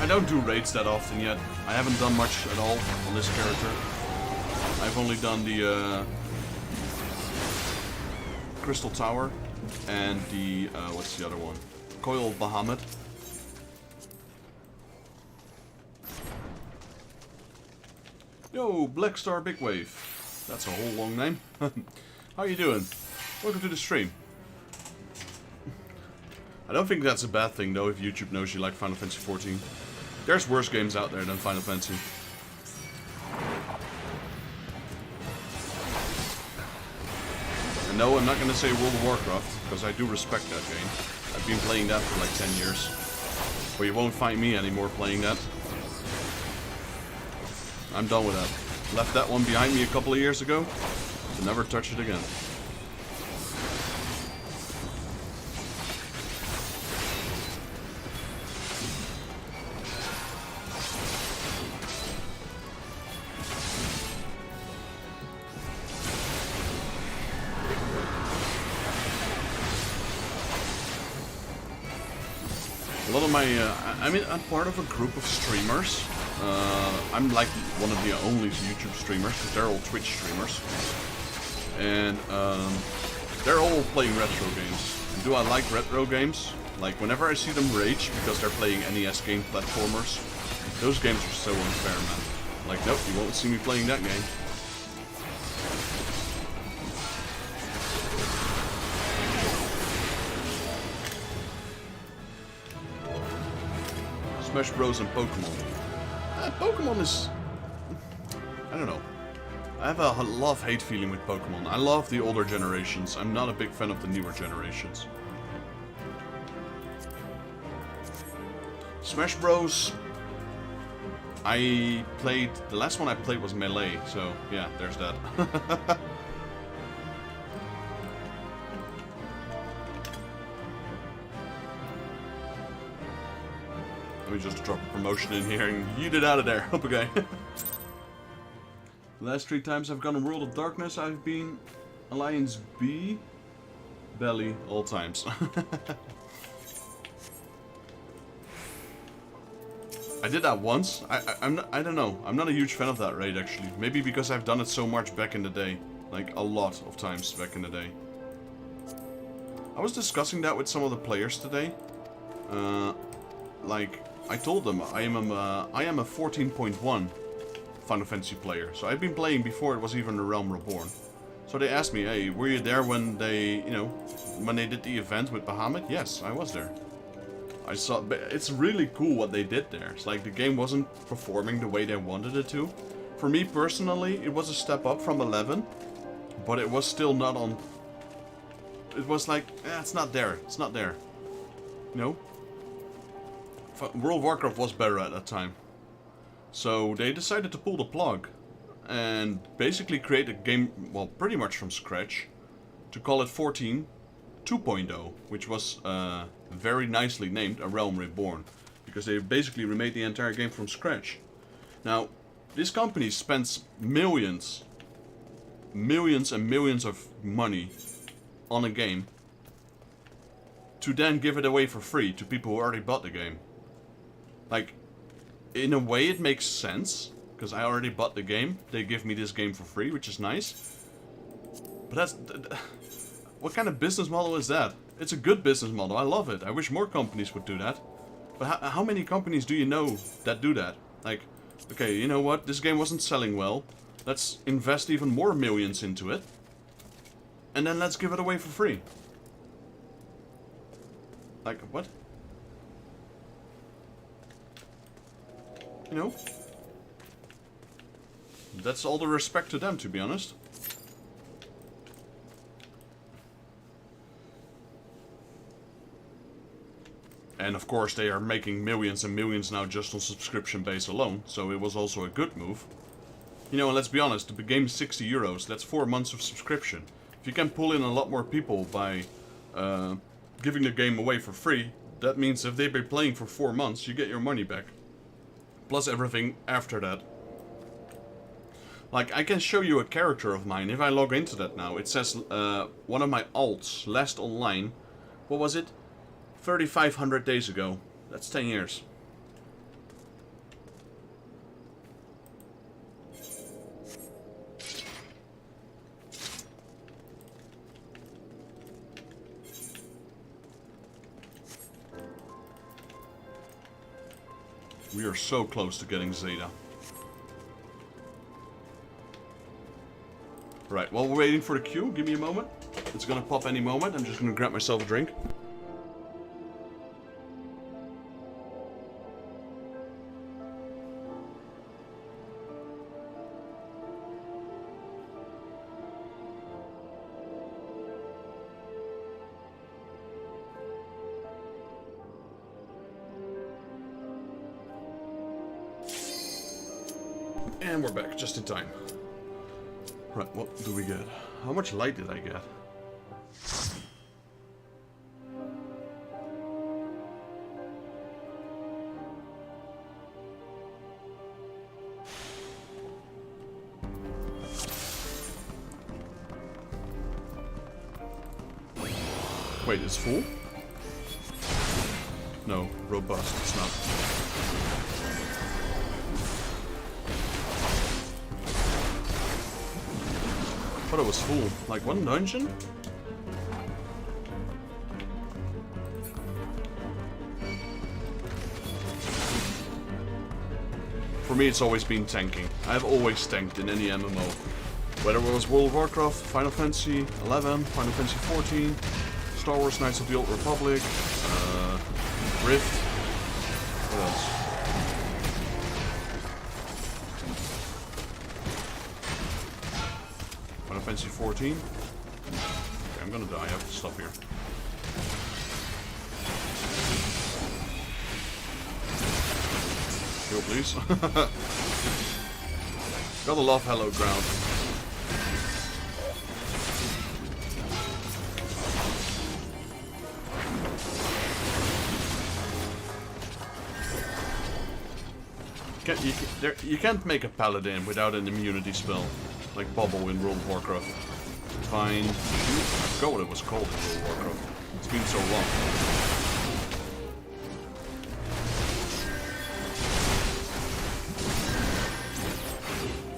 I don't do raids that often yet. I haven't done much at all on this character. I've only done the Crystal Tower and the what's the other one? Coil Bahamut. Yo, Black Star Big Wave. That's a whole long name. How you doing? Welcome to the stream. I don't think that's a bad thing though if YouTube knows you like Final Fantasy XIV. There's worse games out there than Final Fantasy. And no, I'm not going to say World of Warcraft, because I do respect that game. I've been playing that for like 10 years. But you won't find me anymore playing that. I'm done with that. Left that one behind me a couple of years ago, to never touch it again. A lot of my, I mean, I'm part of a group of streamers. I'm like one of the only YouTube streamers, because they're all Twitch streamers. And they're all playing retro games. And do I like retro games? Like, whenever I see them rage because they're playing NES game platformers, those games are so unfair, man. Like, nope, you won't see me playing that game. Smash Bros. And Pokemon. Pokemon is... I don't know. I have a love-hate feeling with Pokemon. I love the older generations. I'm not a big fan of the newer generations. Smash Bros. I played... The last one I played was Melee, so yeah, there's that. Let me just drop a promotion in here and yeet it out of there. Okay. The last 3 times I've gone in World of Darkness, I've been Alliance B. Belly, all times. I did that once. I don't know. I'm not a huge fan of that raid, actually. Maybe because I've done it so much back in the day. Like, a lot of times back in the day. I was discussing that with some of the players today. Like, I told them I am a 14.1 Final Fantasy player. So I've been playing before it was even A Realm Reborn. So they asked me, hey, were you there when they, you know, when they did the event with Bahamut? Yes, I was there. I saw, it's really cool what they did there. It's like the game wasn't performing the way they wanted it to. For me personally, it was a step up from 11, but it was still not on. It was like, it's not there. It's not there. You know? World of Warcraft was better at that time. So they decided to pull the plug and basically create a game, well, pretty much from scratch, to call it 14 2.0, which was very nicely named A Realm Reborn, because they basically remade the entire game from scratch. Now, this company spends millions and millions of money on a game to then give it away for free to people who already bought the game. Like, in a way it makes sense, because I already bought the game. They give me this game for free, which is nice. But that's... What kind of business model is that? It's a good business model. I love it. I wish more companies would do that. But how many companies do you know that do that? Like, okay, you know what? This game wasn't selling well. Let's invest even more millions into it. And then let's give it away for free. Like, what? You know? That's all the respect to them, to be honest. And of course they are making millions and millions now just on subscription base alone, so it was also a good move. You know, and let's be honest, the game is 60 euros, that's 4 months of subscription. If you can pull in a lot more people by giving the game away for free, that means if they've been playing for 4 months, you get your money back. Plus everything after that. Like, I can show you a character of mine. If I log into that now, it says one of my alts, last online, what was it? 3,500 days ago. That's 10 years. We are so close to getting Zeta. Right, while we're waiting for the queue, give me a moment. It's gonna pop any moment. I'm just gonna grab myself a drink. And we're back, just in time. Right, what do we get? How much light did I get? Wait, it's full? No, robust, it's not. I thought it was full. Like one dungeon? For me, it's always been tanking. I've always tanked in any MMO. Whether it was World of Warcraft, Final Fantasy XI, Final Fantasy XIV, Star Wars Knights of the Old Republic, Rift. What else? Final Fantasy XIV. Okay, I'm gonna die. I have to stop here. Heal, please. Gotta love hallowed ground. You can't make a paladin without an immunity spell, like Bubble in World of Warcraft. find... I forgot what it was called in World of Warcraft. It's been so long.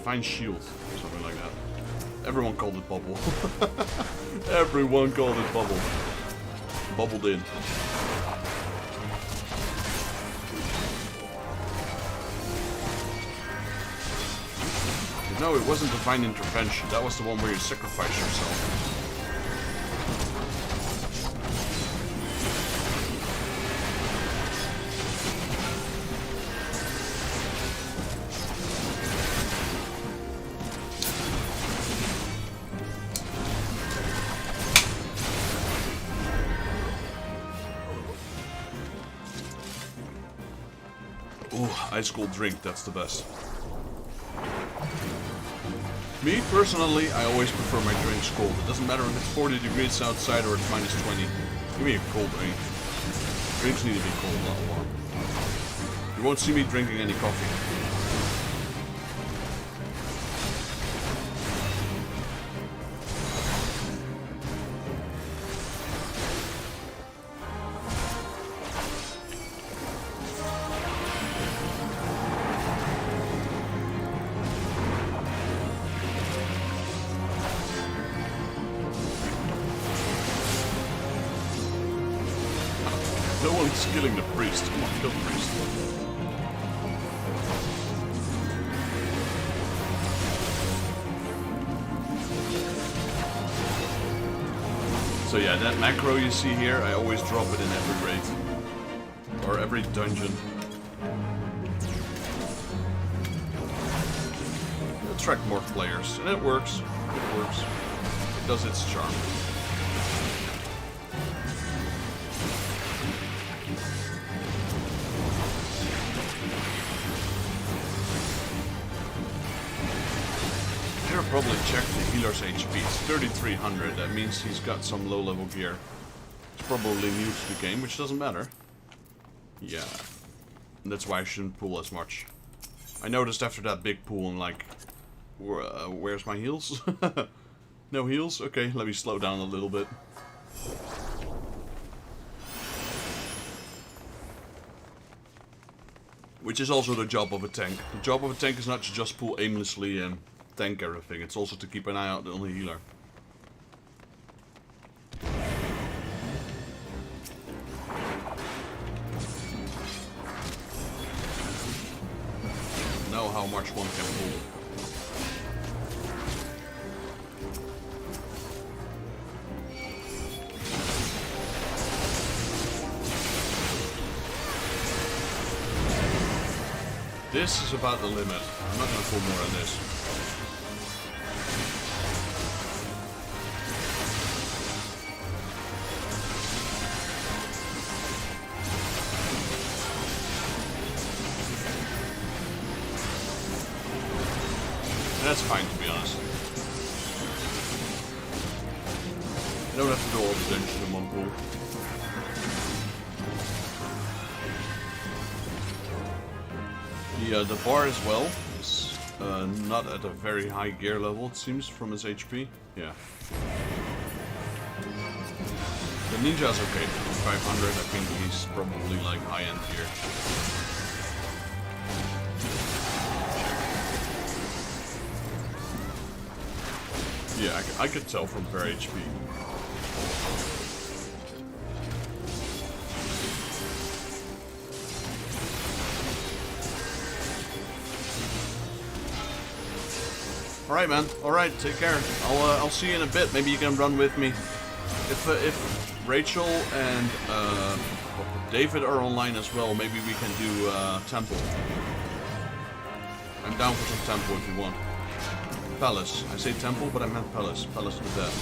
Find shield, something like that. Everyone called it bubble. Everyone called it bubble. Bubbled in. No, it wasn't Divine Intervention. That was the one where you sacrifice yourself. Ooh, ice cold drink, that's the best. Me, personally, I always prefer my drinks cold. It doesn't matter if it's 40 degrees outside or it's minus 20. Give me a cold drink. Drinks need to be cold, not warm. You won't see me drinking any coffee. No one's killing the priest. Come on, kill the priest. So yeah, that macro you see here, I always drop it in every raid. Or every dungeon. Attract more players. And it works. It works. It does its charm. Probably check the healer's HP. It's 3300. That means he's got some low-level gear. He's probably new to the game, which doesn't matter. Yeah. And that's why I shouldn't pull as much. I noticed after that big pull, I'm like, where's my heals? No heals? Okay, let me slow down a little bit. Which is also the job of a tank. The job of a tank is not to just pull aimlessly and tank everything, it's also to keep an eye out on the healer. Know how much one can pull. This is about the limit. I'm not gonna pull more on this. That's fine, to be honest. You don't have to do all the dungeons in one pool. The bar as well is not at a very high gear level, it seems, from his HP. Yeah. The ninja's okay, 500, I think he's probably like high-end gear. Yeah, I could tell from their HP. Alright, man. Alright, take care. I'll see you in a bit. Maybe you can run with me. If Rachel and David are online as well, maybe we can do Temple. I'm down for some Temple if you want. Palace. I say Temple, but I meant Palace. Palace of the Dead.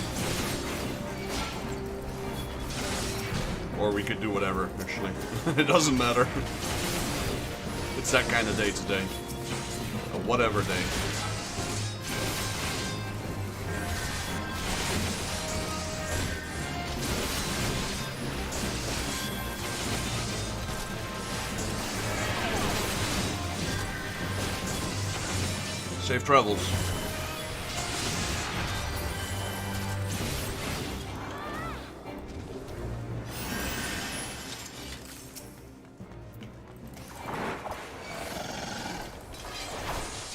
Or we could do whatever, actually. It doesn't matter. It's that kind of day today. A whatever day. Safe travels.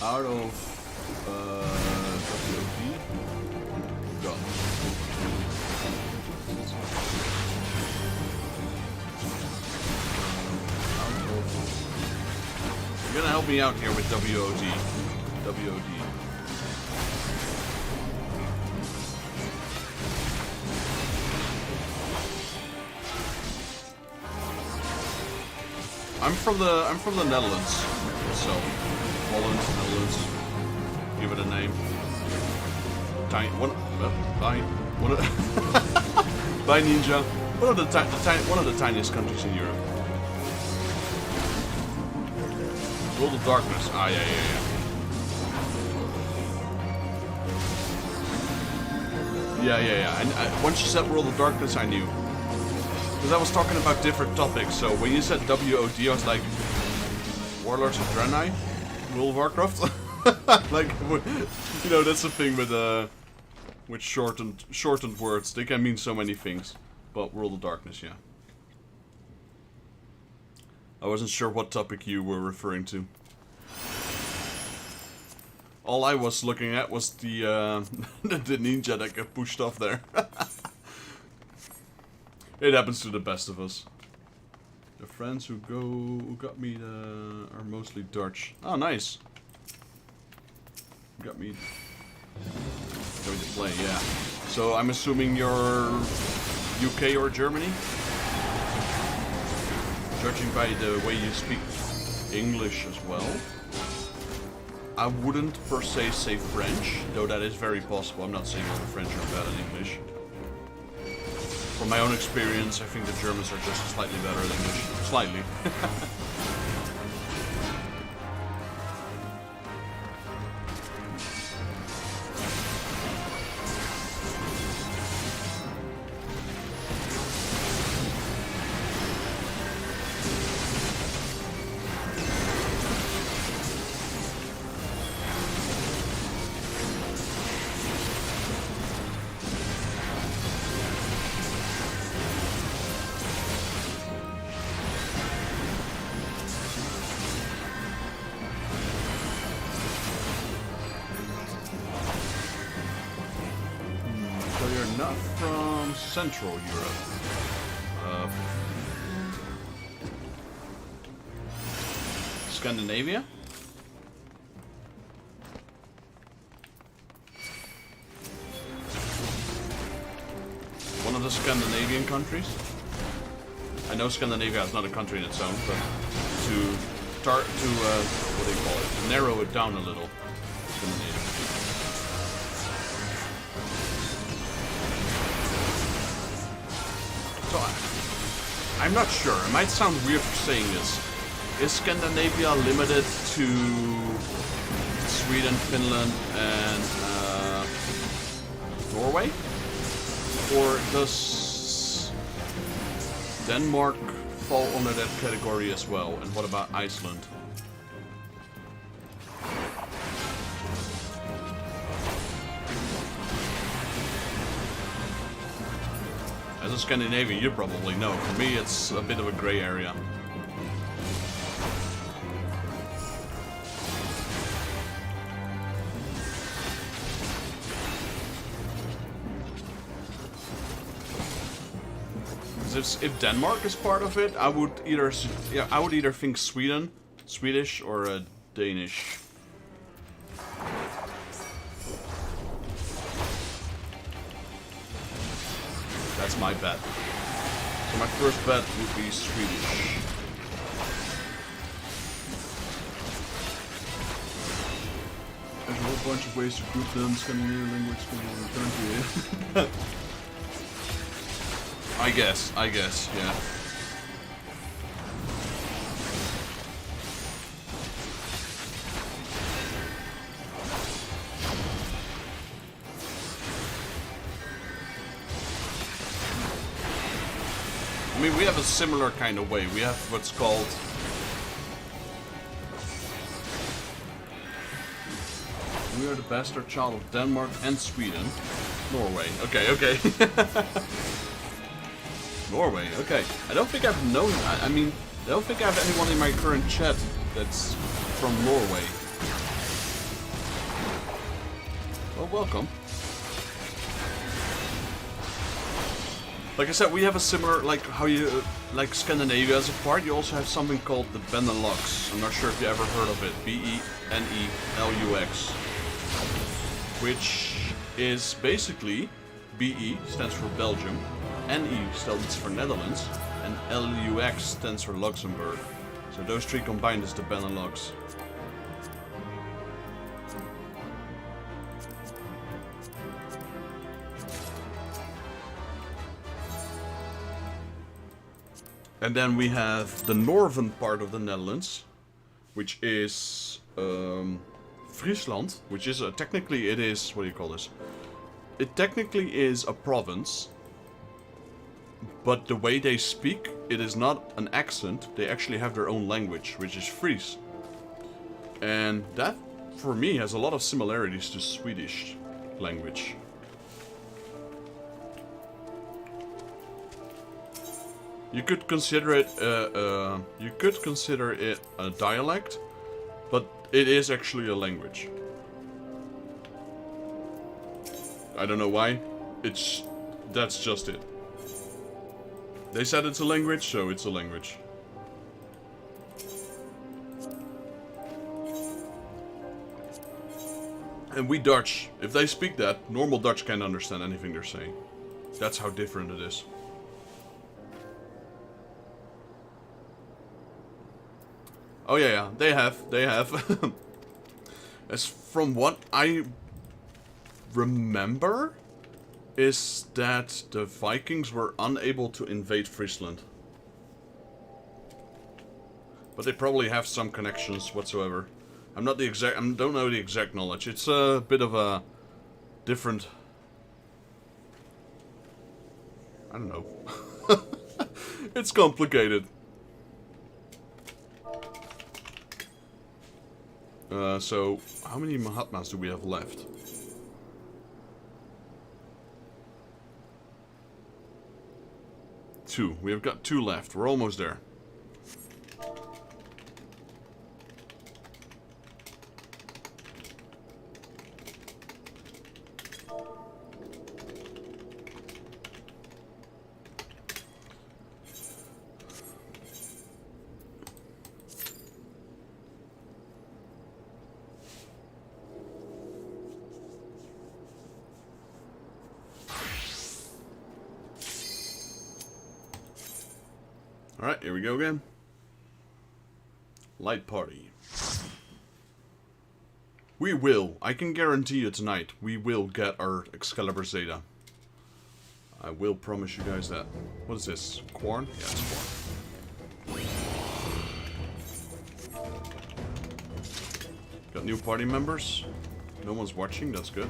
out of WOD. Go. You're gonna help me out here with WOD. WOD. I'm from the Netherlands, so Holland, Netherlands. Give it a name. By Ninja, one of the tiniest countries in Europe. World of Darkness. Ah, yeah. Yeah. And once you said World of Darkness, I knew. Because I was talking about different topics, so when you said WOD, I was like, Warlords of Draenei? World of Warcraft? Like, you know, that's the thing with shortened words. They can mean so many things. But World of Darkness, yeah. I wasn't sure what topic you were referring to. All I was looking at was the the ninja that got pushed off there. It happens to the best of us. The friends who got me are mostly Dutch. Oh, nice. Got me to play, yeah. So I'm assuming you're UK or Germany? Judging by the way you speak English as well. I wouldn't per se say French, though that is very possible. I'm not saying all the French are bad at English. From my own experience, I think the Germans are just slightly better at English. Slightly. Not from Central Europe. Scandinavia? One of the Scandinavian countries? I know Scandinavia is not a country in its own, but to what do you call it? To narrow it down a little. Scandinavia. So, I'm not sure. It might sound weird for saying this. Is Scandinavia limited to Sweden, Finland, and Norway? Or does Denmark fall under that category as well? And what about Iceland? As a Scandinavian, you probably know. For me, it's a bit of a grey area. Because if Denmark is part of it, I would either think Swedish, or Danish. That's my bet. So my first bet would be Swedish. There's a whole bunch of ways to group them. Scandinavian language can be returned to it. I guess, yeah. I mean, we have a similar kind of way. We have what's called... We are the bastard child of Denmark and Sweden. Norway. Okay. Norway, okay. I don't think I've known... I mean, I don't think I have anyone in my current chat that's from Norway. Well, welcome. Like I said, we have a similar, like how you, like Scandinavia as a part, you also have something called the Benelux. I'm not sure if you ever heard of it. B-E-N-E-L-U-X. Which is basically, B-E stands for Belgium, N-E stands for Netherlands, and L-U-X stands for Luxembourg. So those three combined is the Benelux. And then we have the northern part of the Netherlands, which is Friesland, which is technically it is, what do you call this? It technically is a province, but the way they speak, it is not an accent. They actually have their own language, which is Fries. And that, for me, has a lot of similarities to Swedish language. You could consider it a dialect, but it is actually a language. I don't know why. That's just it. They said it's a language, so it's a language. And we Dutch, if they speak that, normal Dutch can't understand anything they're saying. That's how different it is. Oh yeah, they have. As from what I remember, is that the Vikings were unable to invade Friesland. But they probably have some connections whatsoever. I don't know the exact knowledge. It's a bit of a different... I don't know. It's complicated. So, how many Mahatmas do we have left? 2. We have got 2 left. We're almost there. Alright, here we go again. Light party. We will, I can guarantee you tonight, we will get our Excalibur Zeta. I will promise you guys that. What is this? Corn? Yeah, it's corn. Got new party members. No one's watching, that's good.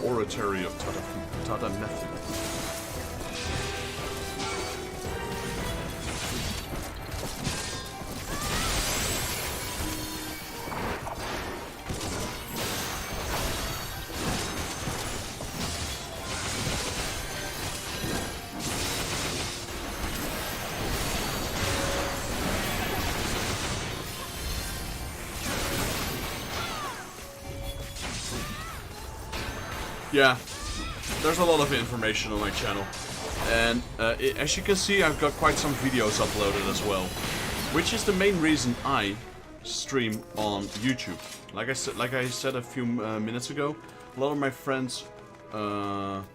Oratory of Tadanethi. Yeah, there's a lot of information on my channel, and as you can see, I've got quite some videos uploaded as well, which is the main reason I stream on YouTube. Like I said a few minutes ago, a lot of my friends, how would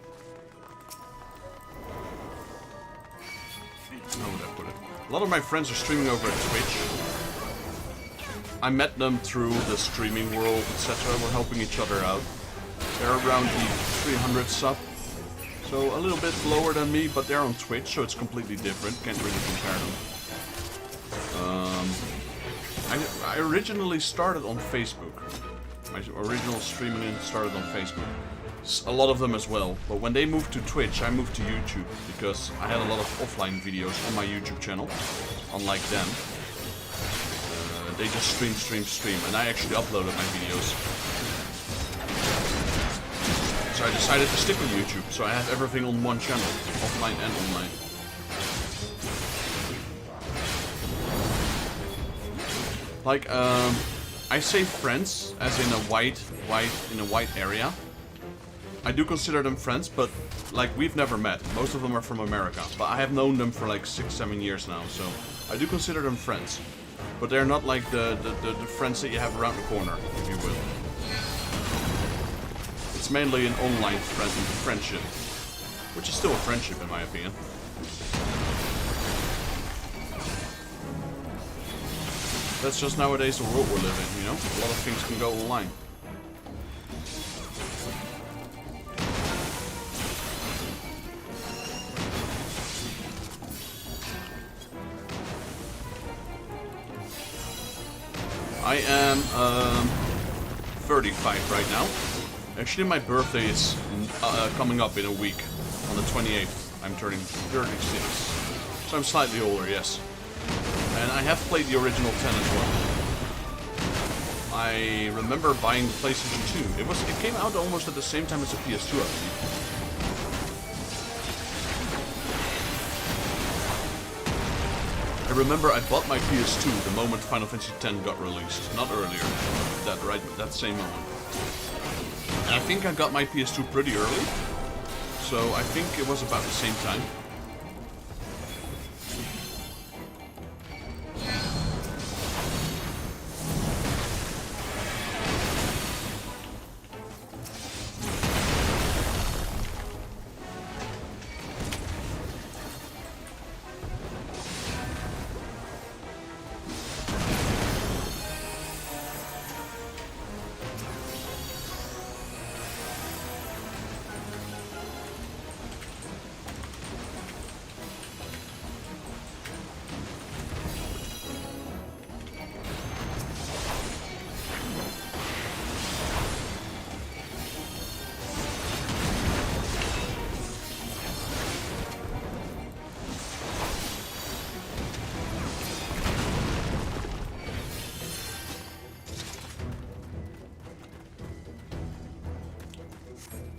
I put it? A lot of my friends are streaming over at Twitch. I met them through the streaming world, etc. We're helping each other out. They're around the 300 sub, so a little bit lower than me, but they're on Twitch, so it's completely different. Can't really compare them. I originally started on Facebook. My original streaming started on Facebook. A lot of them as well, but when they moved to Twitch, I moved to YouTube because I had a lot of offline videos on my YouTube channel, unlike them. They just stream, and I actually uploaded my videos. So I decided to stick with YouTube, so I have everything on one channel, offline and online. Like, I say friends, as in a wide area. I do consider them friends, but like we've never met. Most of them are from America, but I have known them for like 6-7 years now, so I do consider them friends. But they're not like the friends that you have around the corner, if you will. It's mainly an online friendship, which is still a friendship in my opinion. That's just nowadays the world we live in, you know? A lot of things can go online. I am 35 right now. Actually, my birthday is coming up in a week. On the 28th, I'm turning 36. So I'm slightly older, yes. And I have played the original 10 as well. I remember buying the PlayStation 2. It came out almost at the same time as the PS2, I believe. I remember I bought my PS2 the moment Final Fantasy X got released, not earlier. That same moment. And I think I got my PS2 pretty early, so I think it was about the same time.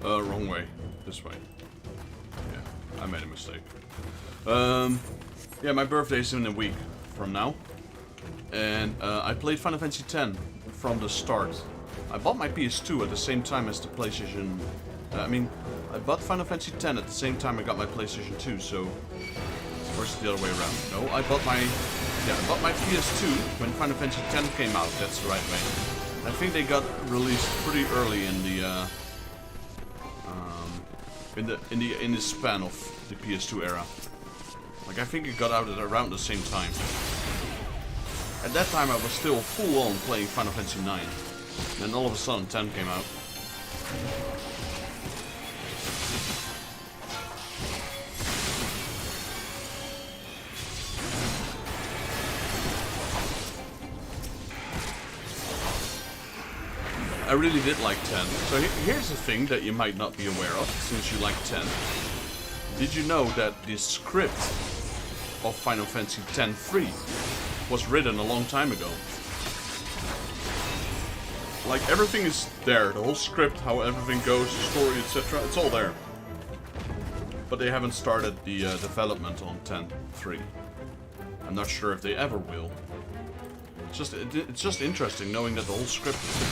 Wrong way. This way. Yeah, I made a mistake. Yeah, my birthday is in a week from now. And I played Final Fantasy X from the start. I bought my PS2 at the same time as the PlayStation... I bought Final Fantasy X at the same time I got my PlayStation 2, so... Or is it the other way around? No, I bought my PS2 when Final Fantasy X came out, that's the right way. I think they got released pretty early in the in the span of the PS2 era. Like, I think it got out at around the same time. At that time I was still full on playing Final Fantasy IX. Then all of a sudden 10 came out. I really did like 10. So here's the thing that you might not be aware of, since you like 10. Did you know that the script of Final Fantasy X-3 was written a long time ago? Like, everything is there, the whole script, how everything goes, the story, etc. It's all there. But they haven't started the development on 10.3. I'm not sure if they ever will. It's just interesting knowing that the whole script is there.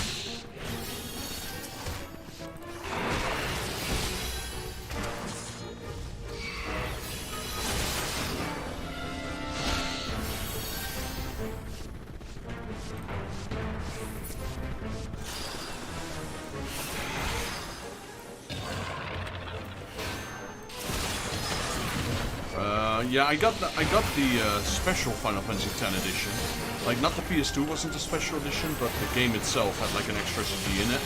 Yeah, I got the special Final Fantasy X edition. Like, not the PS2 wasn't a special edition, but the game itself had like an extra CD in it.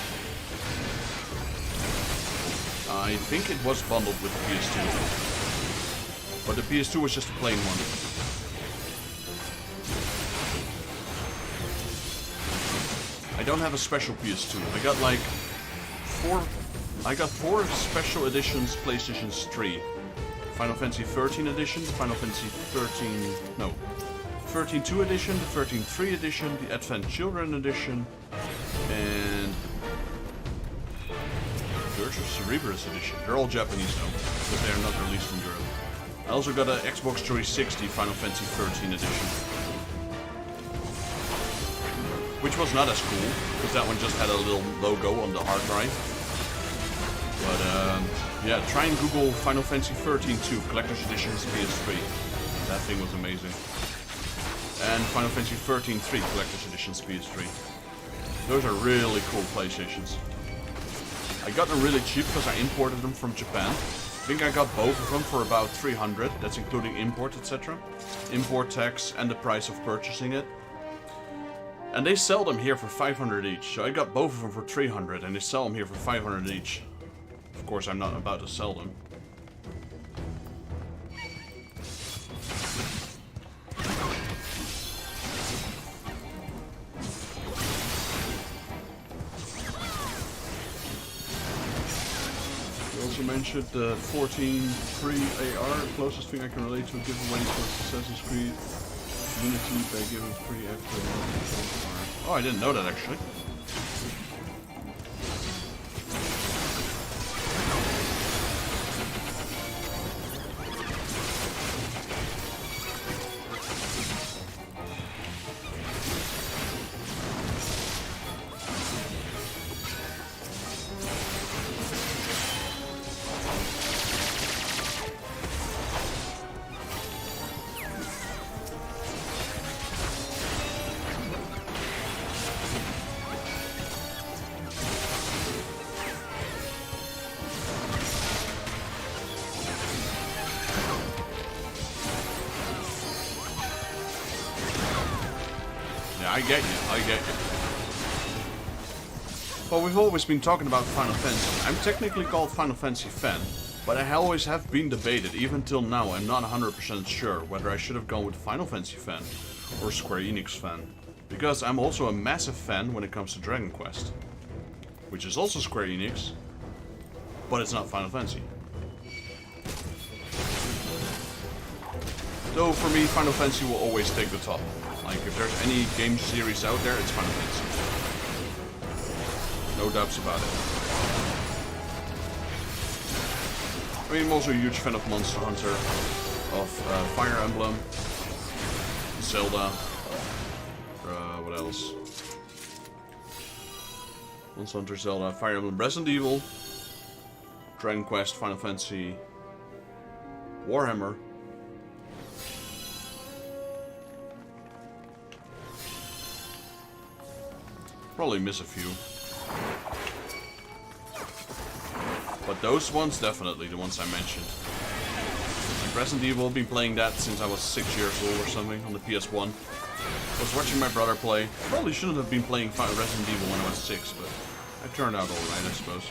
I think it was bundled with the PS2. But the PS2 was just a plain one. I don't have a special PS2. I got like four special editions PlayStation 3. Final Fantasy XIII edition, Final Fantasy 13-2 edition, the 13-3 edition, the Advent Children edition, and Searcher Cerebrus Edition. They're all Japanese though, because they are not released in Europe. I also got an Xbox 360 Final Fantasy XIII edition. Which was not as cool, because that one just had a little logo on the hard drive. But yeah, try and Google Final Fantasy XIII 2 Collector's Edition PS3. That thing was amazing. And Final Fantasy XIII 3 Collector's Edition PS3. Those are really cool PlayStations. I got them really cheap because I imported them from Japan. I think I got both of them for about 300. That's including import, etc. Import tax and the price of purchasing it. And they sell them here for 500 each. So I got both of them for 300 and they sell them here for 500 each. Of course, I'm not about to sell them. You mentioned the 14.3 AR, closest thing I can relate to a giveaway towards Assassin's Creed Unity by giving free after. Oh, I didn't know that actually. I get you. Well, we've always been talking about Final Fantasy. I'm technically called Final Fantasy fan, but I always have been debated, even till now I'm not 100% sure whether I should have gone with Final Fantasy fan or Square Enix fan. Because I'm also a massive fan when it comes to Dragon Quest, which is also Square Enix, but it's not Final Fantasy. Though for me, Final Fantasy will always take the top. Like, if there's any game series out there, it's Final Fantasy. No doubts about it. I mean, I'm also a huge fan of Monster Hunter, of Fire Emblem, Zelda, what else? Monster Hunter, Zelda, Fire Emblem, Resident Evil, Dragon Quest, Final Fantasy, Warhammer. Probably miss a few. But those ones, definitely, the ones I mentioned. Like Resident Evil, I've been playing that since I was 6 years old or something, on the PS1. I was watching my brother play. Probably shouldn't have been playing Resident Evil when I was 6, but I turned out alright, I suppose.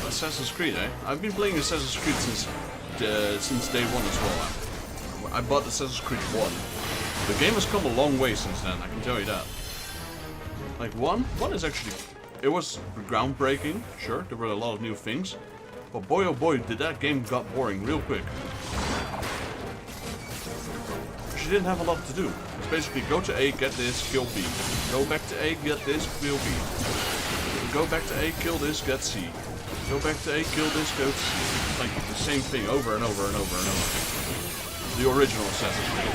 Assassin's Creed, eh? I've been playing Assassin's Creed since day one as well. I bought Assassin's Creed 1. The game has come a long way since then, I can tell you that. Like 1 is actually... It was groundbreaking, sure, there were a lot of new things. But boy oh boy, did that game got boring real quick. She didn't have a lot to do. It's basically go to A, get this, kill B. Go back to A, get this, kill B. Go back to A, kill this, get C. Go back to A, kill this, go to C. It's like the same thing over and over and over and over. The original Assassin's Creed.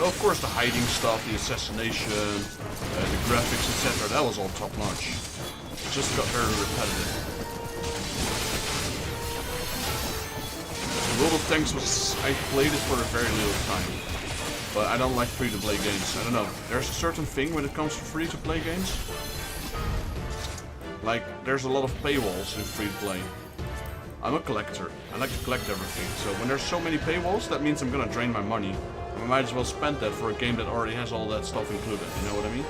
So of course the hiding stuff, the assassination, the graphics, etc. That was all top notch. It just got very repetitive. The World of Tanks was... I played it for a very little time. But I don't like free-to-play games. I don't know. There's a certain thing when it comes to free-to-play games. Like, there's a lot of paywalls in free-to-play. I'm a collector. I like to collect everything. So when there's so many paywalls, that means I'm gonna drain my money. I might as well spend that for a game that already has all that stuff included. You know what I mean?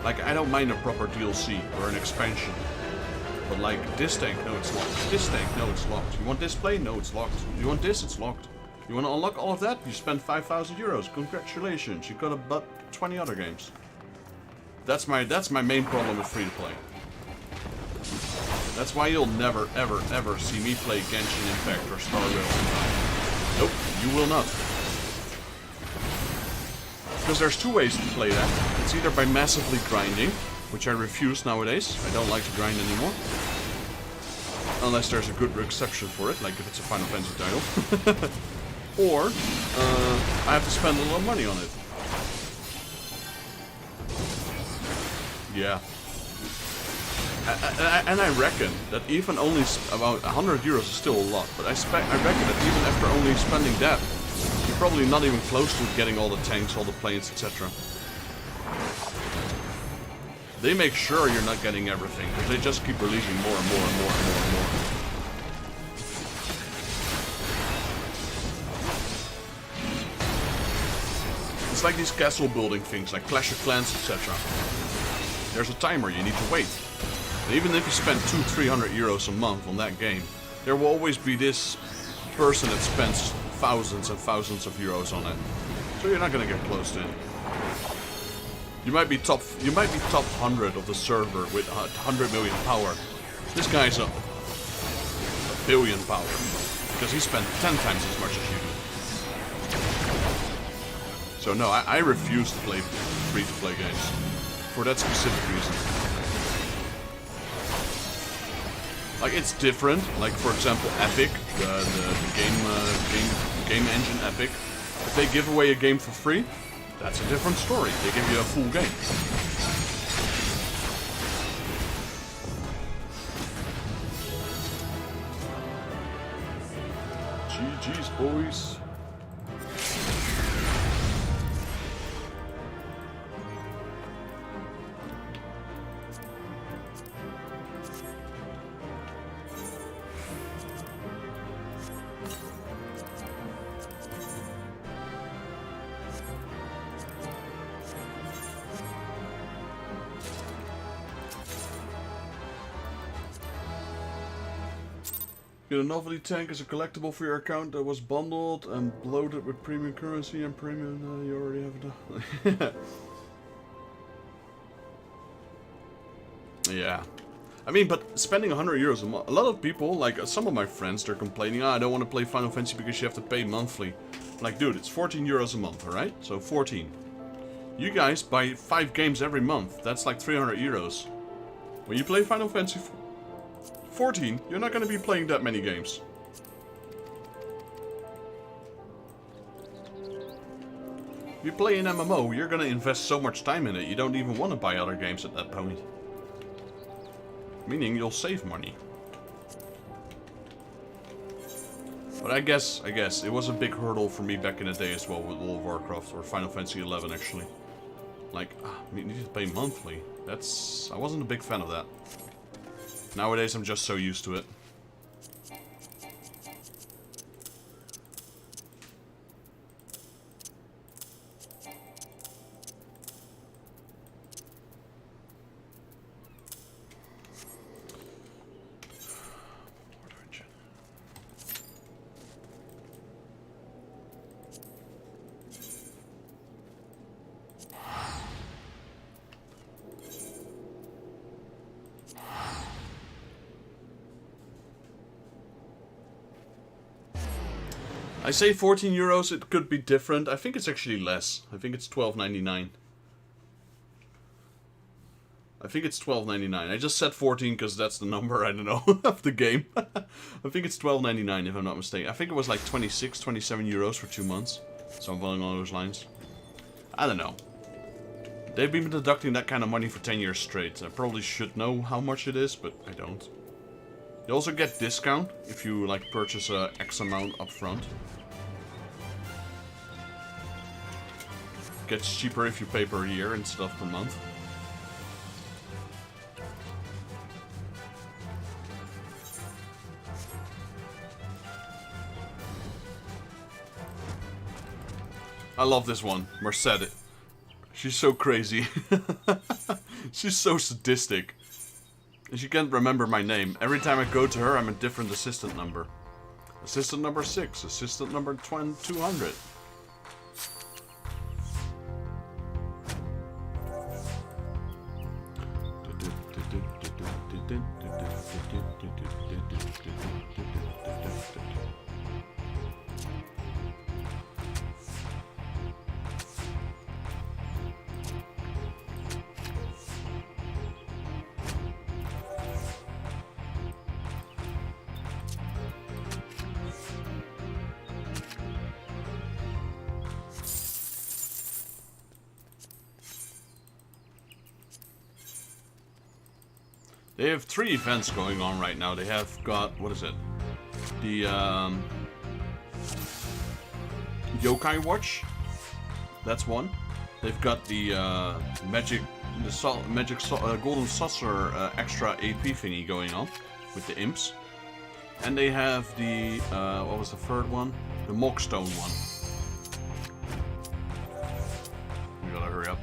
Like, I don't mind a proper DLC or an expansion. But like, this tank, no, it's locked. This tank, no, it's locked. You want display? No, it's locked. You want this? It's locked. You want to unlock all of that? You spend 5,000 euros. Congratulations, you got about 20 other games. That's my main problem with free-to-play. That's why you'll never, ever, ever see me play Genshin Impact or Star Rail. Nope, you will not. Because there's two ways to play that. It's either by massively grinding, which I refuse nowadays. I don't like to grind anymore. Unless there's a good exception for it, like if it's a Final Fantasy title. Or, I have to spend a lot of money on it. Yeah. And I reckon that even only about 100 euros is still a lot, but I reckon that even after only spending that, you're probably not even close to getting all the tanks, all the planes, etc. They make sure you're not getting everything, because they just keep releasing more and more and more and more and more. It's like these castle building things, like Clash of Clans, etc. There's a timer, you need to wait. And even if you spend 200-300 euros a month on that game, there will always be this person that spends thousands and thousands of euros on it. So you're not gonna get close to it. You might be top 100 of the server with 100 million power. This guy's a billion power because he spent 10 times as much as you do. So no, I refuse to play free-to-play games for that specific reason. Like, it's different. Like, for example, Epic, the game engine Epic. If they give away a game for free, that's a different story. They give you a full game. GG's, boys. Get a novelty tank as a collectible for your account that was bundled and loaded with premium currency and premium. You already have it. Yeah. I mean, but spending 100 euros a month. A lot of people, like some of my friends, they're complaining, I don't want to play Final Fantasy because you have to pay monthly. Like, dude, it's 14 euros a month, alright? So 14. You guys buy 5 games every month. That's like 300 euros. When you play Final Fantasy 14, you're not going to be playing that many games. If you play an MMO, you're going to invest so much time in it, you don't even want to buy other games at that point. Meaning you'll save money. But I guess it was a big hurdle for me back in the day as well with World of Warcraft, or Final Fantasy XI actually. Like, you need to pay monthly. I wasn't a big fan of that. Nowadays, I'm just so used to it. I say 14 euros, it could be different. I think it's actually less. I think it's 12.99. I think it's 12.99. I just said 14 because that's the number, I don't know, of the game. I think it's 12.99 if I'm not mistaken. I think it was like 26, 27 euros for 2 months. Something along those lines. I don't know. They've been deducting that kind of money for 10 years straight. I probably should know how much it is, but I don't. You also get discount if you like purchase a X amount up front. Gets cheaper if you pay per year instead of per month. I love this one, Merced. She's so crazy. She's so sadistic. She can't remember my name. Every time I go to her, I'm a different assistant number. Assistant number 6, assistant number 200. They have 3 events going on right now. They have got, what is it? The Yokai Watch. That's one. They've got the Golden Saucer extra AP thingy going on with the imps. And they have the, what was the third one? The Mockstone one. We gotta hurry up.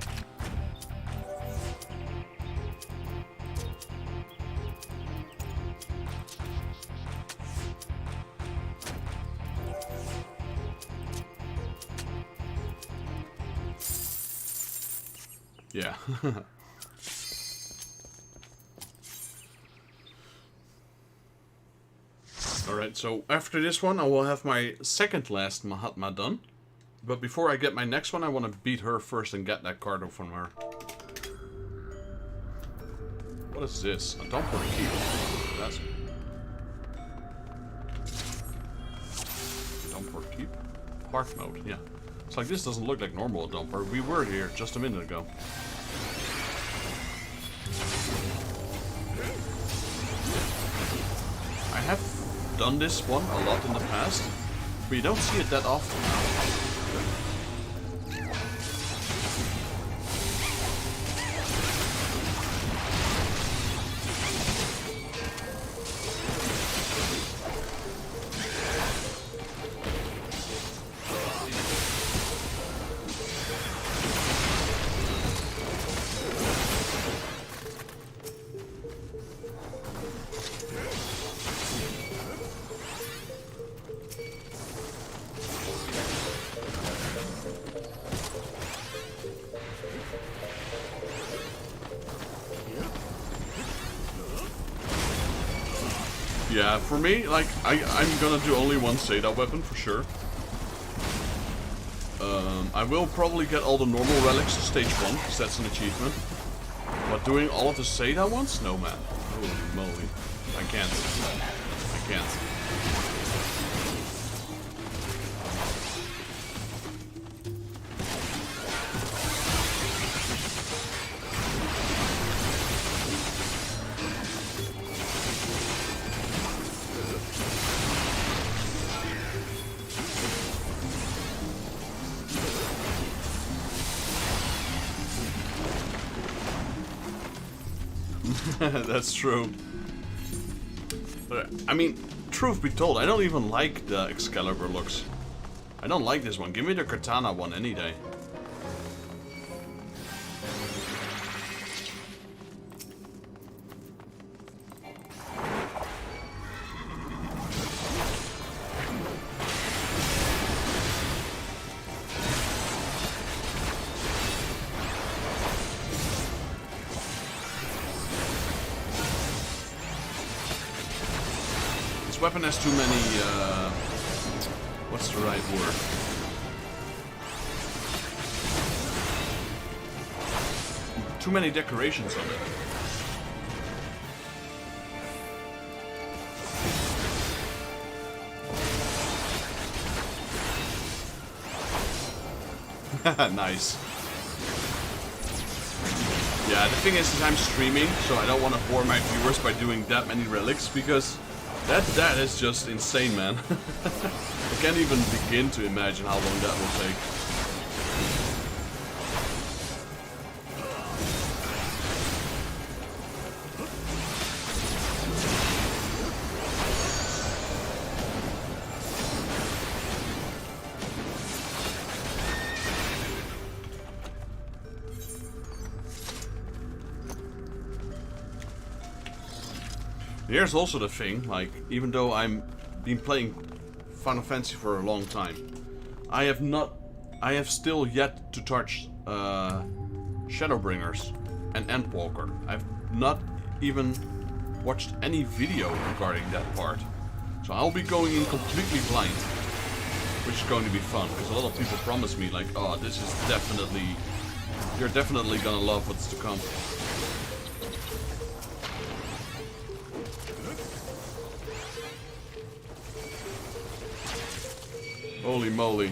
Yeah. Alright, so after this one I will have my second last Mahatma done. But before I get my next one, I want to beat her first and get that card from her. What is this? A dumper key. That's... Dumper keep? Park mode, yeah. It's like this doesn't look like normal dumper. We were here just a minute ago. I have done this one a lot in the past, but you don't see it that often now. Yeah, for me, like, I'm gonna do only one Seda weapon for sure. I will probably get all the normal relics to stage 1, because that's an achievement. But doing all of the Seda ones? No, man. Holy moly. I can't. I can't. That's true. But, I mean, truth be told, I don't even like the Excalibur looks. I don't like this one. Give me the Katana one any day. This weapon has too many, what's the right word? Too many decorations on it. Nice. Yeah, the thing is I'm streaming, so I don't want to bore my viewers by doing that many relics, because that is just insane, man. I can't even begin to imagine how long that will take. Here's also the thing, like, even though I'm been playing Final Fantasy for a long time, I have still yet to touch Shadowbringers and Endwalker. I've not even watched any video regarding that part. So I'll be going in completely blind, which is going to be fun, because a lot of people promise me, like, oh, this is definitely, you're definitely gonna love what's to come. Holy moly.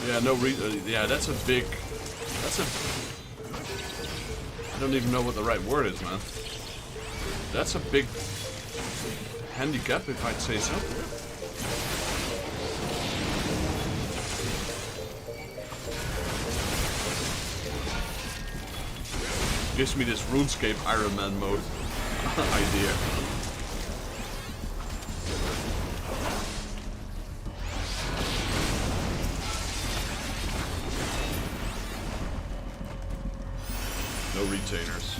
Yeah, yeah, that's a big, I don't even know what the right word is, man. That's a big handicap, if I'd say so. Gives me this RuneScape Iron Man mode idea. No retainers.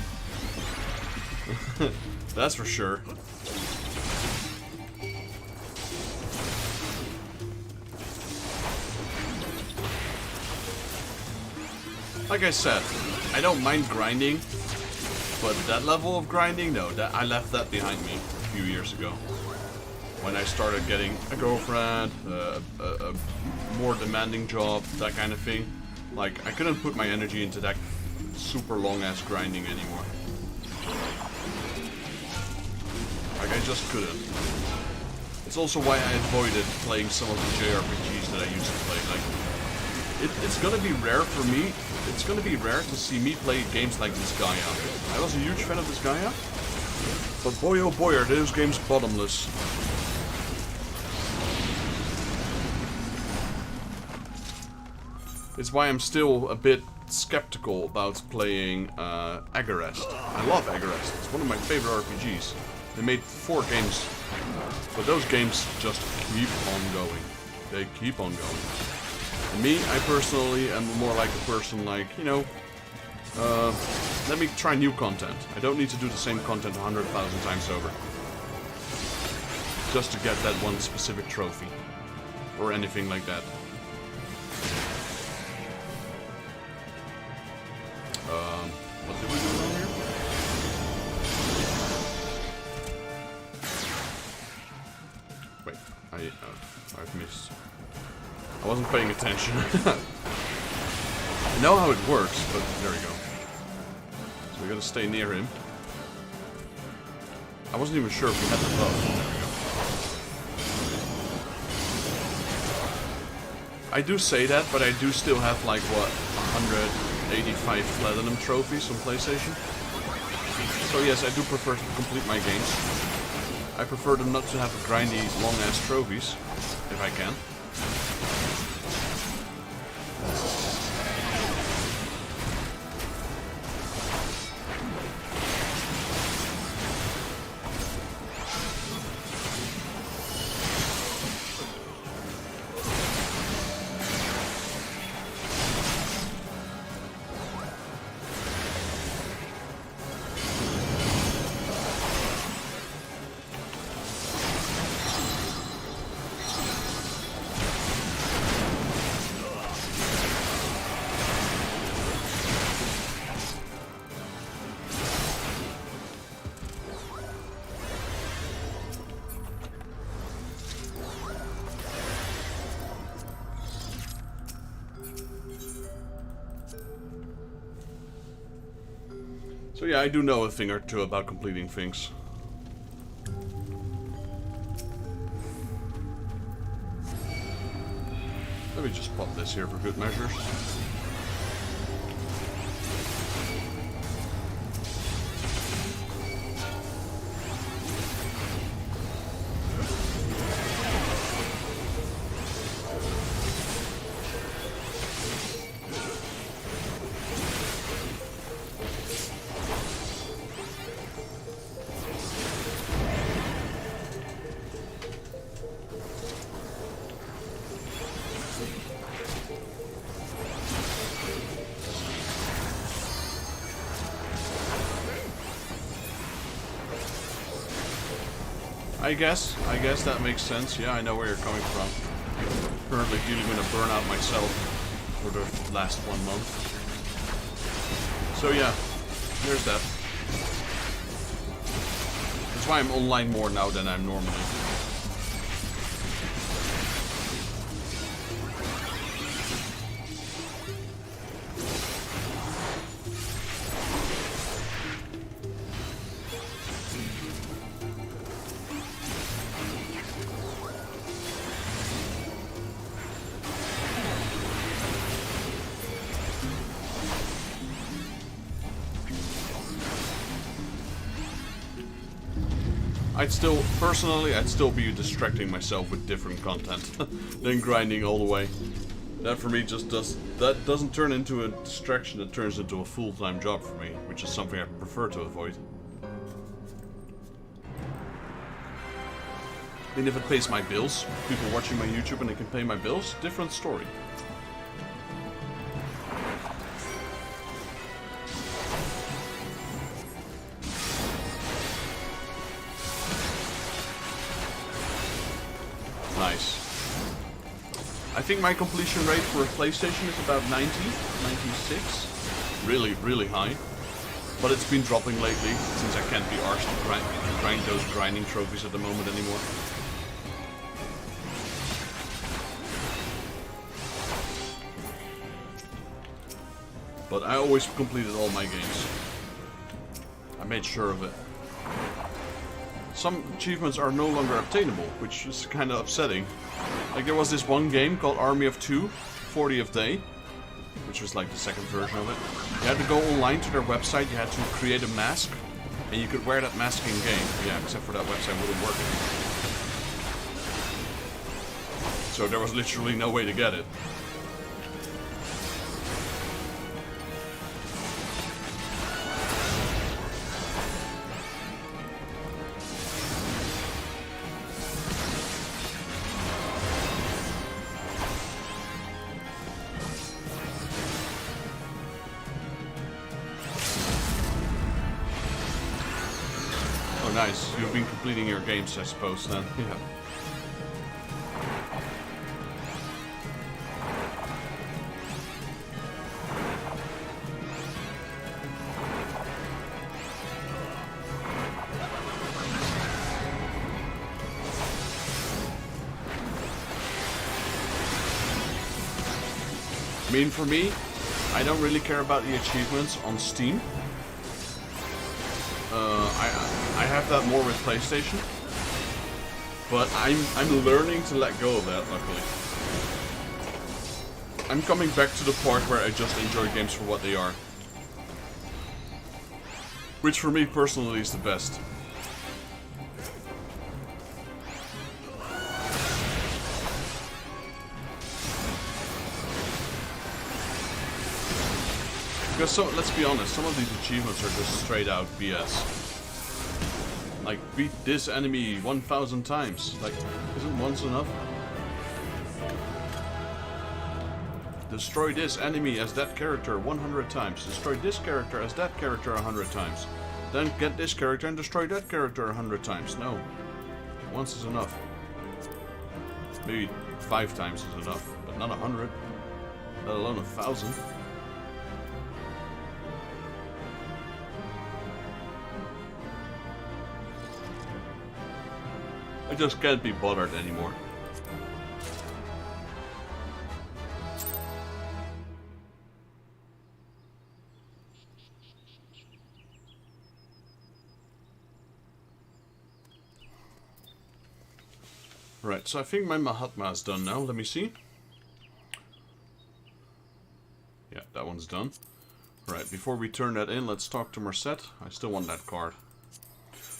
That's for sure. Like I said, I don't mind grinding, but that level of grinding, no, I left that behind me a few years ago. When I started getting a girlfriend, a more demanding job, that kind of thing. Like, I couldn't put my energy into that super long-ass grinding anymore. Like, I just couldn't. It's also why I avoided playing some of the JRPGs that I used to play. Like, it's gonna be rare for me. It's gonna be rare to see me play games like Disgaea. I was a huge fan of Disgaea, but boy oh boy are those games bottomless. It's why I'm still a bit skeptical about playing Agarest. I love Agarest. It's one of my favorite RPGs. They made 4 games, but those games just keep on going. They keep on going. And me, I personally am more like a person like, you know, let me try new content. I don't need to do the same content 100,000 times over. Just to get that one specific trophy. Or anything like that. What did we do wrong here? Wait, I've missed. I wasn't paying attention. I know how it works, but there we go. So we gotta stay near him. I wasn't even sure if we had the buff. There we go. I do say that, but I do still have like, what, 185 Platinum trophies on PlayStation. So yes, I do prefer to complete my games. I prefer them not to have grindy, long-ass trophies, if I can. So yeah, I do know a thing or two about completing things. Let me just pop this here for good measures. I guess that makes sense. Yeah, I know where you're coming from. Currently dealing with a burnout myself for the last 1 month. So yeah, there's that. That's why I'm online more now than I'm normally. I'd still be distracting myself with different content than grinding all the way. That for me doesn't turn into a distraction, it turns into a full-time job for me, which is something I prefer to avoid. I mean, if it pays my bills, people watching my YouTube and they can pay my bills, different story. Nice. I think my completion rate for a PlayStation is about 90, 96. Really, really high. But it's been dropping lately, since I can't be arsed to grind those grinding trophies at the moment anymore. But I always completed all my games. I made sure of it. Some achievements are no longer obtainable, which is kind of upsetting. Like there was this one game called Army of Two, 40th Day, which was like the second version of it. You had to go online to their website, you had to create a mask, and you could wear that mask in game. Yeah, except for that website wouldn't work anymore. So there was literally no way to get it. Nice, you've been completing your games, I suppose, then. Yeah. I mean, for me, I don't really care about the achievements on Steam. I have that more with PlayStation, but I'm learning to let go of that, luckily. I'm coming back to the part where I just enjoy games for what they are. Which for me personally is the best. Because so, let's be honest, some of these achievements are just straight out BS. Like, beat this enemy 1,000 times. Like, isn't once enough? Destroy this enemy as that character 100 times. Destroy this character as that character 100 times. Then get this character and destroy that character 100 times. No. Once is enough. Maybe 5 times is enough, but not 100. Let alone 1,000. I just can't be bothered anymore. Right, so I think my Mahatma is done now. Let me see. Yeah, that one's done. Right, before we turn that in, let's talk to Merced. I still want that card.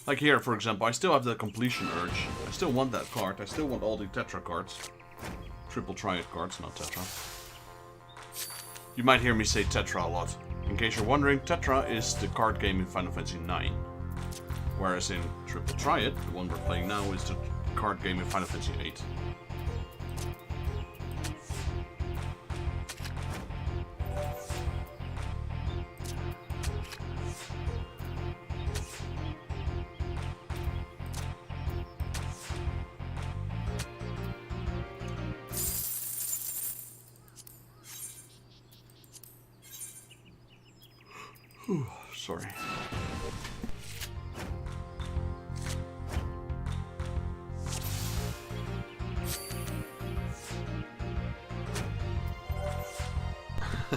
Like here, for example, I still have the completion urge. I still want that card. I still want all the Tetra cards. Triple Triad cards, not Tetra. You might hear me say Tetra a lot. In case you're wondering, Tetra is the card game in Final Fantasy IX. Whereas in Triple Triad, the one we're playing now, is the card game in Final Fantasy VIII. Whew, sorry.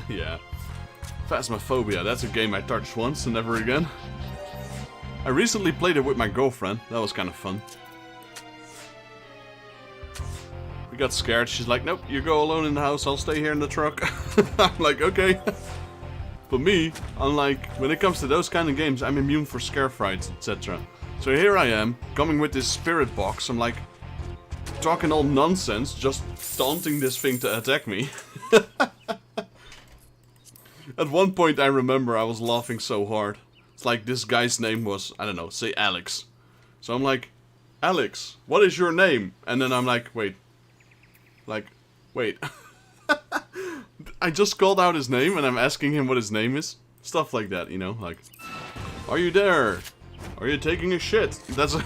Yeah. Phasmophobia, that's a game I touched once and never again. I recently played it with my girlfriend, that was kind of fun. We got scared, she's like, nope, you go alone in the house, I'll stay here in the truck. I'm like, okay. But me, unlike, when it comes to those kind of games, I'm immune for scare frights, etc. So here I am, coming with this spirit box, I'm like, talking all nonsense, just taunting this thing to attack me. At one point I remember I was laughing so hard. It's like this guy's name was, I don't know, say Alex. So I'm like, Alex, what is your name? And then I'm like, wait. I just called out his name and I'm asking him what his name is. Stuff like that, you know, like, are you there? Are you taking a shit? That's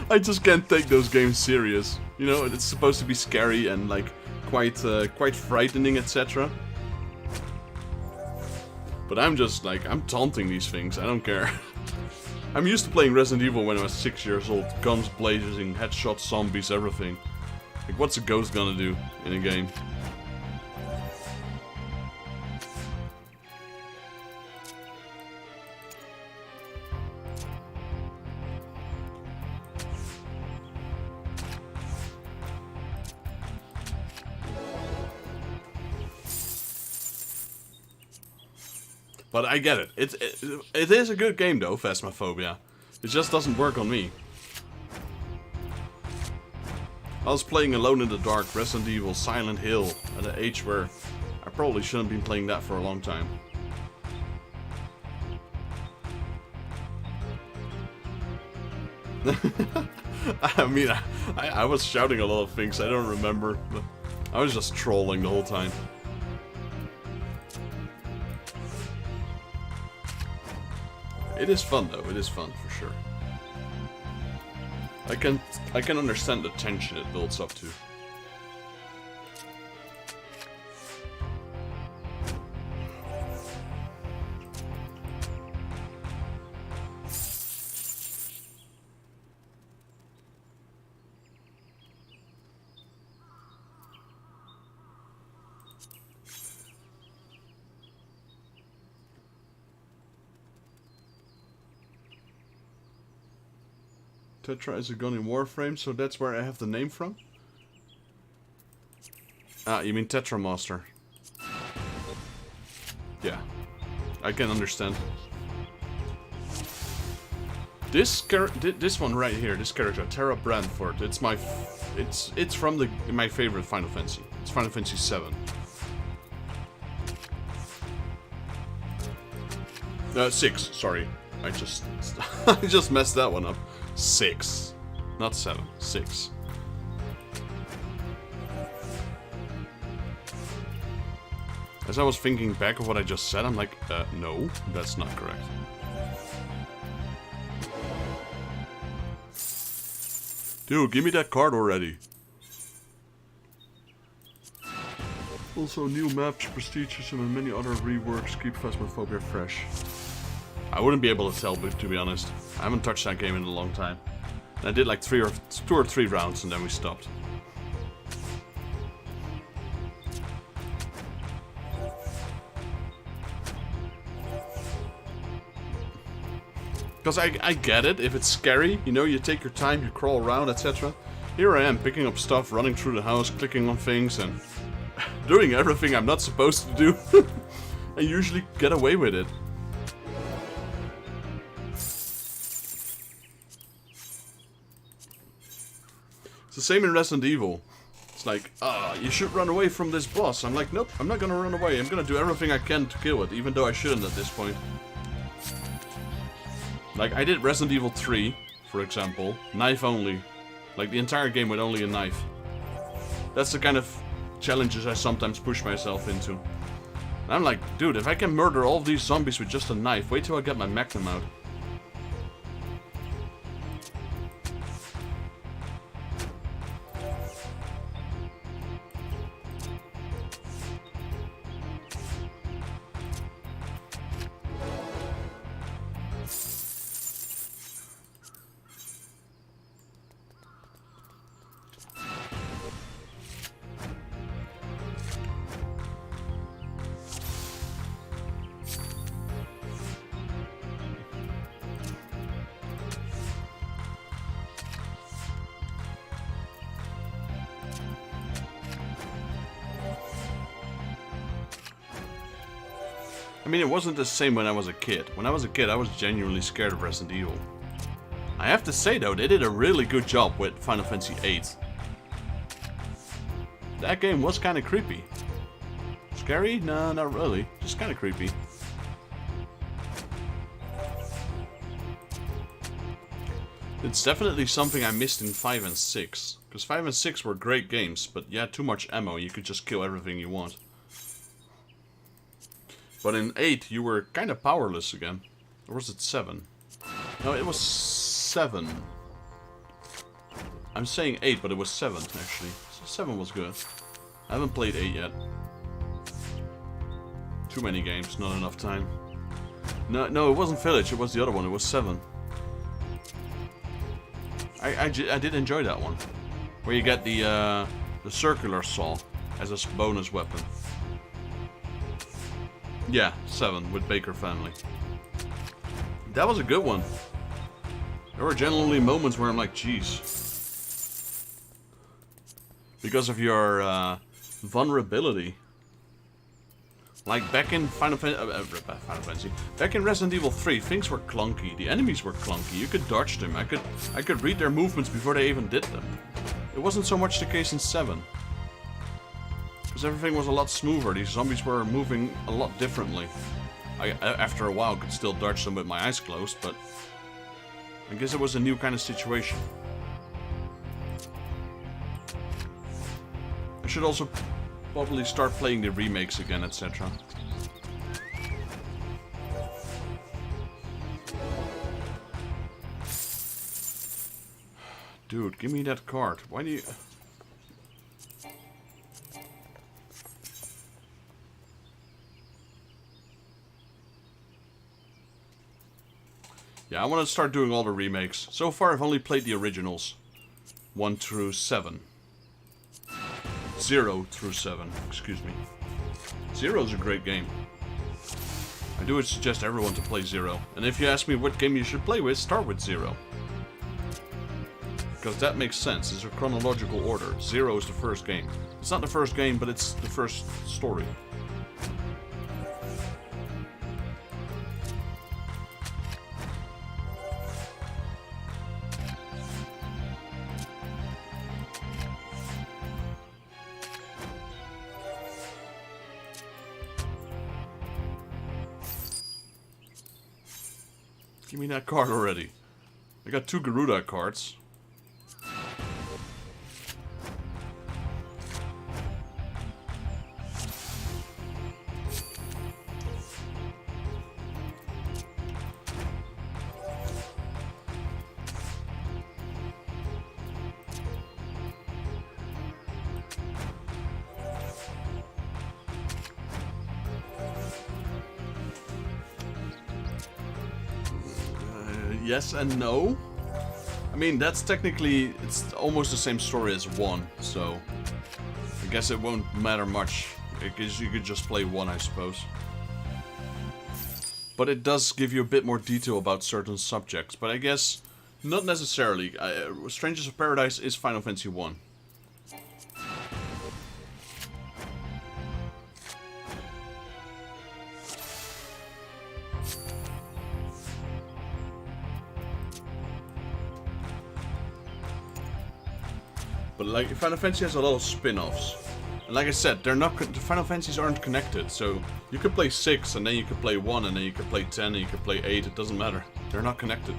I just can't take those games serious. You know, it's supposed to be scary and like quite frightening, etc. But I'm just like, I'm taunting these things, I don't care. I'm used to playing Resident Evil when I was 6 years old. Guns blazing, headshots, zombies, everything. Like, what's a ghost gonna do in a game? But I get it. It is a good game though, Phasmophobia. It just doesn't work on me. I was playing Alone in the Dark, Resident Evil, Silent Hill, at an age where I probably shouldn't have been playing that for a long time. I mean, I was shouting a lot of things, I don't remember. But I was just trolling the whole time. It is fun though, it is fun for sure. I can understand the tension it builds up to. Tetra is a gun in Warframe, so that's where I have the name from? Ah, you mean Tetra Master. Yeah, I can understand. This one right here, this character, Terra Brandford, it's from my favorite Final Fantasy. It's Final Fantasy XIV. 6, sorry. I just messed that one up. 6. Not 7. 6. As I was thinking back of what I just said, I'm like, no, that's not correct. Dude, give me that card already. Also, new maps, prestigious, and many other reworks keep Phasmophobia fresh. I wouldn't be able to tell, but to be honest, I haven't touched that game in a long time. And I did like 2 or 3 rounds and then we stopped. Because I get it, if it's scary, you know, you take your time, you crawl around, etc. Here I am, picking up stuff, running through the house, clicking on things, and doing everything I'm not supposed to do. I usually get away with it. It's the same in Resident Evil. It's like, you should run away from this boss. I'm like, nope, I'm not gonna run away. I'm gonna do everything I can to kill it, even though I shouldn't at this point. Like, I did Resident Evil 3, for example, knife only. Like, the entire game with only a knife. That's the kind of challenges I sometimes push myself into. And I'm like, dude, if I can murder all of these zombies with just a knife, wait till I get my Magnum out. I mean, it wasn't the same when I was a kid. When I was a kid, I was genuinely scared of Resident Evil. I have to say, though, they did a really good job with Final Fantasy VIII. That game was kind of creepy. Scary? No, not really. Just kind of creepy. It's definitely something I missed in 5 and 6. Because 5 and 6 were great games, but you had too much ammo. You could just kill everything you want. But in 8, you were kind of powerless again. Or was it 7? No, it was 7. I'm saying 8, but it was 7, actually. So 7 was good. I haven't played 8 yet. Too many games, not enough time. No, it wasn't Village, it was the other one, it was 7. I did enjoy that one. Where you get the circular saw as a bonus weapon. Yeah, 7 with Baker family. That was a good one. There were generally moments where I'm like, jeez. Because of your vulnerability. Like back in Final Fantasy, back in Resident Evil 3, things were clunky. The enemies were clunky. You could dodge them. I could read their movements before they even did them. It wasn't so much the case in 7. Because everything was a lot smoother. These zombies were moving a lot differently. After a while, could still dodge them with my eyes closed, but I guess it was a new kind of situation. I should also probably start playing the remakes again, etc. Dude, give me that card. Why do you... Yeah, I want to start doing all the remakes. So far, I've only played the originals. 1 through 7. 0 through 7, excuse me. 0 is a great game. I do suggest everyone to play 0. And if you ask me what game you should play with, start with 0. Because that makes sense. It's a chronological order. 0 is the first game. It's not the first game, but it's the first story. Give me that card already. I got 2 Garuda cards. Yes and no. I mean, that's technically, it's almost the same story as 1, so I guess it won't matter much, because you could just play 1, I suppose. But it does give you a bit more detail about certain subjects, but I guess not necessarily. Strangers of Paradise is Final Fantasy 1. But like, Final Fantasy has a lot of spin-offs. And like I said, they're not, the Final Fantasies aren't connected, so you could play 6, and then you could play 1, and then you could play 10, and you could play 8, it doesn't matter. They're not connected.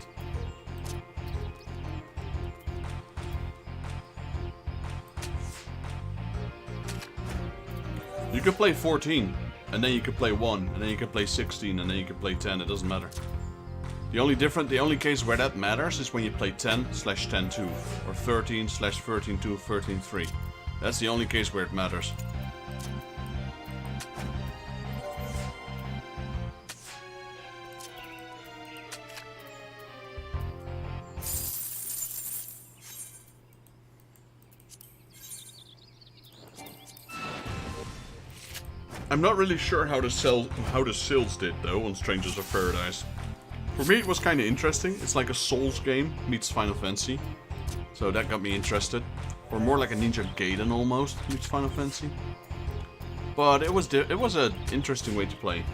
You could play 14, and then you could play 1, and then you could play 16, and then you could play 10, it doesn't matter. The only case where that matters is when you play 10/10-2, or 13/13-2, 13-3. That's the only case where it matters. I'm not really sure how the sales did though on Strangers of Paradise. For me, it was kind of interesting. It's like a Souls game meets Final Fantasy, so that got me interested. Or more like a Ninja Gaiden almost meets Final Fantasy. But it was an interesting way to play.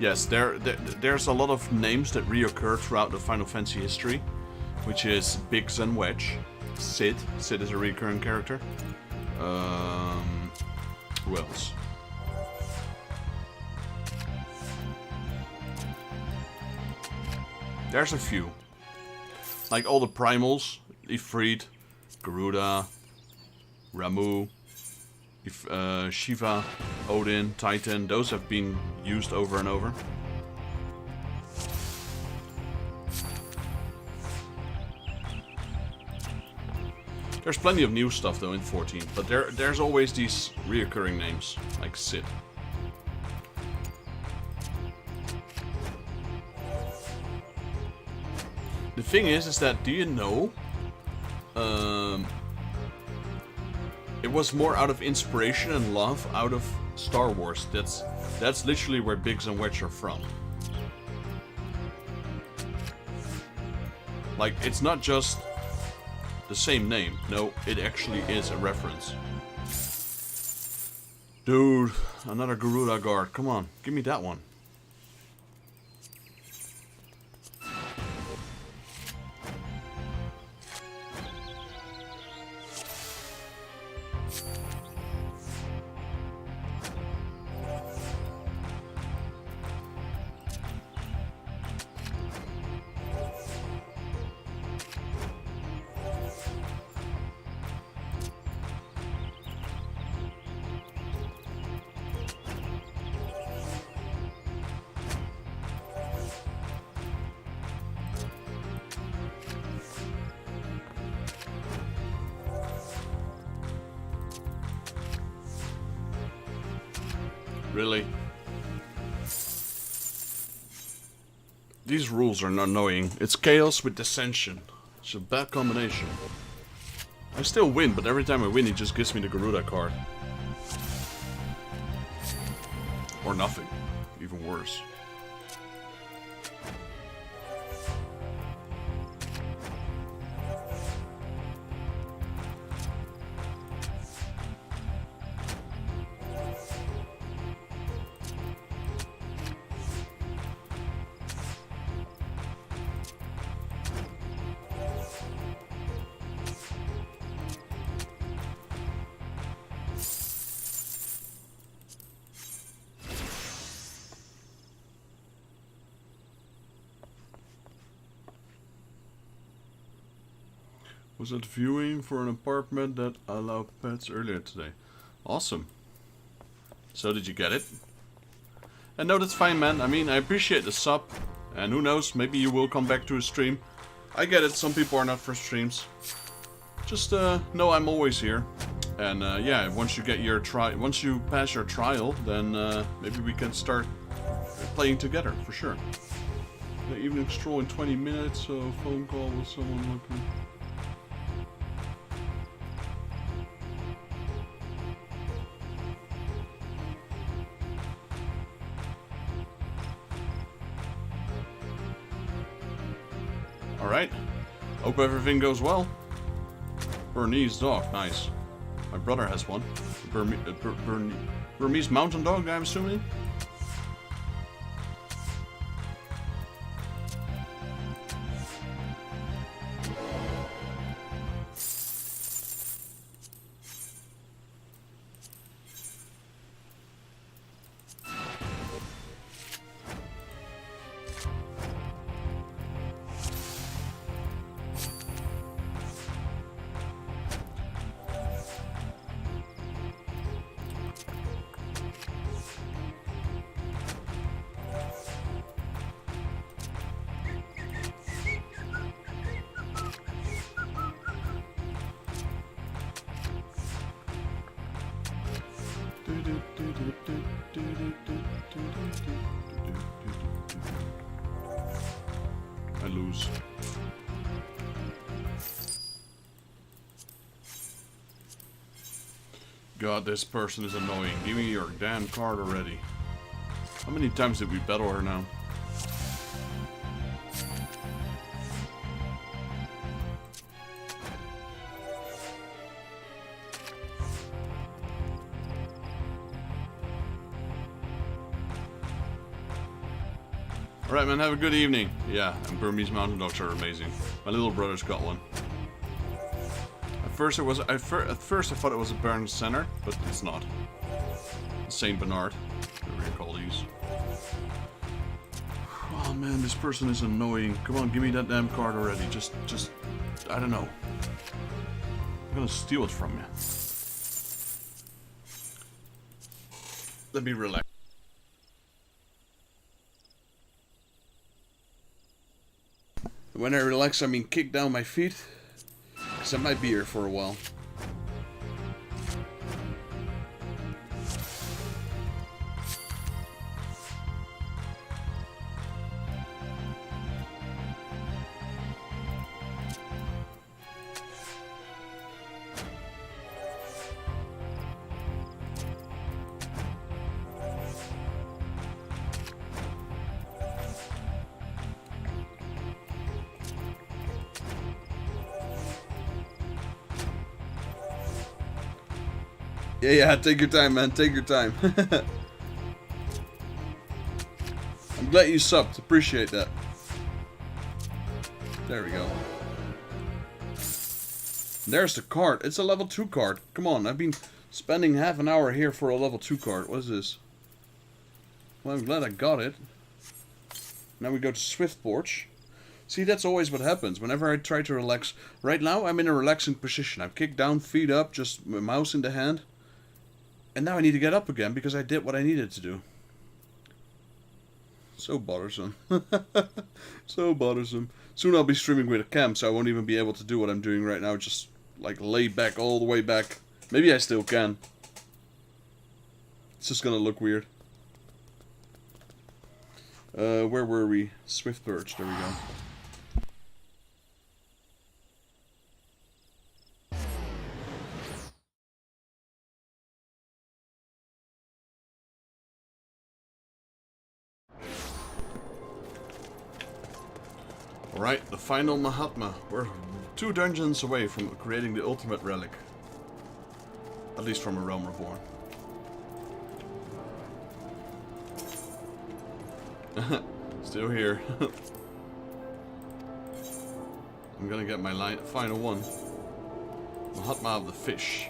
Yes, there's a lot of names that reoccur throughout the Final Fantasy history, which is Biggs and Wedge. Sid is a recurring character. Who else? There's a few. Like all the primals, Ifrit, Garuda, Ramu, Shiva, Odin, Titan, those have been used over and over. There's plenty of new stuff though in 14, but there's always these reoccurring names, like Sid. The thing is that, do you know, it was more out of inspiration and love out of Star Wars. That's literally where Biggs and Wedge are from. Like, it's not just the same name. No, it actually is a reference. Dude, another Garuda guard. Come on, give me that one. Really? These rules are annoying. It's chaos with dissension. It's a bad combination. I still win, but every time I win, he just gives me the Garuda card. Or nothing. Even worse. Was at viewing for an apartment that allowed pets earlier today. Awesome. So did you get it? And no, that's fine, man. I mean, I appreciate the sub. And who knows, maybe you will come back to a stream. I get it, some people are not for streams. Just know I'm always here. And yeah, once you get your once you pass your trial, then maybe we can start playing together for sure. The evening stroll in 20 minutes, so phone call with someone looking. Alright. Hope everything goes well. Bernese dog, nice. My brother has one. Burmese mountain dog, I'm assuming? I lose. God, this person is annoying. Give me your damn card already. How many times did we battle her now? Alright, man, have a good evening. Yeah, and Burmese mountain dogs are amazing. My little brother's got one. At first I thought it was a Bern Center, but it's not. Saint Bernard, whatever you call these. Oh man, this person is annoying. Come on, give me that damn card already. Just, I don't know. I'm gonna steal it from you. Let me relax. When I relax, I mean kick down my feet. Because I might be here for a while. Yeah, take your time, man. Take your time. I'm glad you subbed. Appreciate that. There we go. There's the card. It's a level 2 card. Come on, I've been spending half an hour here for a level 2 card. What is this? Well, I'm glad I got it. Now we go to Swift Porch. See, that's always what happens. Whenever I try to relax. Right now, I'm in a relaxing position. I've kicked down, feet up, just my mouse in the hand. And now I need to get up again because I did what I needed to do. So bothersome. So bothersome. Soon I'll be streaming with a cam, so I won't even be able to do what I'm doing right now. Just, like, lay back all the way back. Maybe I still can. It's just gonna look weird. Where were we? Swift Perch. There we go. Alright, the final Mahatma. We're 2 dungeons away from creating the ultimate relic. At least from A Realm Reborn. Still here. I'm gonna get my final one. Mahatma of the Fish.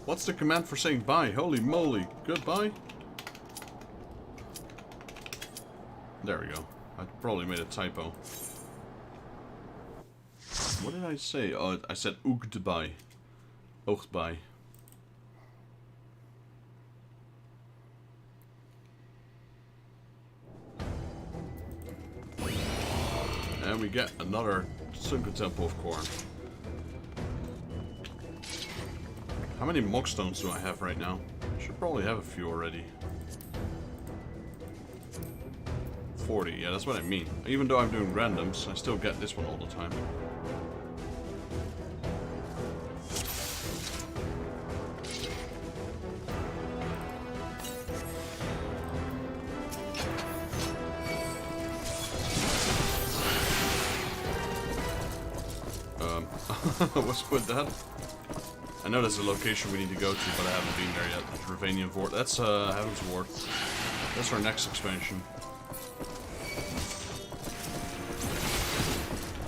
What's the command for saying bye? Holy moly. Goodbye? There we go. I probably made a typo. What did I say? Oh, I said oogdbye. Oogdbye. And we get another Sunken Temple of Corn. How many Mock Stones do I have right now? I should probably have a few already. 40, yeah, that's what I mean. Even though I'm doing randoms, I still get this one all the time. What's with that? I know there's a location we need to go to, but I haven't been there yet. Ravanian Fort. That's Heaven's Ward. That's our next expansion.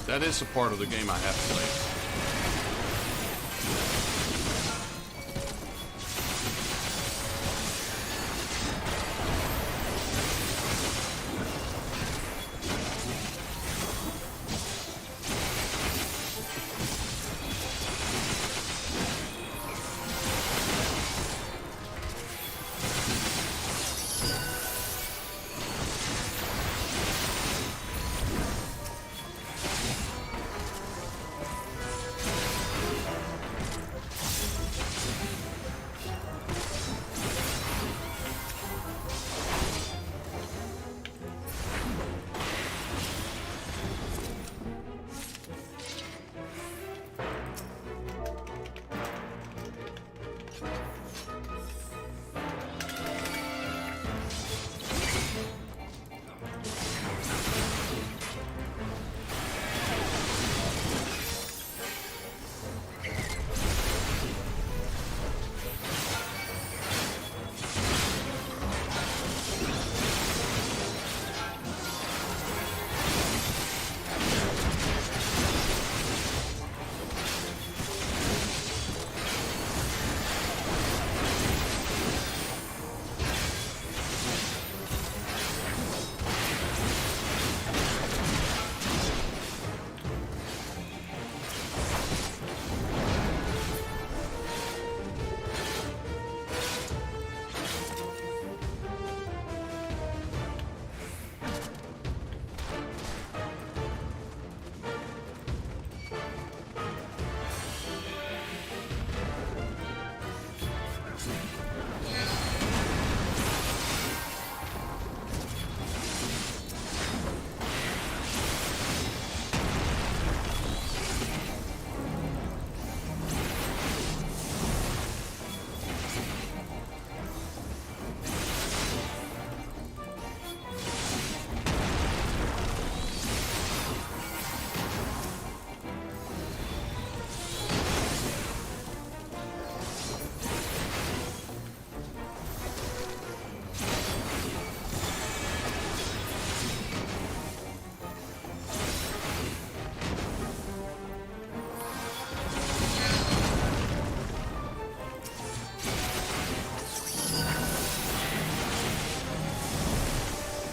That is a part of the game I have played.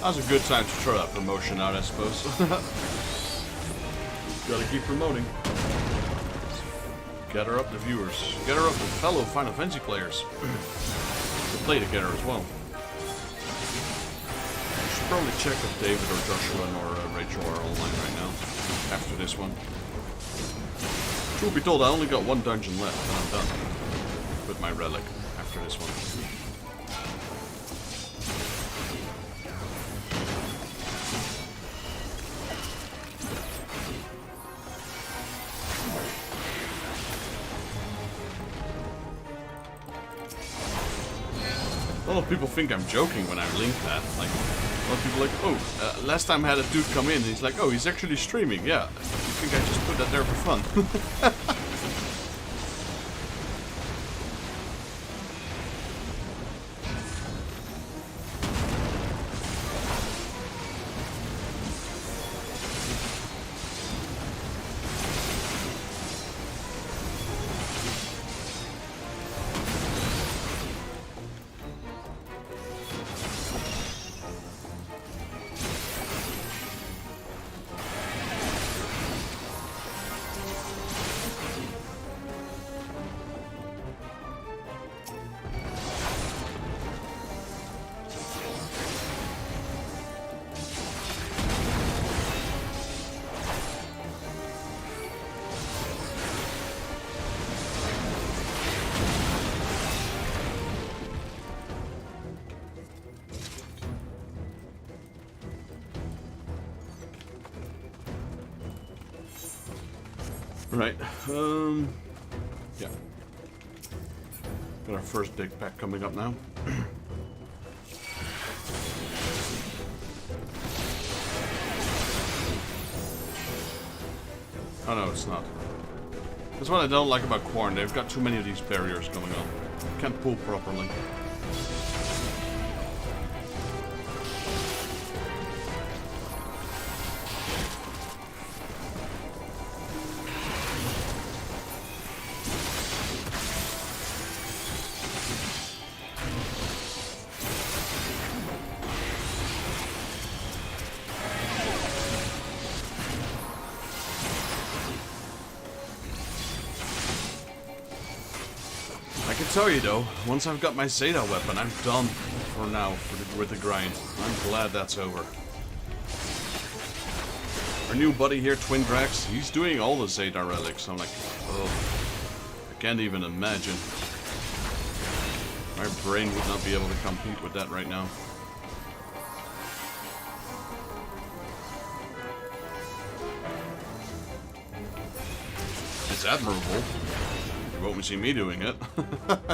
Now's a good time to throw that promotion out, I suppose. Gotta keep promoting. Gather up the viewers. Gather up the fellow Final Fantasy players. To play together as well. I should probably check if David or Joshua or Rachel are online right now. After this one. Truth be told, I only got one dungeon left and I'm done with my relic after this one. A lot of people think I'm joking when I link that. Like, a lot of people are like, oh, last time I had a dude come in, and he's like, oh, he's actually streaming. Yeah, you think I just put that there for fun? Right, yeah. Got our first dig pack coming up now. Oh no, it's not. That's what I don't like about Quarren. They've got too many of these barriers going on. Can't pull properly. I can tell you though, once I've got my Zeta weapon, I'm done for now with the grind. I'm glad that's over. Our new buddy here, Twin Drax, he's doing all the Zeta relics. I'm like, oh, I can't even imagine. My brain would not be able to compete with that right now. It's admirable. You won't see me doing it.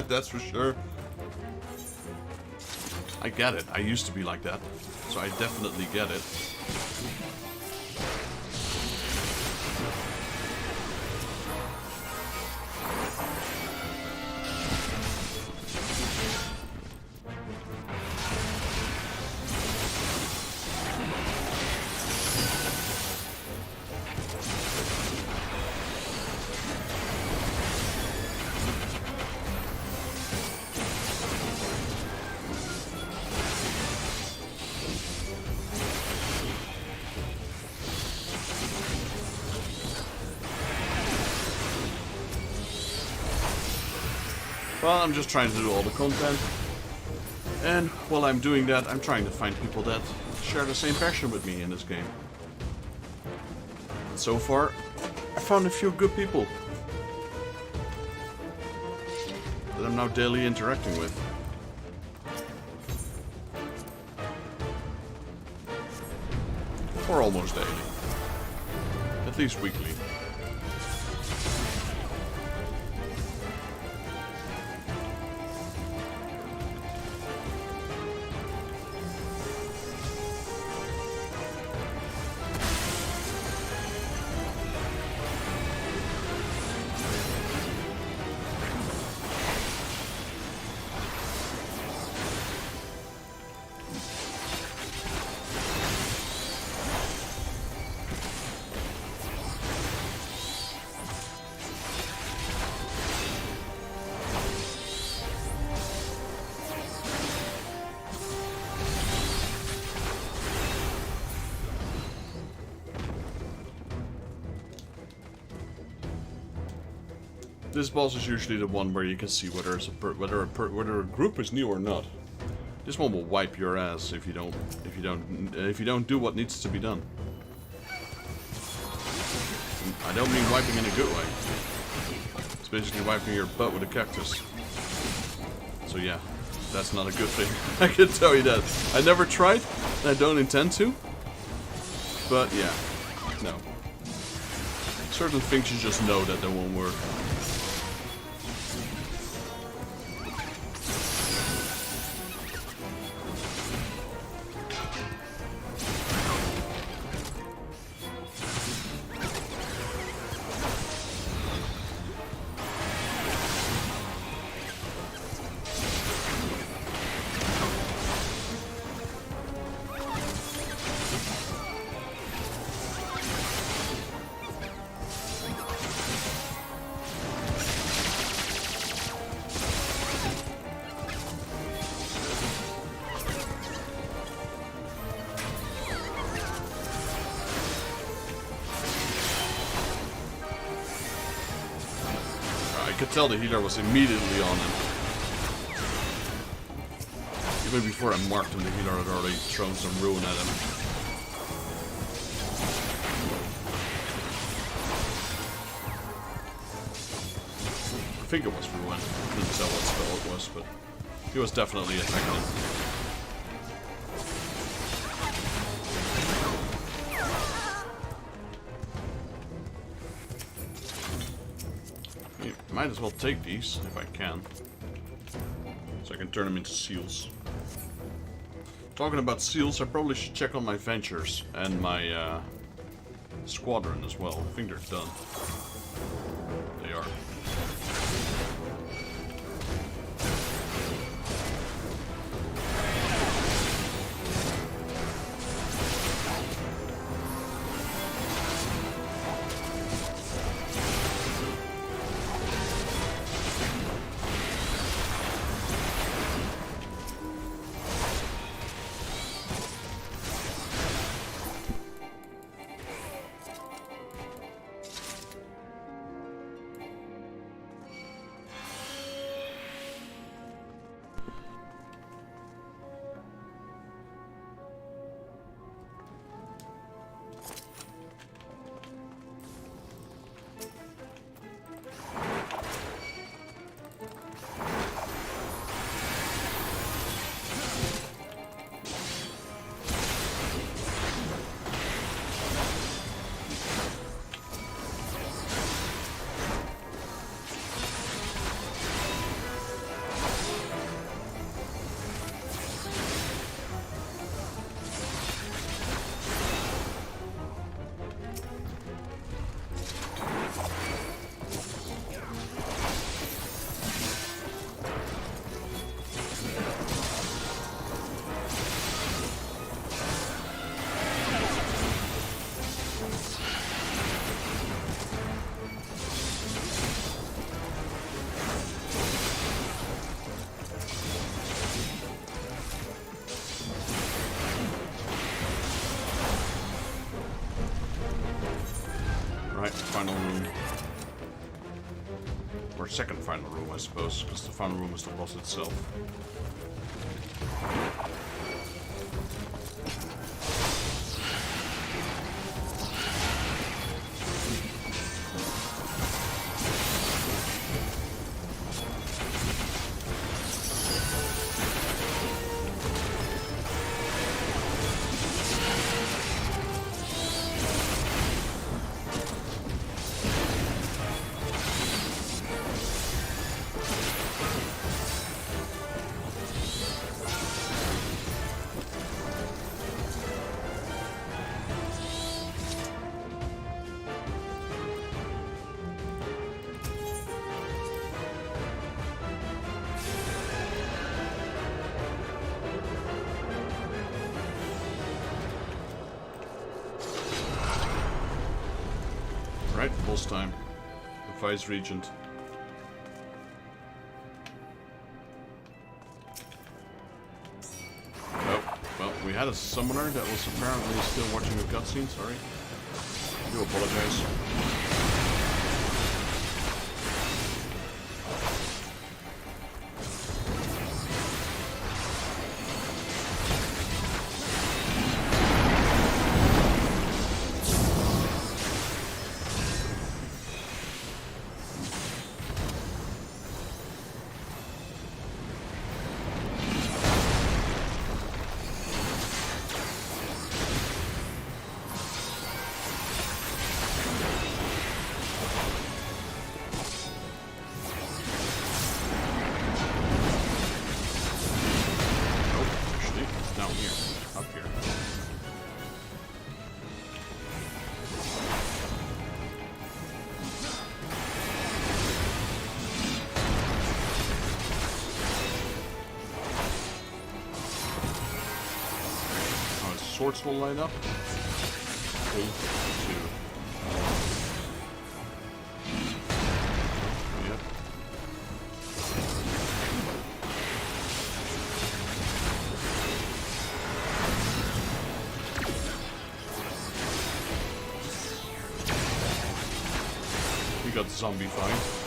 That's for sure. I get it. I used to be like that. So I definitely get it. Well, I'm just trying to do all the content. And while I'm doing that, I'm trying to find people that share the same passion with me in this game. And so far, I found a few good people that I'm now daily interacting with. Or almost daily. At least weekly. This boss is usually the one where you can see whether it's whether a group is new or not. This one will wipe your ass if you don't do what needs to be done. I don't mean wiping in a good way. It's basically wiping your butt with a cactus. So yeah, that's not a good thing. I can tell you that. I never tried, and I don't intend to. But yeah, no. Certain things you just know that they won't work. I could tell the healer was immediately on him. Even before I marked him, the healer had already thrown some ruin at him. I think it was ruin. I couldn't tell what spell it was, but he was definitely attacking him. Might as well take these, if I can. So I can turn them into seals. Talking about seals, I probably should check on my ventures and my squadron as well. I think they're done. They are. Final room. Or second final room, I suppose, because the final room is the boss itself. Right, boss time. The Vice Regent. Oh, well, we had a summoner that was apparently still watching a cutscene, sorry. I do apologize. swords will line up. 3, 2. Yep. We got zombie fight.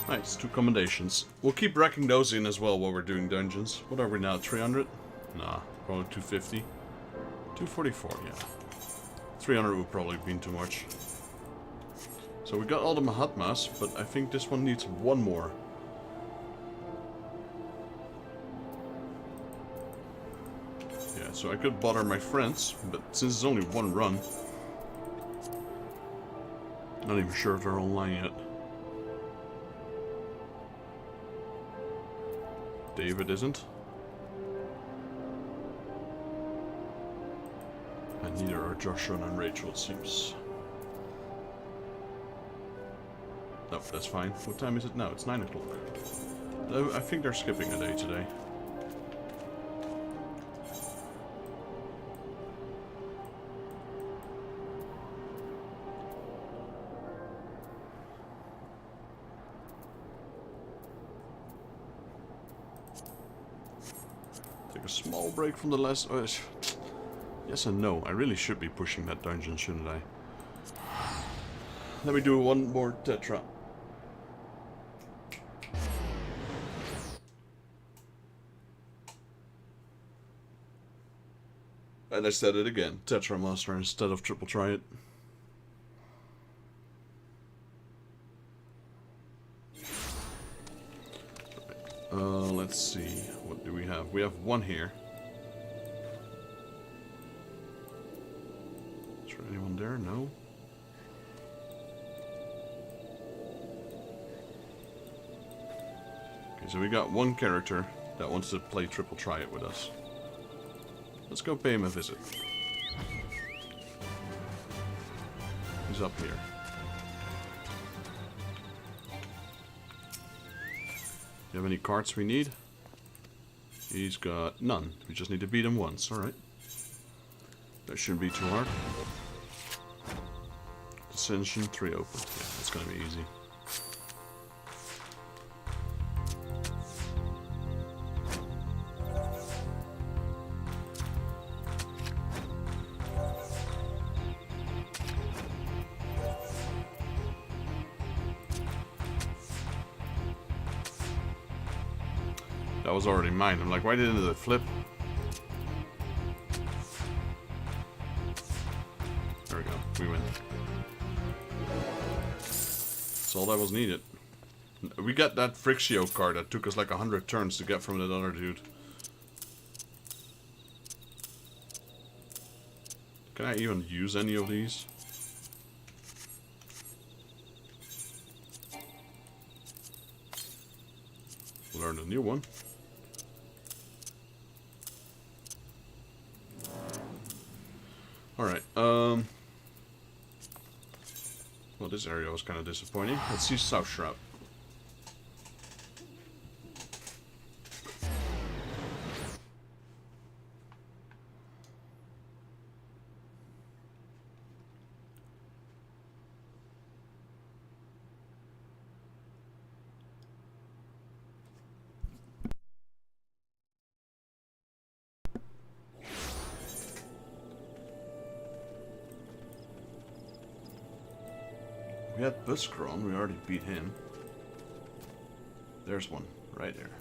Nice, 2 commendations. We'll keep racking those in as well while we're doing dungeons. What are we now, 300? Nah, probably 250. 244, yeah. 300 would probably have been too much. So we got all the Mahatmas, but I think this one needs one more. Yeah, so I could bother my friends, but since it's only one run... Not even sure if they're online yet. David isn't. And neither are Joshua and Rachel, it seems. Nope, that's fine. What time is it now? It's 9 o'clock. I think they're skipping a day today. Take a small break from the last... yes and no. I really should be pushing that dungeon, shouldn't I? Let me do one more Tetra. And I said it again. Tetra Master instead of Triple Try It. Let's see. What do we have? We have one here. Is there anyone there? No. Okay, so we got one character that wants to play Triple Try It with us. Let's go pay him a visit. He's up here. You have any cards we need? He's got none. We just need to beat him once. Alright. That shouldn't be too hard. Dissension, 3 open. Yeah, that's gonna be easy. That was already mine. I'm like, why didn't it flip? There we go. We win. That's all that was needed. We got that Frixio card that took us like 100 turns to get from that other dude. Can I even use any of these? Learn a new one. Alright, well, this area was kind of disappointing. Let's see South Shroud. We had Buskron, we already beat him. There's one, right there.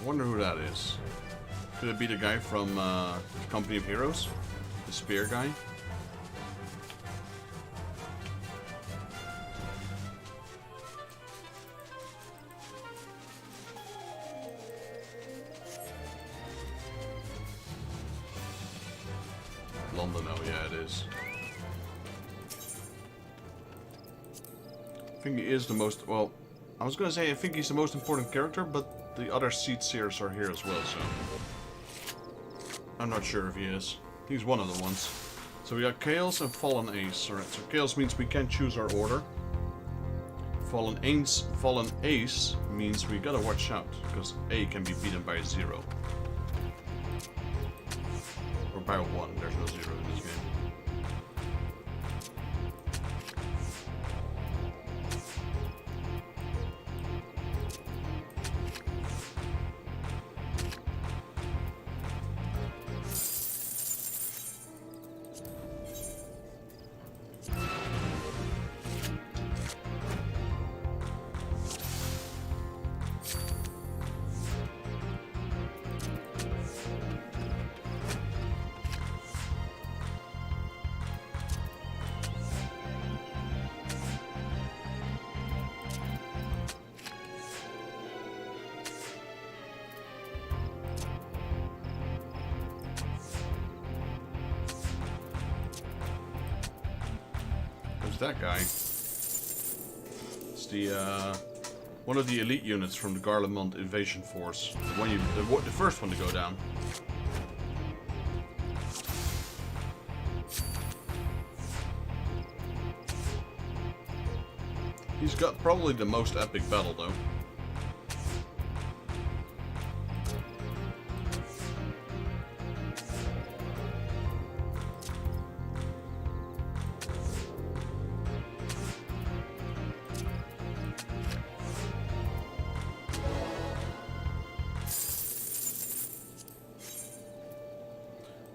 I wonder who that is. Could it be the guy from Company of Heroes? The spear guy? London, oh yeah, it is. I think he is the most, well, I was gonna say I think he's the most important character, but the other seed seers are here as well, so I'm not sure if he is. He's one of the ones. So we got Chaos and Fallen Ace. Alright, so Chaos means we can choose our order. Fallen Ace means we gotta watch out, because A can be beaten by a 0. Or by a 1, there's no 0 in this game. That guy. It's the one of the elite units from the Garlean invasion force. The first one to go down. He's got probably the most epic battle though.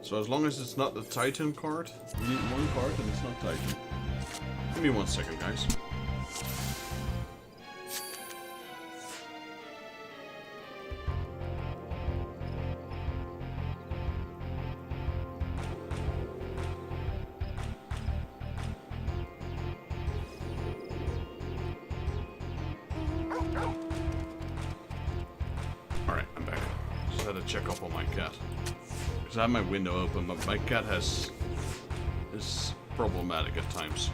So as long as it's not the Titan card, we need one card and it's not Titan. Give me 1 second, guys. Alright, I'm back. Just had to check up on my cat. I have my window open, but my cat is problematic at times.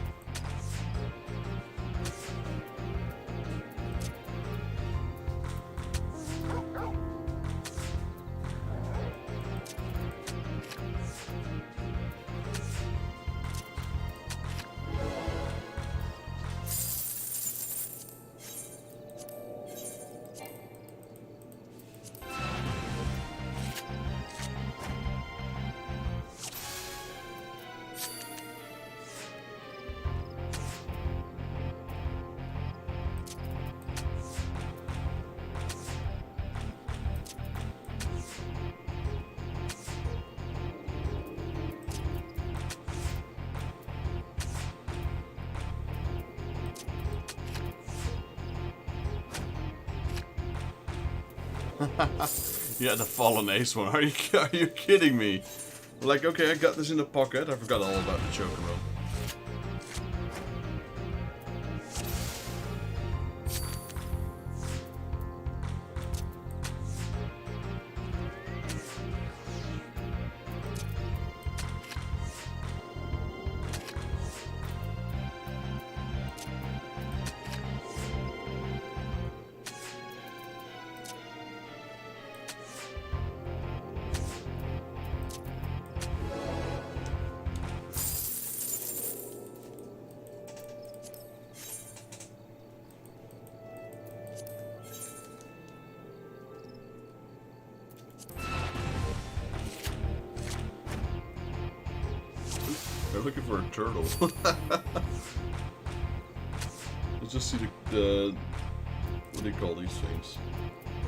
Yeah, the Fallen Ace one. Are you kidding me? Like, okay, I got this in the pocket. I forgot all about the Chocobo. They're looking for a turtle. just see the what do you call these things?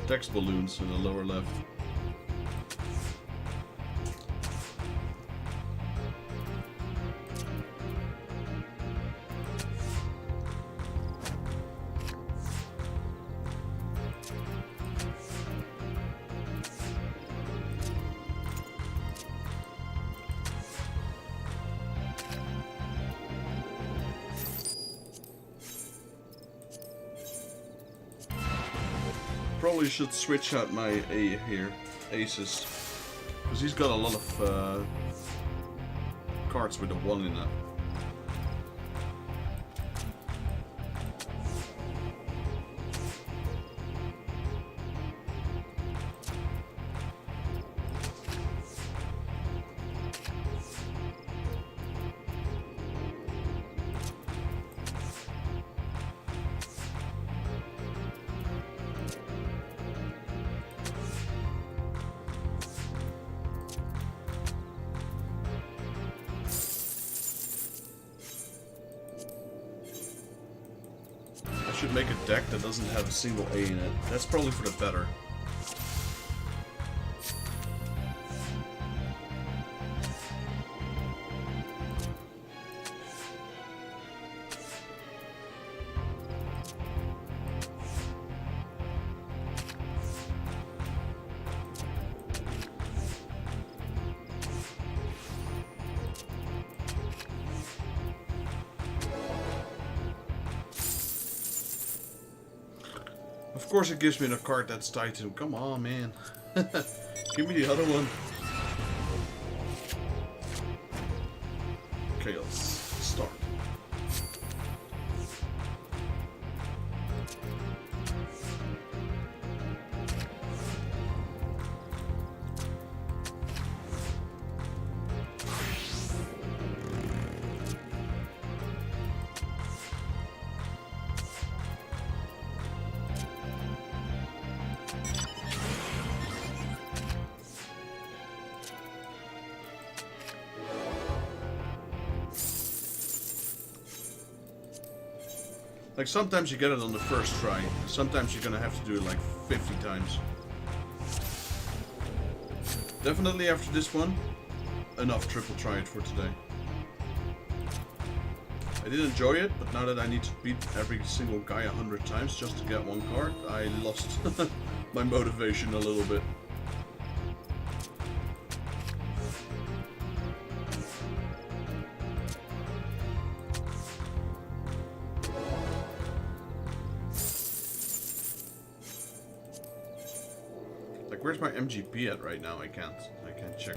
Text balloons in the lower left. Probably should switch out my A here, aces, because he's got a lot of cards with a 1 in it. Should make a deck that doesn't have a single A in it. That's probably for the better. Of course it gives me the card that's tied to him. Come on, man. Give me the other one. Okay, let's start. Like, sometimes you get it on the first try. Sometimes you're gonna have to do it like 50 times. Definitely after this one, enough triple try it for today. I did enjoy it, but now that I need to beat every single guy 100 times just to get one card, I lost my motivation a little bit. Where's my MGP at right now? I can't check.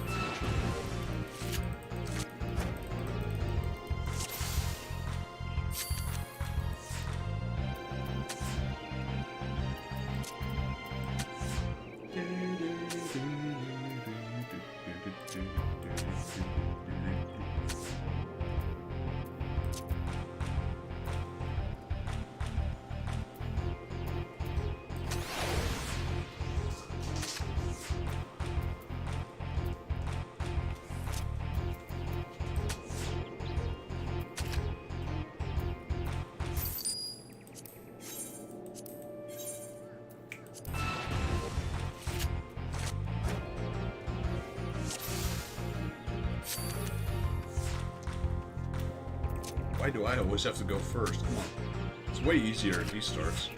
Why do I always have to go first? Come on. It's way easier if he starts.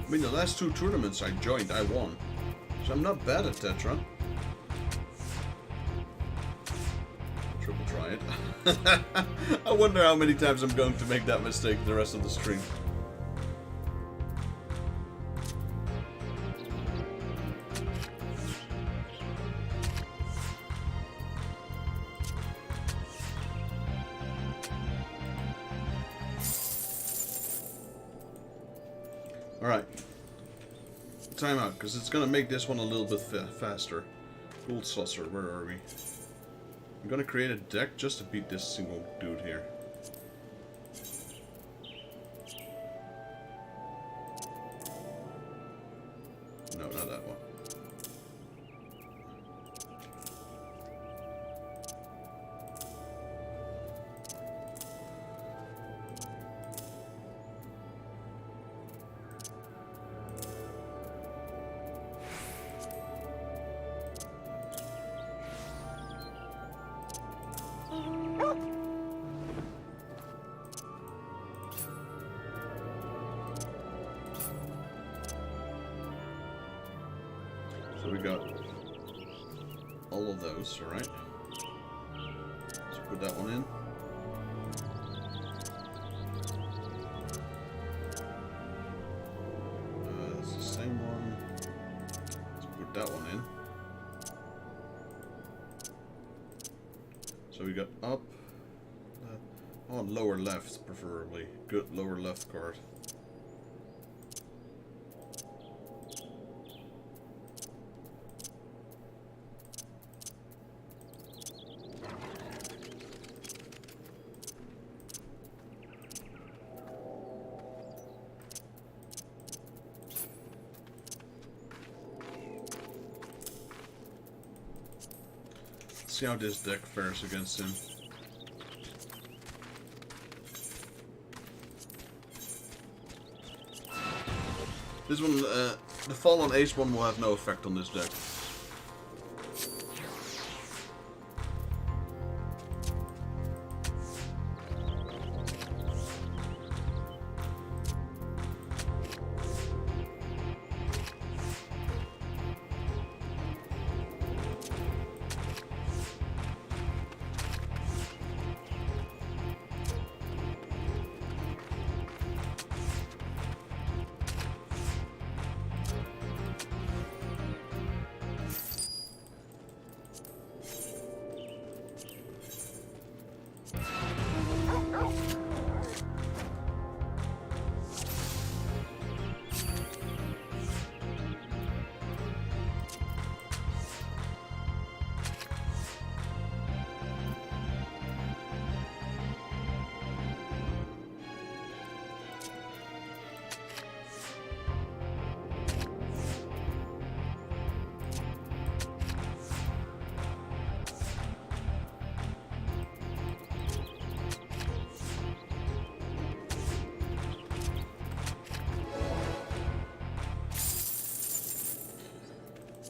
I mean, the last 2 tournaments I joined, I won. So I'm not bad at Tetra. Triple try it. I wonder how many times I'm going to make that mistake the rest of the stream. Alright. Time out, because it's going to make this one a little bit faster. Gold saucer, where are we? I'm going to create a deck just to beat this single dude here. No, not that one. So we got all of those, alright? Let's put that one in. It's the same one. Let's put that one in. So we got up. Oh, lower left, preferably. Good lower left card. See how this deck fares against him. This one, the Fallen Ace one will have no effect on this deck.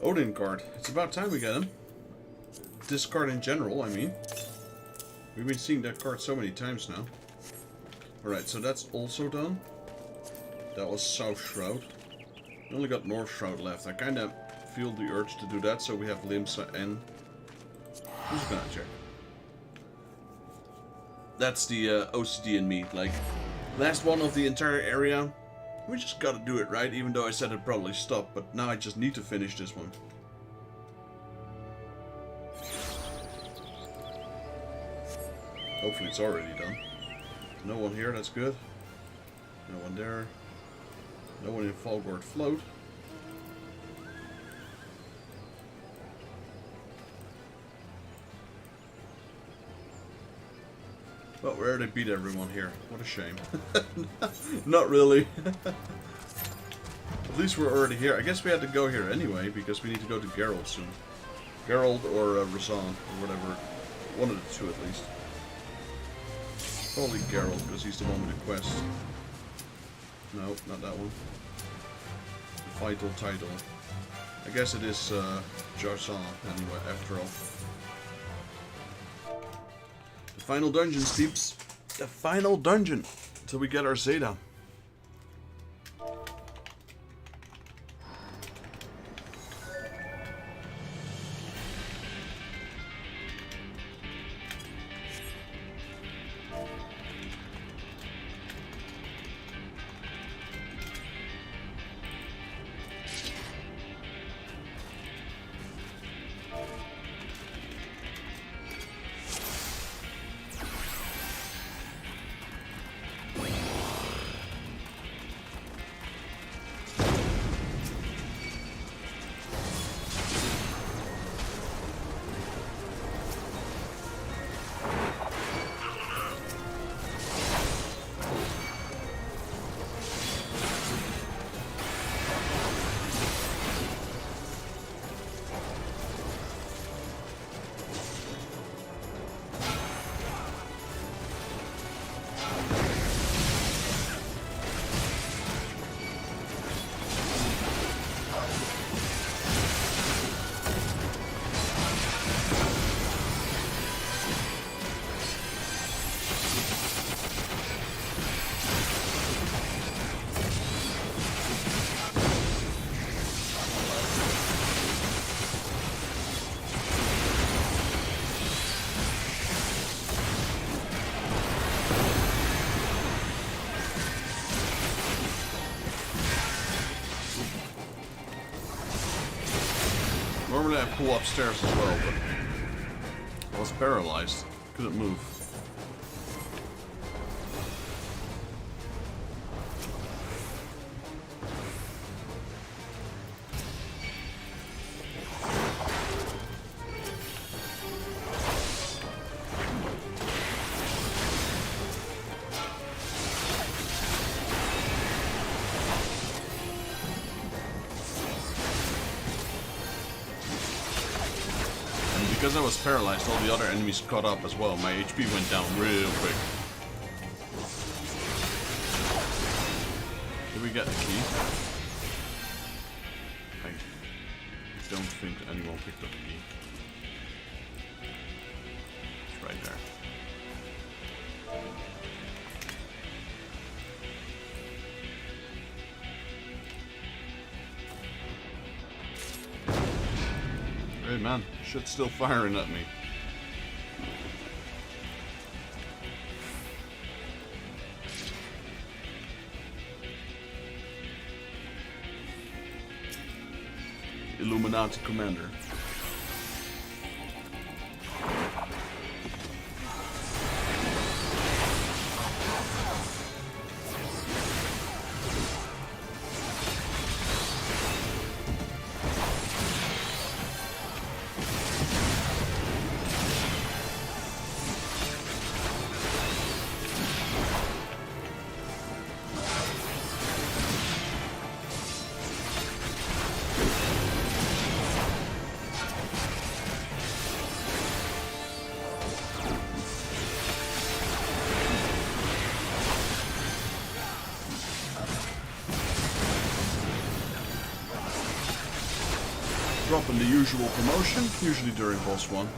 Odin card. It's about time we get him. This card in general, I mean. We've been seeing that card so many times now. Alright, so that's also done. That was South Shroud. We only got North Shroud left. I kind of feel the urge to do that, so we have Limsa and... Who's gonna check? That's the OCD in me. Like, last one of the entire area. We just gotta do it, right? Even though I said I'd probably stop, but now I just need to finish this one. Hopefully it's already done. No one here, that's good. No one there. No one in Falgord Float. Well, we already beat everyone here. What a shame. Not really. At least we're already here. I guess we had to go here anyway, because we need to go to Geralt soon. Geralt or Razan, or whatever. One of the two at least. Probably Geralt, because he's the one with the quest. No, not that one. The vital title. I guess it is Jarsan, anyway, after all. The final dungeon, peeps. The final dungeon. Until we get our Zeta. Normally I pull upstairs as well, but I was paralyzed. Couldn't move. Because I was paralyzed, all the other enemies caught up as well. My HP went down real quick. Did we get the key? I don't think anyone picked up the key. It's right there. Hey man, shit's still firing at me. Illuminati Commander. Dropping the usual promotion, usually during boss 1.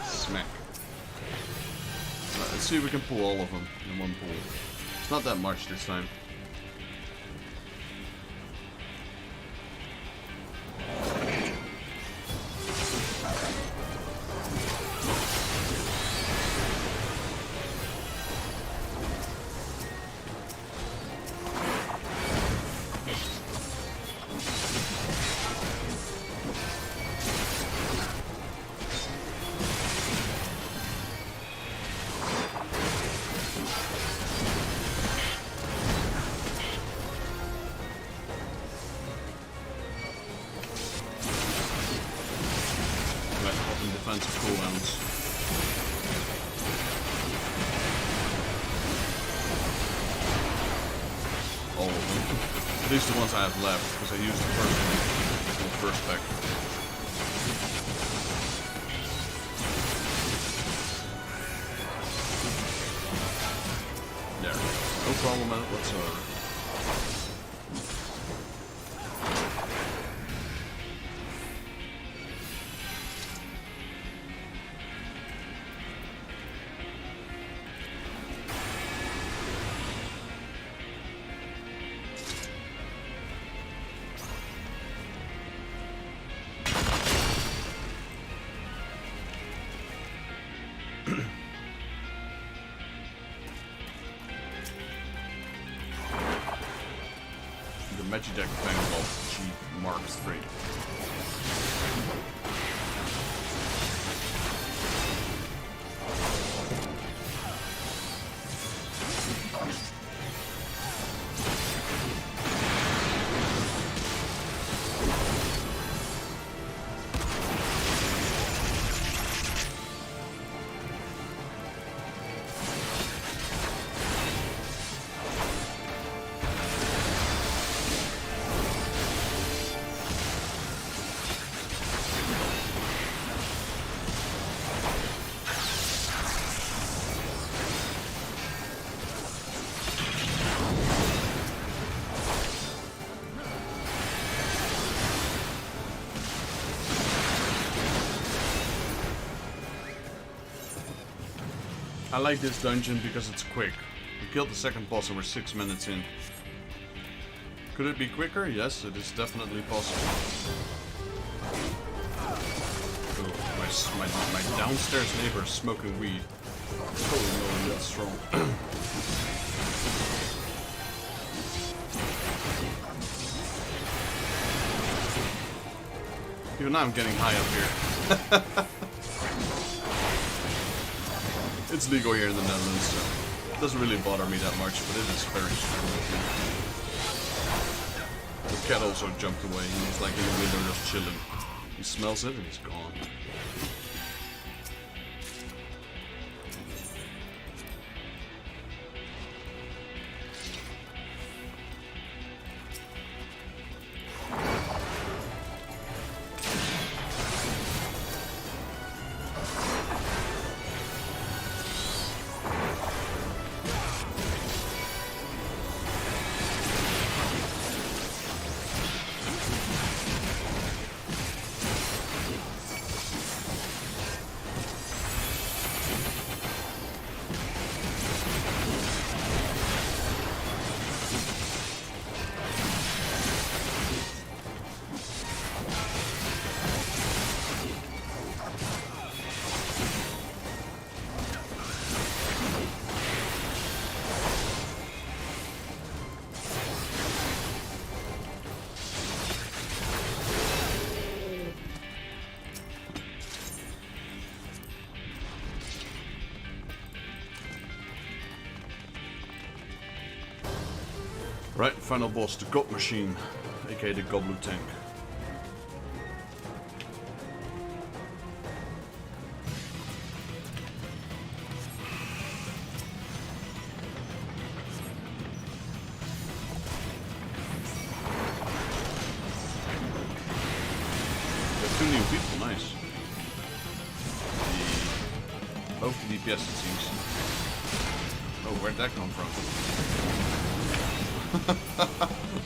Smack. Right, let's see if we can pull all of them in one pull. It's not that much this time. Defensive cooldowns. All of them. At least the ones I have left, because I used the first one in the first pack. There. No problem whatsoever. The Magideck Vanguard G Mark III. I like this dungeon because it's quick. We killed the second boss and we're 6 minutes in. Could it be quicker? Yes, it is definitely possible. Ooh, my downstairs neighbor is smoking weed. Holy moly, that's strong. Even now I'm getting high up here. It's legal here in the Netherlands, so it doesn't really bother me that much, but it is very strong. The cat also jumped away. He was like in the window just chilling. He smells it and he's gone. Right, final boss, the God Machine, aka the Goblu Tank. Got 2 new people, nice. Both the DPS, it seems. Oh, where'd that come from?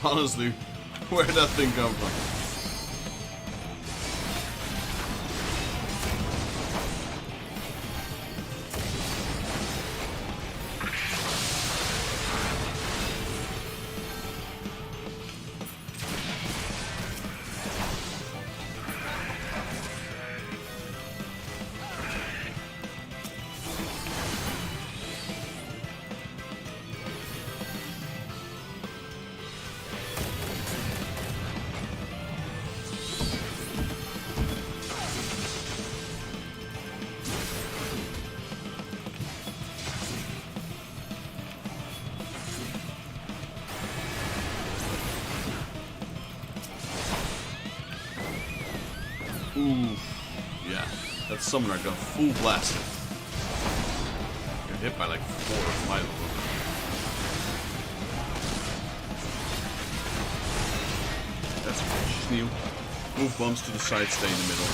Honestly, where'd that thing come from? Ooh, yeah, that summoner got full blasted. Got hit by like 4 or 5 of them. That's good. She's new. Move bombs to the side, stay in the middle.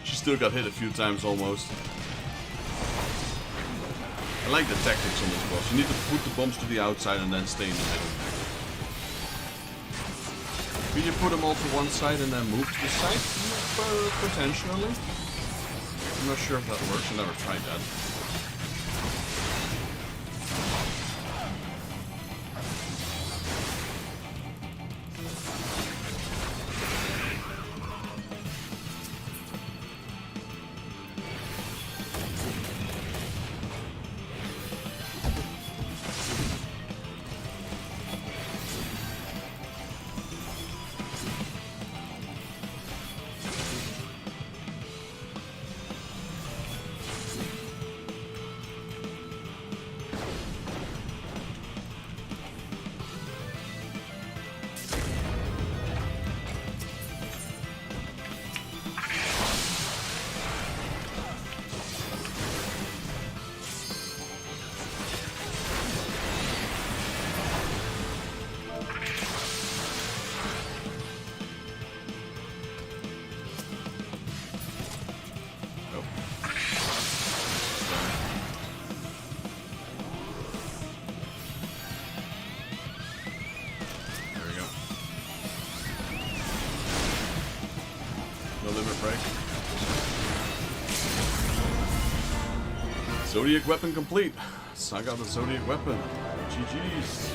She still got hit a few times almost. I like the tactics on this boss. You need to put the bombs to the outside and then stay in the middle. Can you put them all to one side and then move to the side? Potentially. I'm not sure if that works. I never tried that. break. Zodiac weapon complete. So I got the Zodiac weapon. GG's.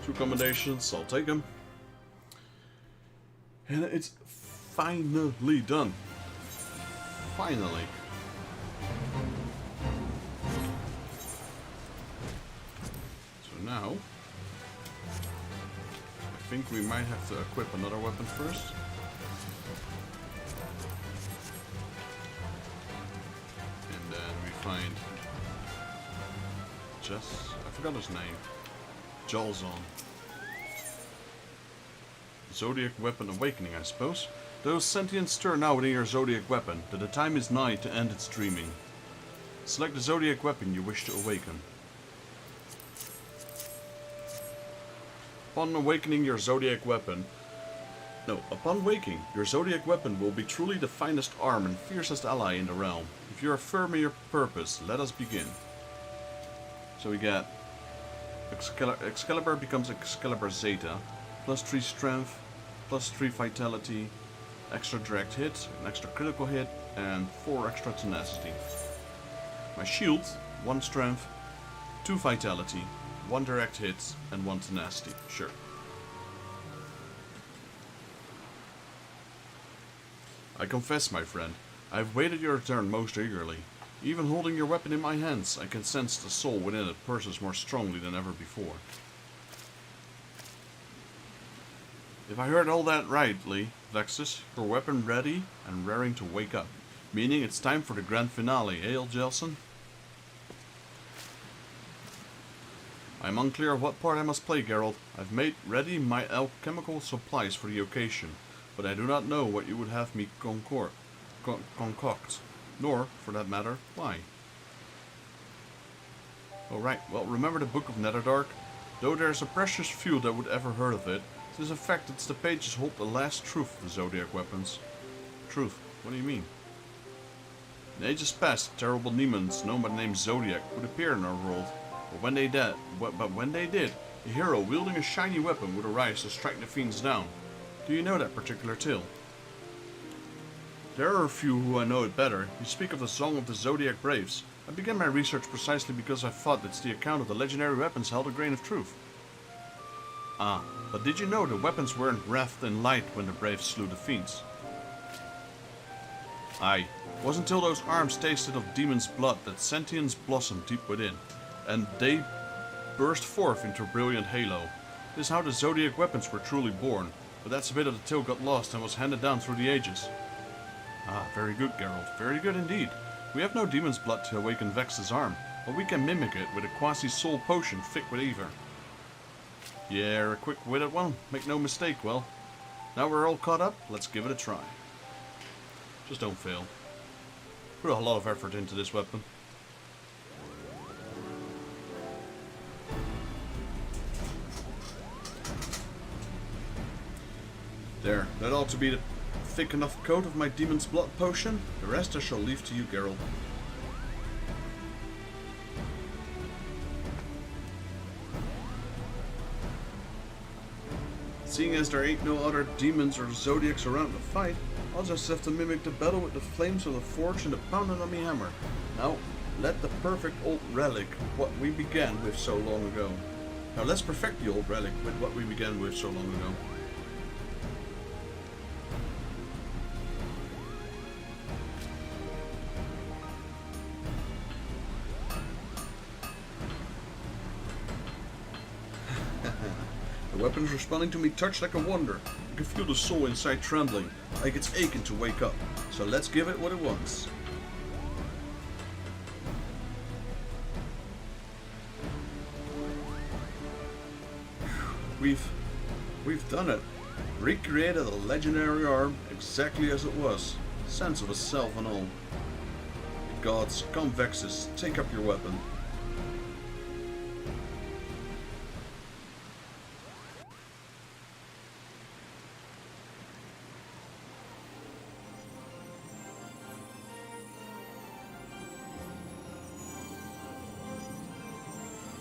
Two combinations, I'll take them. And it's finally done. Finally. So now, I think we might have to equip another weapon first. And then we find I forgot his name. Jalzon. Zodiac Weapon Awakening, I suppose. Those sentient stir now within your Zodiac Weapon, that the time is nigh to end its dreaming. Select the Zodiac Weapon you wish to awaken. Upon waking, your Zodiac Weapon will be truly the finest arm and fiercest ally in the realm. If you are firm in your purpose, let us begin. So we get Excalibur becomes Excalibur Zeta, plus 3 strength, plus 3 vitality, extra direct hit, an extra critical hit, and 4 extra tenacity. My shield, 1 strength, 2 vitality, 1 direct hit, and 1 tenacity. Sure. I confess, my friend, I have waited your return most eagerly. Even holding your weapon in my hands, I can sense the soul within it pulses more strongly than ever before. If I heard all that rightly, Vexus, your weapon ready and raring to wake up. Meaning it's time for the grand finale, eh, Jelson? I am unclear of what part I must play, Geralt. I've made ready my alchemical supplies for the occasion, but I do not know what you would have me concoct. Nor, for that matter, why. Alright, well, remember the Book of Netherdark? Though there's a precious few that would ever heard of it, it is a fact that the pages hold the last truth of the Zodiac weapons. Truth? What do you mean? In ages past, terrible demons known by the name Zodiac would appear in our world. But when they did, a hero wielding a shiny weapon would arise to strike the fiends down. Do you know that particular tale? There are a few who I know it better. You speak of the Song of the Zodiac Braves. I began my research precisely because I thought that the account of the legendary weapons held a grain of truth. Ah, but did you know the weapons weren't wreathed in light when the Braves slew the fiends? Aye, it wasn't until those arms tasted of demon's blood that sentience blossomed deep within, and they burst forth into a brilliant halo. This is how the Zodiac weapons were truly born, but that's a bit of the tale got lost and was handed down through the ages. Ah, very good, Geralt. Very good indeed. We have no demon's blood to awaken Vex's arm, but we can mimic it with a quasi-soul potion thick with ether. Yeah, a quick-witted one. Make no mistake, well. Now we're all caught up, let's give it a try. Just don't fail. Put a lot of effort into this weapon. There, that ought to be the thick enough coat of my demon's blood potion. The rest I shall leave to you, Geralt. Seeing as there ain't no other demons or zodiacs around to fight, I'll just have to mimic the battle with the flames of the forge and the pounding on me hammer. Now, let the perfect old relic, what we began with so long ago. Now let's perfect the old relic with what we began with so long ago. The weapon is responding to me touch like a wonder. I can feel the soul inside trembling, like it's aching to wake up. So let's give it what it wants. We've done it. Recreated a legendary arm exactly as it was. Sense of a self and all. gods, come Vexus, take up your weapon.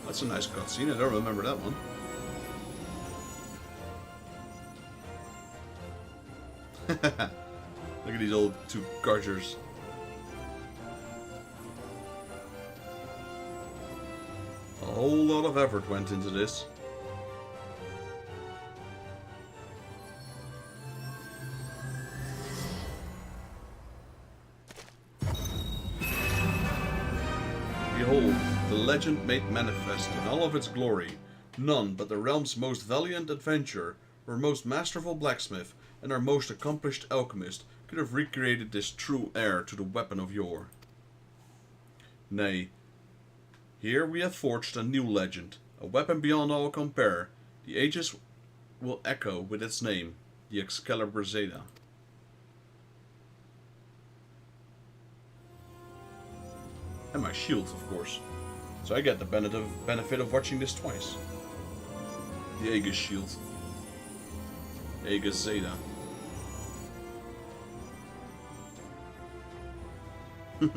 That's a nice cutscene, I don't remember that one. Look at these old two gargers. A whole lot of effort went into this. Behold, the legend made manifest in all of its glory. None but the realm's most valiant adventurer, our most masterful blacksmith, and our most accomplished alchemist could have recreated this true heir to the weapon of yore. Nay, here we have forged a new legend, a weapon beyond all compare. The ages will echo with its name, the Excalibur Zeta. And my shield, of course. So I get the benefit of watching this twice. The Aegis shield. Aegis Zeta. And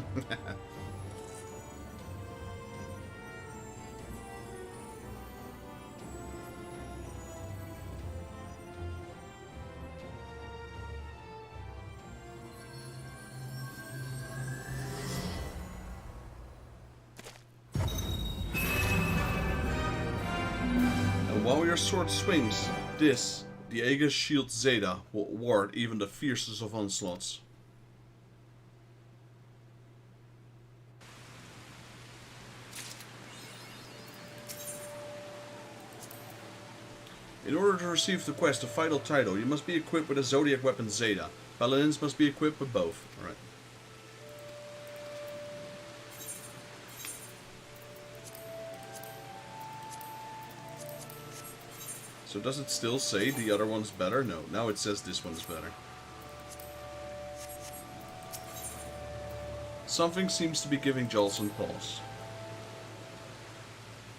while your sword swings, this, the Aegis Shield Zeta, will ward even the fiercest of onslaughts. In order to receive the quest of Vital Title, you must be equipped with a Zodiac weapon Zeta. Paladins must be equipped with both. Alright. So does it still say the other one's better? No, now it says this one's better. Something seems to be giving Jolson pause.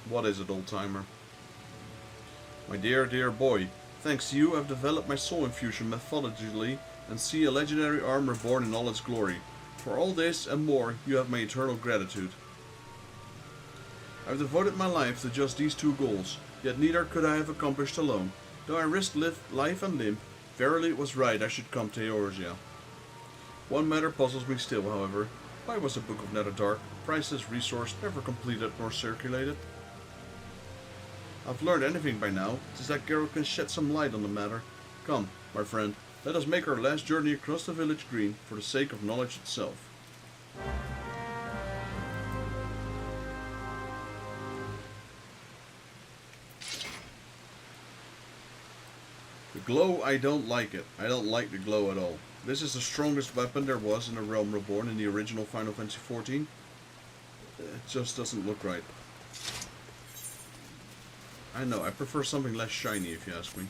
What is it, old-timer? My dear, dear boy, thanks to you I've developed my soul infusion methodically and see a legendary arm reborn in all its glory. For all this and more, you have my eternal gratitude. I've devoted my life to just these two goals, yet neither could I have accomplished alone. Though I risked life and limb, verily it was right I should come to Eorzea. One matter puzzles me still, however. Why was the Book of Netherdark, priceless resource, never completed nor circulated? I've learned anything by now, it is that Geralt can shed some light on the matter. Come, my friend, let us make our last journey across the village green for the sake of knowledge itself. The glow, I don't like it. I don't like the glow at all. This is the strongest weapon there was in A Realm Reborn in the original Final Fantasy XIV. It just doesn't look right. I know, I prefer something less shiny if you ask me.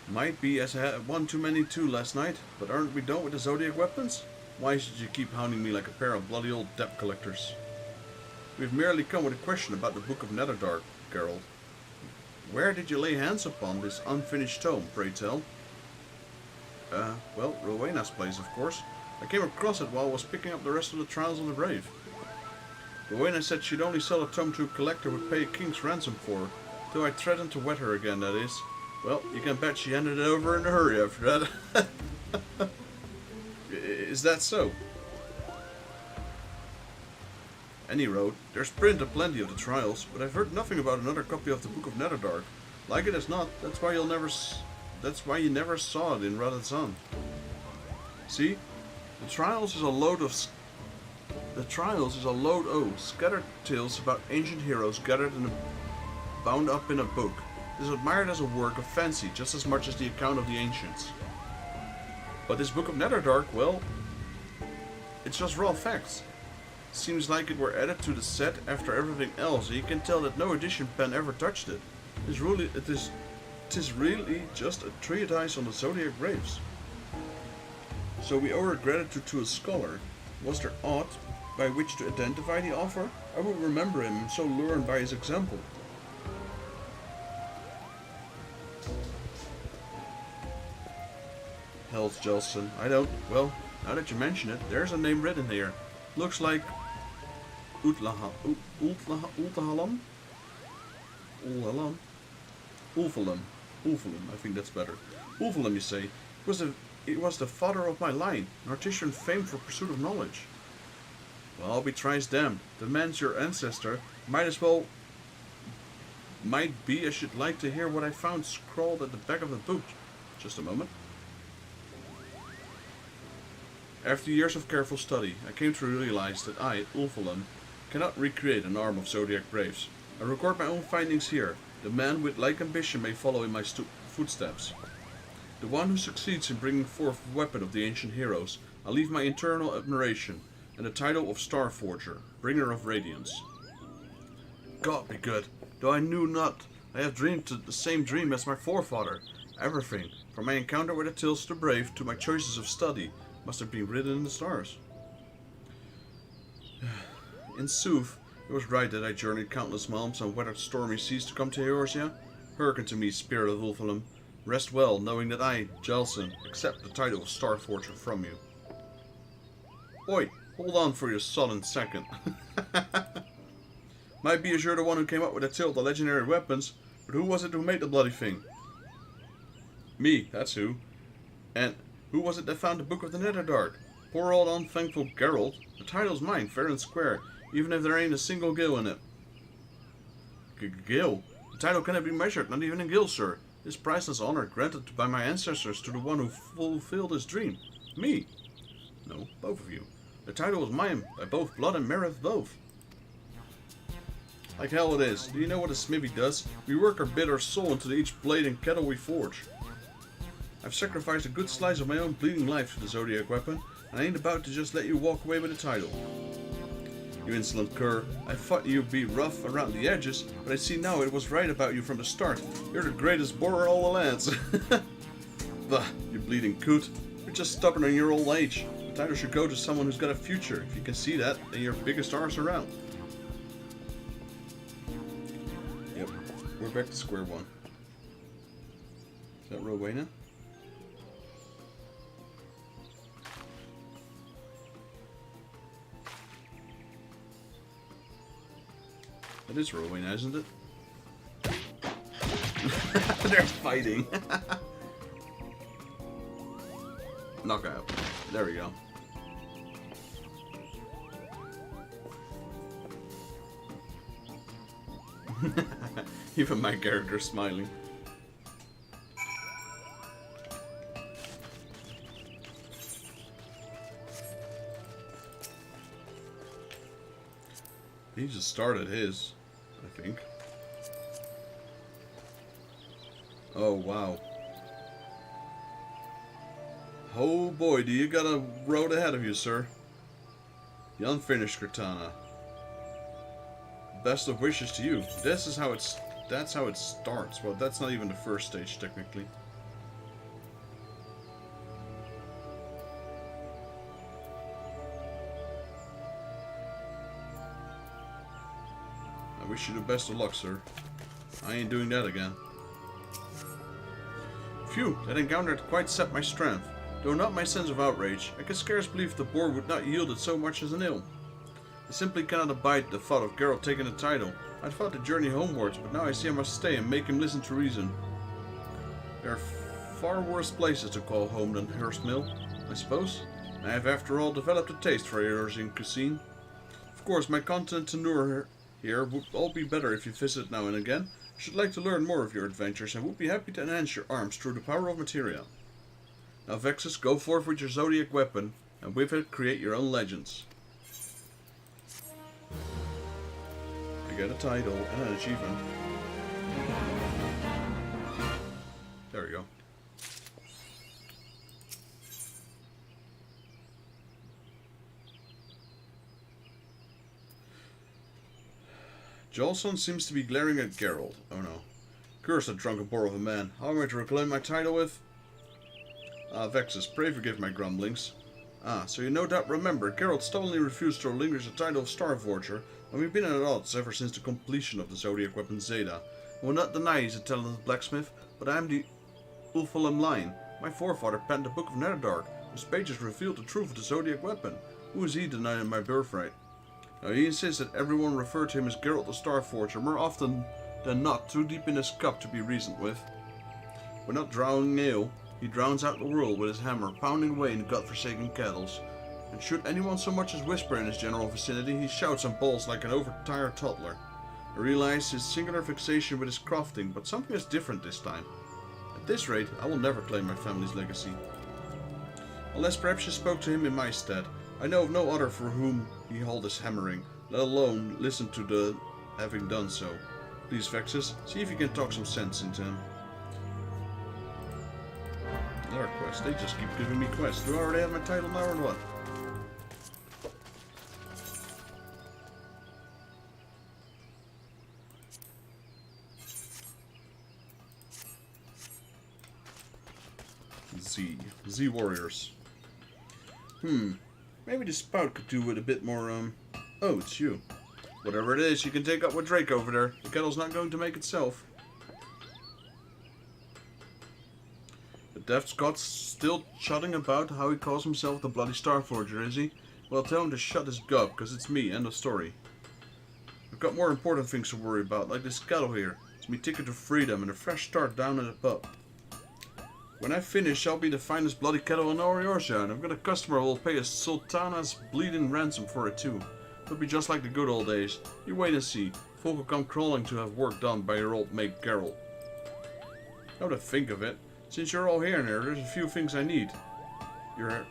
Might be as I had one too many too last night, but aren't we done with the Zodiac weapons? Why should you keep hounding me like a pair of bloody old debt collectors? We've merely come with a question about the Book of Netherdark, Geralt. Where did you lay hands upon this unfinished tome, pray tell? Well, Rowena's place, of course. I came across it while I was picking up the rest of the Trials on the Brave. Rowena said she'd only sell a tome to a collector who would pay a king's ransom for her, though I threatened to wed her again, that is. Well, you can bet she handed it over in a hurry after that. Is that so? Any road, there's print aplenty of the Trials, but I've heard nothing about another copy of the Book of Netherdark. Like it as not, that's why you never saw it in Radazan. See, the Trials is a load of scattered tales about ancient heroes gathered and bound up in a book. It is admired as a work of fancy just as much as the account of the ancients. But this Book of Netherdark, well, it's just raw facts. Seems like it were added to the set after everything else, and you can tell that no edition pen ever touched it. It is 'tis really just a treatise on the zodiac graves. So we owe our gratitude to a scholar. Was there aught by which to identify the author? I will remember him and so learn by his example. Hells, Jelson. I don't. Well, now that you mention it, there's a name written here. Looks like Ulthahalam? Ulhalam? Ulfalam. Ulfalam, I think that's better. Ulfalam, you say. It was the father of my line, an artisan famed for pursuit of knowledge. Well, I'll be thrice damned. The man's your ancestor. Might be I should like to hear what I found scrawled at the back of the book. Just a moment. After years of careful study, I came to realize that I, Ulfalam, cannot recreate an arm of zodiac graves. I record my own findings here. The man with like ambition may follow in my footsteps. The one who succeeds in bringing forth the weapon of the ancient heroes, I leave my eternal admiration and the title of Star Forger, bringer of radiance. God be good, though I knew not, I have dreamed the same dream as my forefather. Everything, from my encounter with the Tales of the Brave to my choices of study, must have been written in the stars. In sooth, it was right that I journeyed countless miles and weathered stormy seas to come to Eorzea. Hearken to me, spirit of Ulfalam. Rest well, knowing that I, Jelson, accept the title of Star Forger from you. Oi, hold on for your sullen second. Might be as you're the one who came up with the tale of the legendary weapons, but who was it who made the bloody thing? Me, that's who. And who was it that found the Book of the Netherdark? Poor old unthankful Geralt. The title's mine, fair and square, even if there ain't a single gil in it. Gil? The title cannot be measured, not even in gil, sir. This priceless honor granted by my ancestors to the one who fulfilled his dream. Me. No, both of you. The title was mine, by both blood and merit both. Like hell it is. Do you know what a smithy does? We work our bitter soul into each blade and kettle we forge. I've sacrificed a good slice of my own bleeding life to the zodiac weapon, and I ain't about to just let you walk away with the title. You insolent cur, I thought you'd be rough around the edges, but I see now it was right about you from the start. You're the greatest borer in all the lands. Bah, you bleeding coot. You're just stubborn in your old age. The title should go to someone who's got a future. If you can see that, then you're biggest arse around. Yep, we're back to square one. Is that Rowena? That is Rowena, isn't it? They're fighting. Knockout. There we go. Even my character's smiling. He just started his, I think. Oh, wow. Oh boy, do you got a road ahead of you, sir. The unfinished katana. Best of wishes to you. That's how it starts. Well, that's not even the first stage, technically. I wish you the best of luck, sir. I ain't doing that again. Phew, that encounter had quite set my strength. Though not my sense of outrage, I could scarce believe the boar would not yield it so much as an ill. I simply cannot abide the thought of Geralt taking the title. I'd thought to journey homewards, but now I see I must stay and make him listen to reason. There are far worse places to call home than Hurst Mill, I suppose. I have after all developed a taste for Eorzean cuisine. Of course, my continent tenure here would all be better if you visit now and again. I should like to learn more of your adventures and would be happy to enhance your arms through the power of materia. Now Vexus, go forth with your zodiac weapon, and with it create your own legends. I get a title and an achievement. There we go. Jolson seems to be glaring at Geralt. Oh no. Curse that drunken bore of a man. How am I to reclaim my title with? Vexus, pray forgive my grumblings. So you no doubt remember, Geralt stubbornly refused to relinquish the title of Star Forger, and we've been at odds ever since the completion of the Zodiac weapon Zeta. I will not deny he's a talented blacksmith, but I am the Ulfalam line. My forefather penned the Book of Netherdark, whose pages revealed the truth of the Zodiac weapon. Who is he denying my birthright? Now he insists that everyone refer to him as Geralt the Star Forger, more often than not too deep in his cup to be reasoned with. When not drowning ale, he drowns out the world with his hammer, pounding away in godforsaken kettles. And should anyone so much as whisper in his general vicinity, he shouts and bawls like an overtired toddler. I realize his singular fixation with his crafting, but something is different this time. At this rate, I will never claim my family's legacy. Unless perhaps you spoke to him in my stead. I know of no other for whom he held his hammering, let alone listen to the having done so. Please, Vexus, see if you can talk some sense into him. Another quest. They just keep giving me quests. Do I already have my title now or what? Z Warriors. Maybe the spout could do with a bit more, Oh, it's you. Whatever it is, you can take up with Drake over there. The kettle's not going to make itself. The deaf Scott's still chatting about how he calls himself the Bloody Star Forger, is he? Well, tell him to shut his gob, because it's me, end of story. I've got more important things to worry about, like this kettle here. It's me ticket to freedom and a fresh start down at the pub. When I finish, I'll be the finest bloody kettle in Eorzea, and I've got a customer who will pay a sultana's bleeding ransom for it too. It'll be just like the good old days. You wait and see. Folk will come crawling to have work done by your old mate Geralt. Now to think of it, since you're all here now, there's a few things I need. You're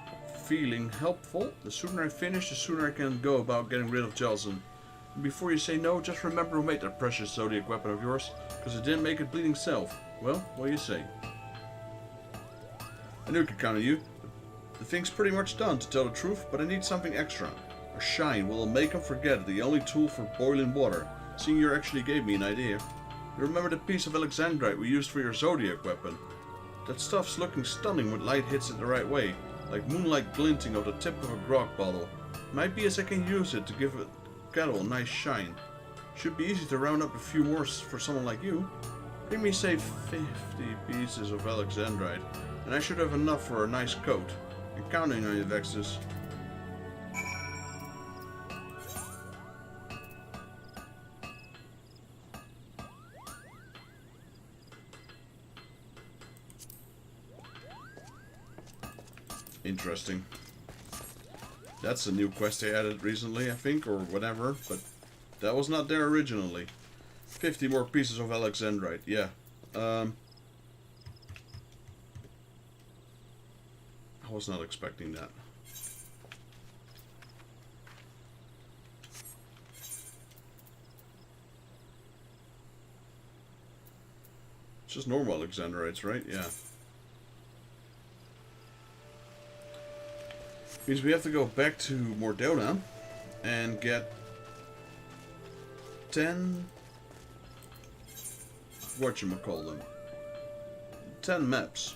feeling helpful? The sooner I finish, the sooner I can go about getting rid of Jelson. And before you say no, just remember who made that precious Zodiac weapon of yours, because it didn't make it bleeding self. Well, what do you say? I knew I could count on you. The thing's pretty much done, to tell the truth, but I need something extra. A shine will make him forget the only tool for boiling water, seeing you actually gave me an idea. You remember the piece of Alexandrite we used for your Zodiac weapon? That stuff's looking stunning when light hits it the right way, like moonlight glinting off the tip of a grog bottle. Might be as I can use it to give a kettle a nice shine. Should be easy to round up a few more for someone like you. Bring me, say, 50 pieces of Alexandrite, and I should have enough for a nice coat. I'm counting on you, Vexus. Interesting. That's a new quest they added recently, I think, or whatever, but that was not there originally. 50 more pieces of Alexandrite, yeah. I was not expecting that. It's just normal Alexandrites, right? Yeah. Means we have to go back to Mordona and get 10... whatchamacallit, 10 maps.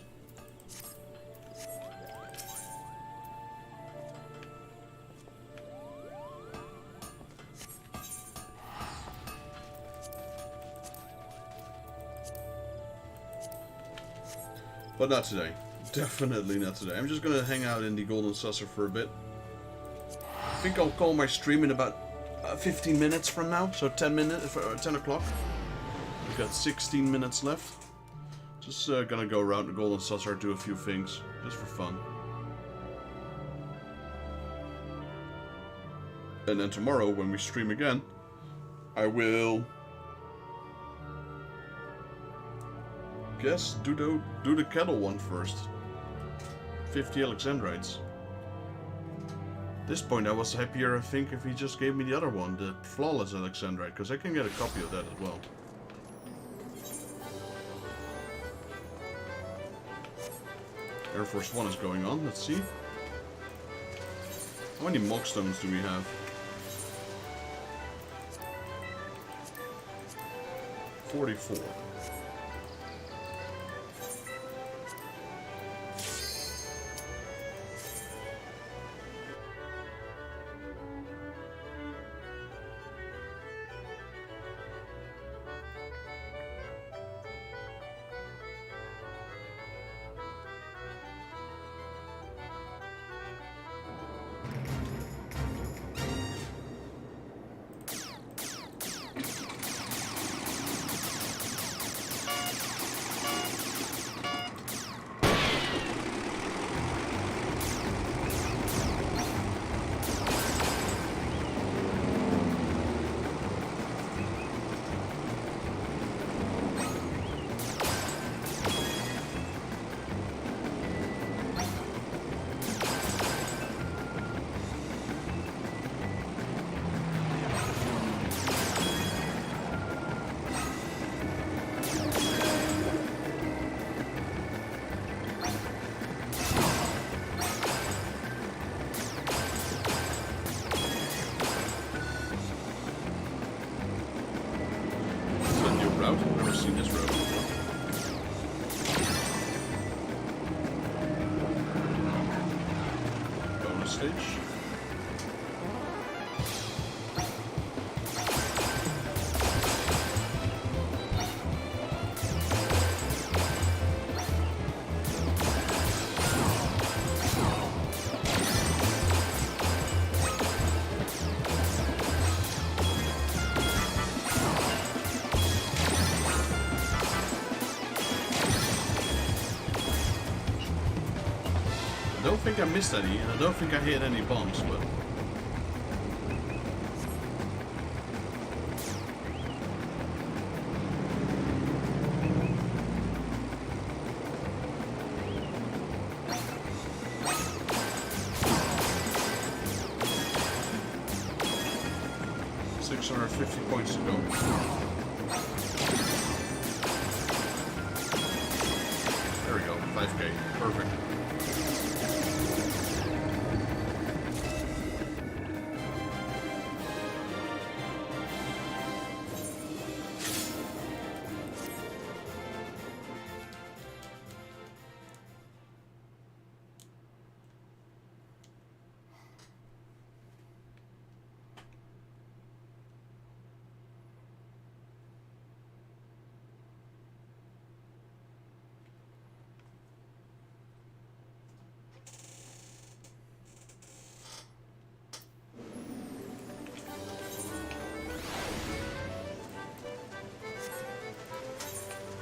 But not today. Definitely not today. I'm just gonna hang out in the Golden Saucer for a bit. I think I'll call my stream in about 15 minutes from now. So 10 minutes, 10 o'clock. We've got 16 minutes left. Just gonna go around the Golden Saucer, do a few things, just for fun. And then tomorrow, when we stream again, I will... guess do the kettle one first. 50 Alexandrites. At this point I was happier, I think, if he just gave me the other one, the flawless Alexandrite, because I can get a copy of that as well. Air Force 1 is going on, let's see. How many Mogstones do we have? 44. boss stage. I don't think I missed any, and I don't think I hit any bombs, but... $650 points to go. There we go, 5k, perfect.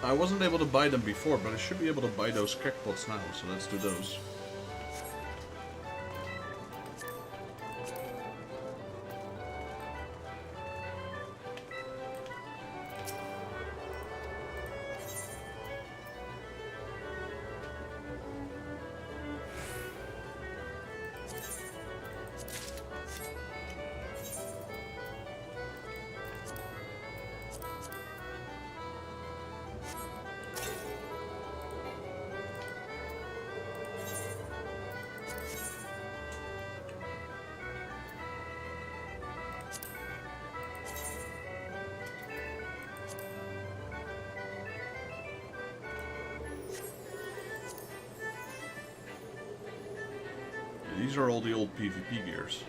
I wasn't able to buy them before, but I should be able to buy those crackpots now, so let's do those. These are all the old PvP gears.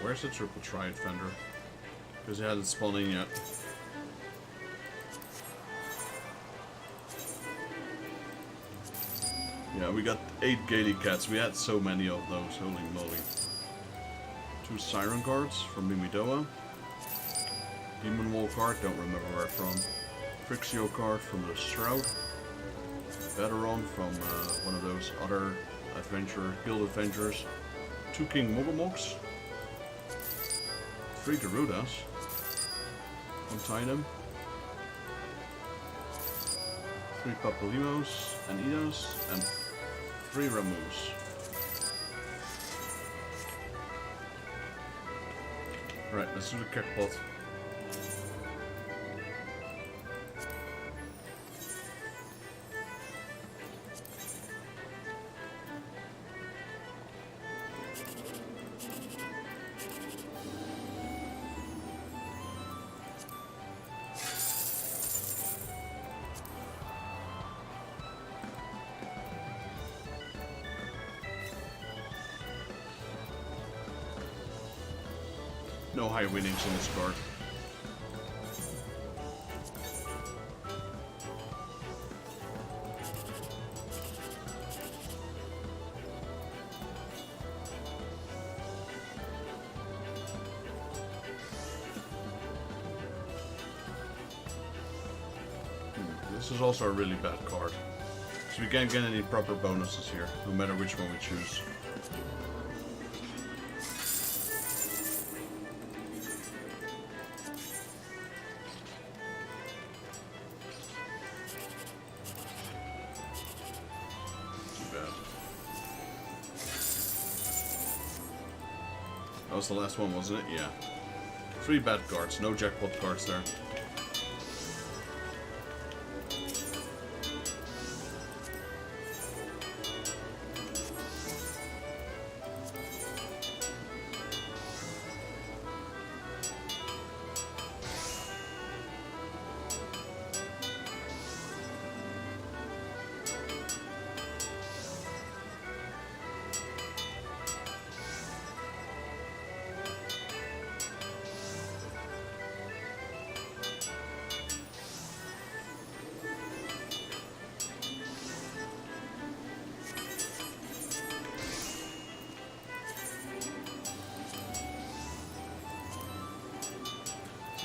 Where's the triple triad fender? Because it hasn't spawned in yet. Yeah, we got 8 Gaily cats. We had so many of those, holy moly. 2 siren cards from Mimidoa. Demon Wall card, don't remember where from. Frixio card from the Shroud. Veteran from one of those other guild adventurers. 2 King Mogomogs. 3 Garudas. 1 Tidum. 3 Papalimos and Idos. And 3 Ramus. Right, let's do the crackpot. No high winnings on this card. This is also a really bad card. So we can't get any proper bonuses here, no matter which one we choose. That was the last one, wasn't it? Yeah. 3 bad cards. No jackpot cards there.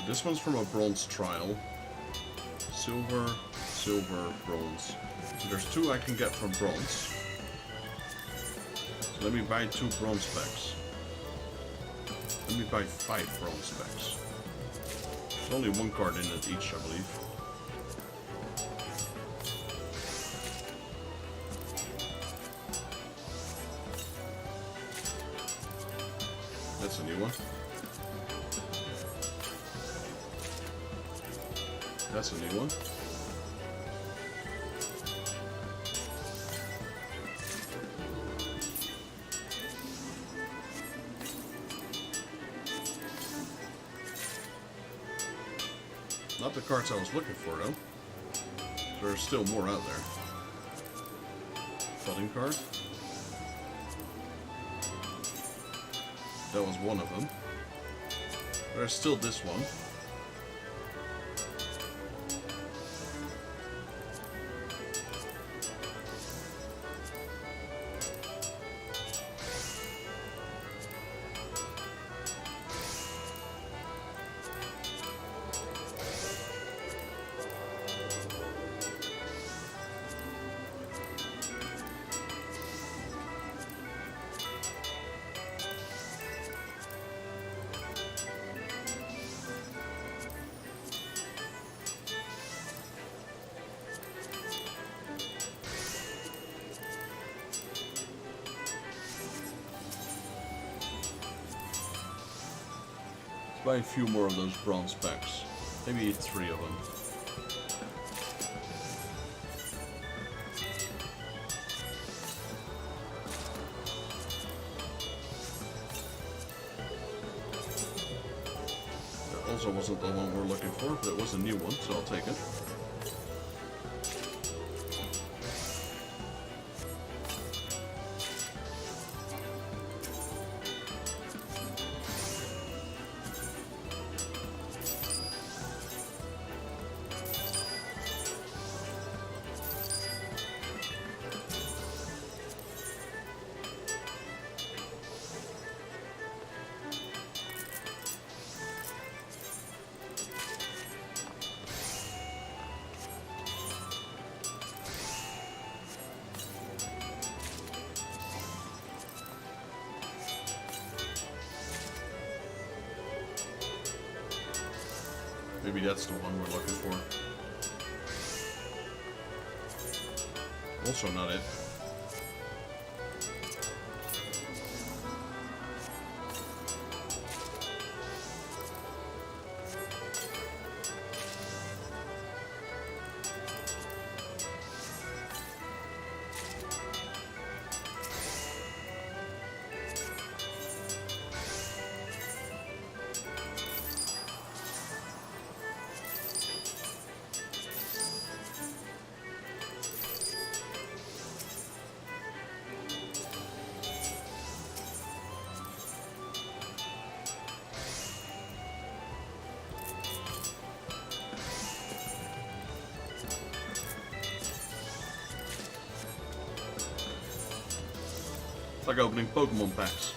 This one's from a bronze trial. Silver, silver, bronze. So there's 2 I can get from bronze. So let me buy 2 bronze packs. Let me buy 5 bronze packs. There's only 1 card in it each, I believe. That's a new one. That's a new one. Not the cards I was looking for, though. There's still more out there. Flooding card. That was one of them. There's still this one. Buy a few more of those bronze packs. Maybe 3 of them. That also wasn't the one we're looking for, but it was a new one, so I'll take it. Maybe that's the one we're looking for. Also not it. It's like opening Pokemon packs.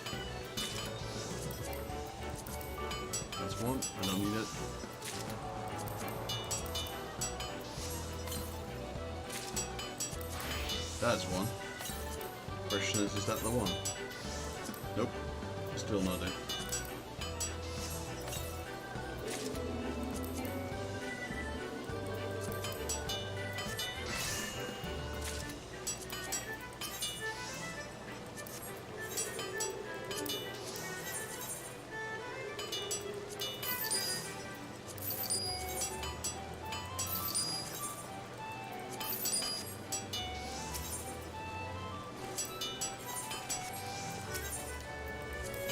That's one. I don't need it. That's one. Question is that the one? Nope. Still not it.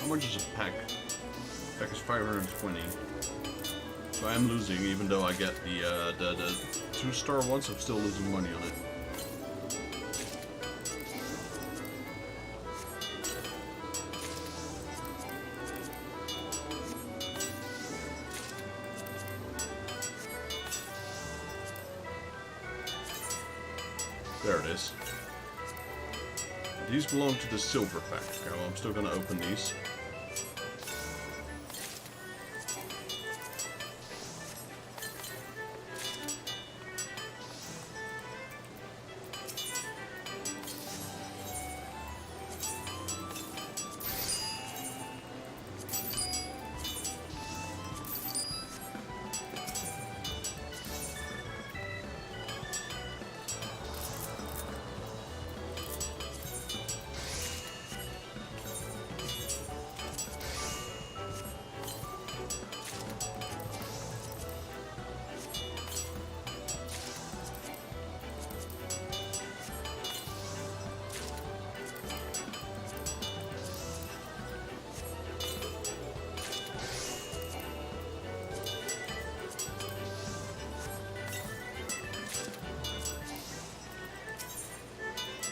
How much is a pack? Pack is 520. So I am losing, even though I get the 2-star ones, I'm still losing money on it. There it is. These belong to the silver pack. Okay, well, I'm still gonna open these.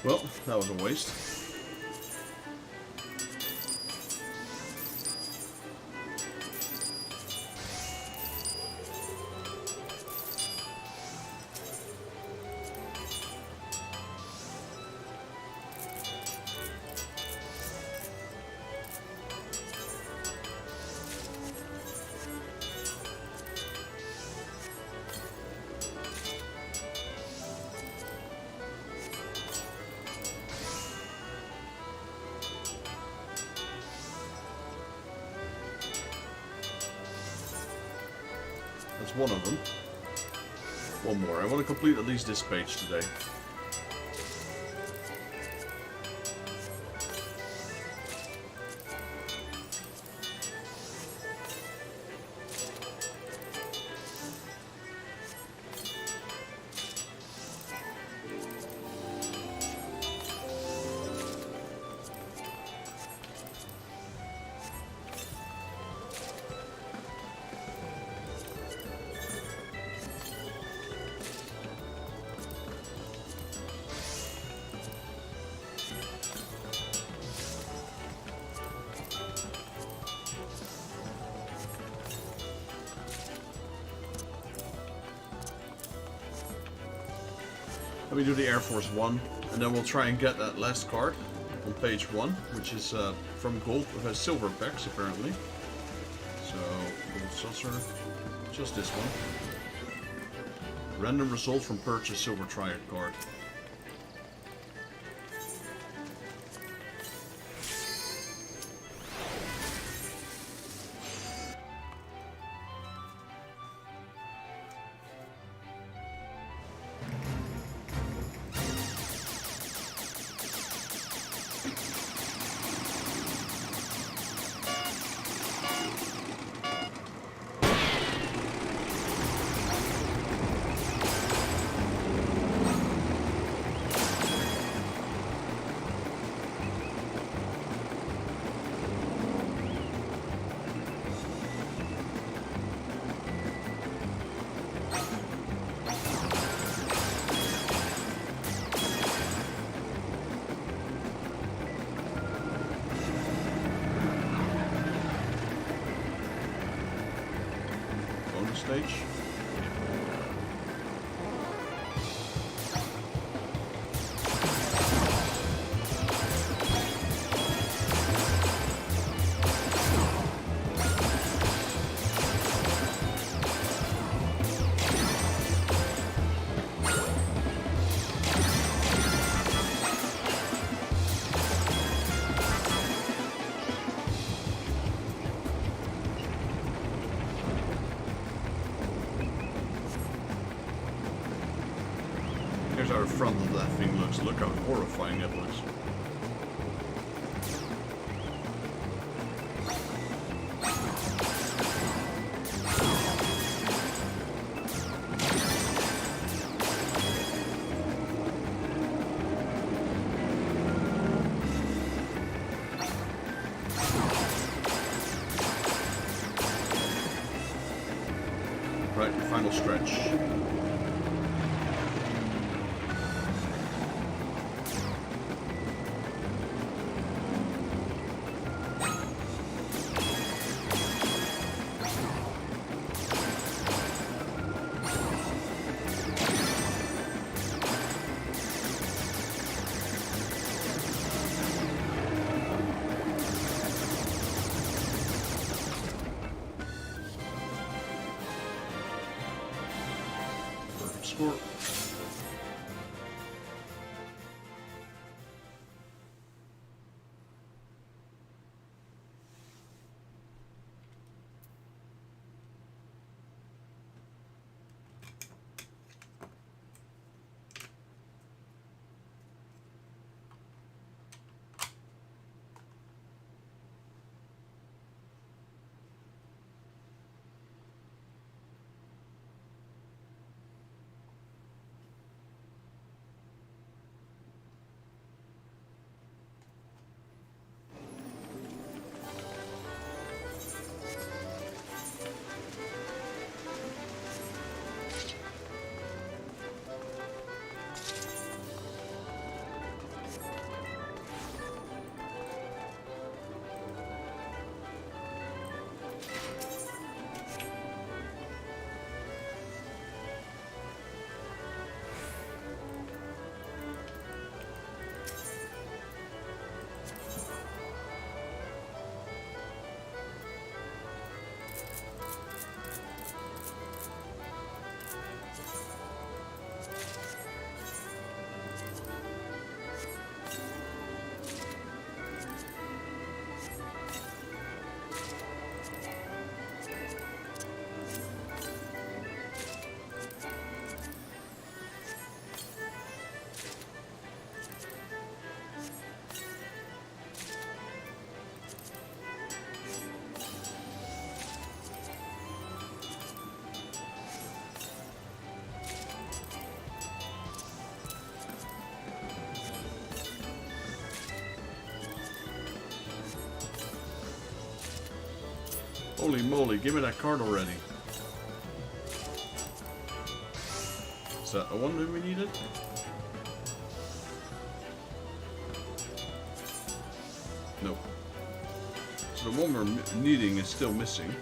Well, that was a waste. That's one of them. One more. I want to complete at least this page today. Let me do the Air Force 1, and then we'll try and get that last card on page 1, which is from gold, silver packs apparently. So, gold saucer, just this one. Random result from purchase silver triad card. Stage. Here's how the front of that thing looks. Look how horrifying it looks. Right, the final stretch. Score. Holy moly, give me that card already. Is that the one that we needed? Nope. So the one we're needing is still missing.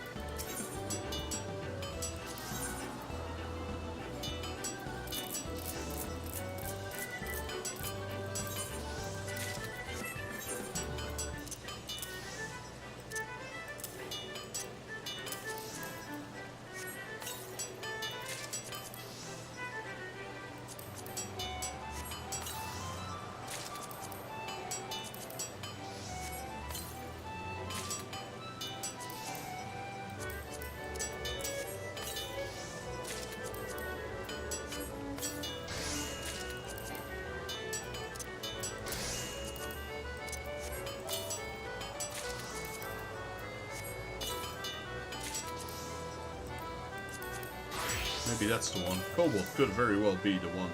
Maybe that's the one. Cobalt could very well be the one.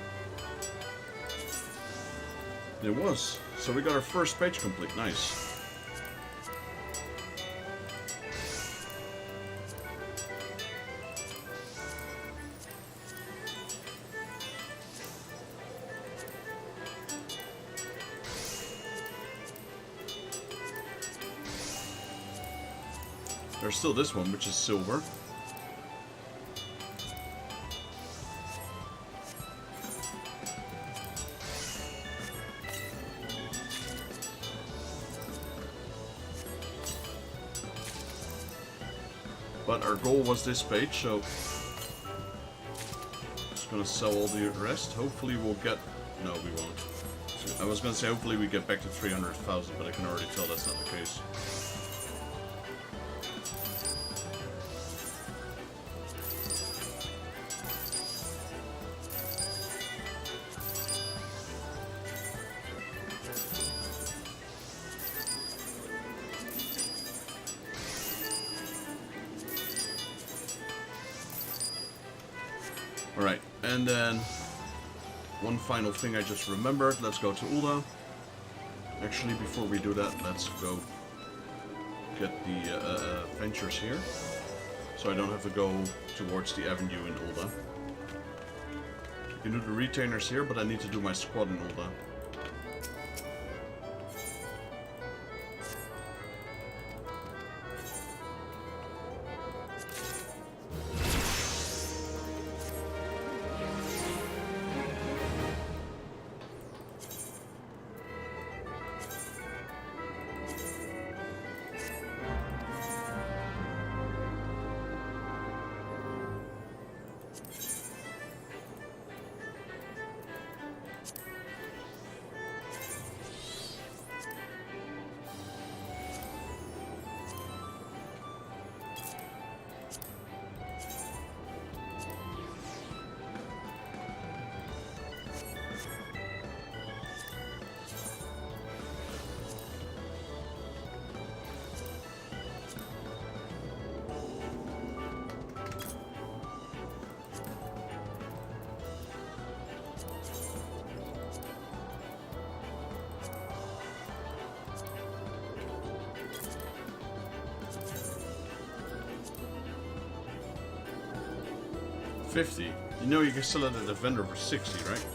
It was. So we got our first page complete. Nice. There's still this one, which is silver. But our goal was this page, so just gonna sell all the rest. Hopefully we'll get... No, we won't. I was gonna say hopefully we get back to 300,000, but I can already tell that's not the case. Alright, and then one final thing I just remembered. Let's go to Ulda. Actually, before we do that, let's go get the ventures here. so I don't have to go towards the avenue in Ul'dah. I can do the retainers here, but I need to do my squad in Ul'dah. $50. You know you can sell it at a vendor for $60, right?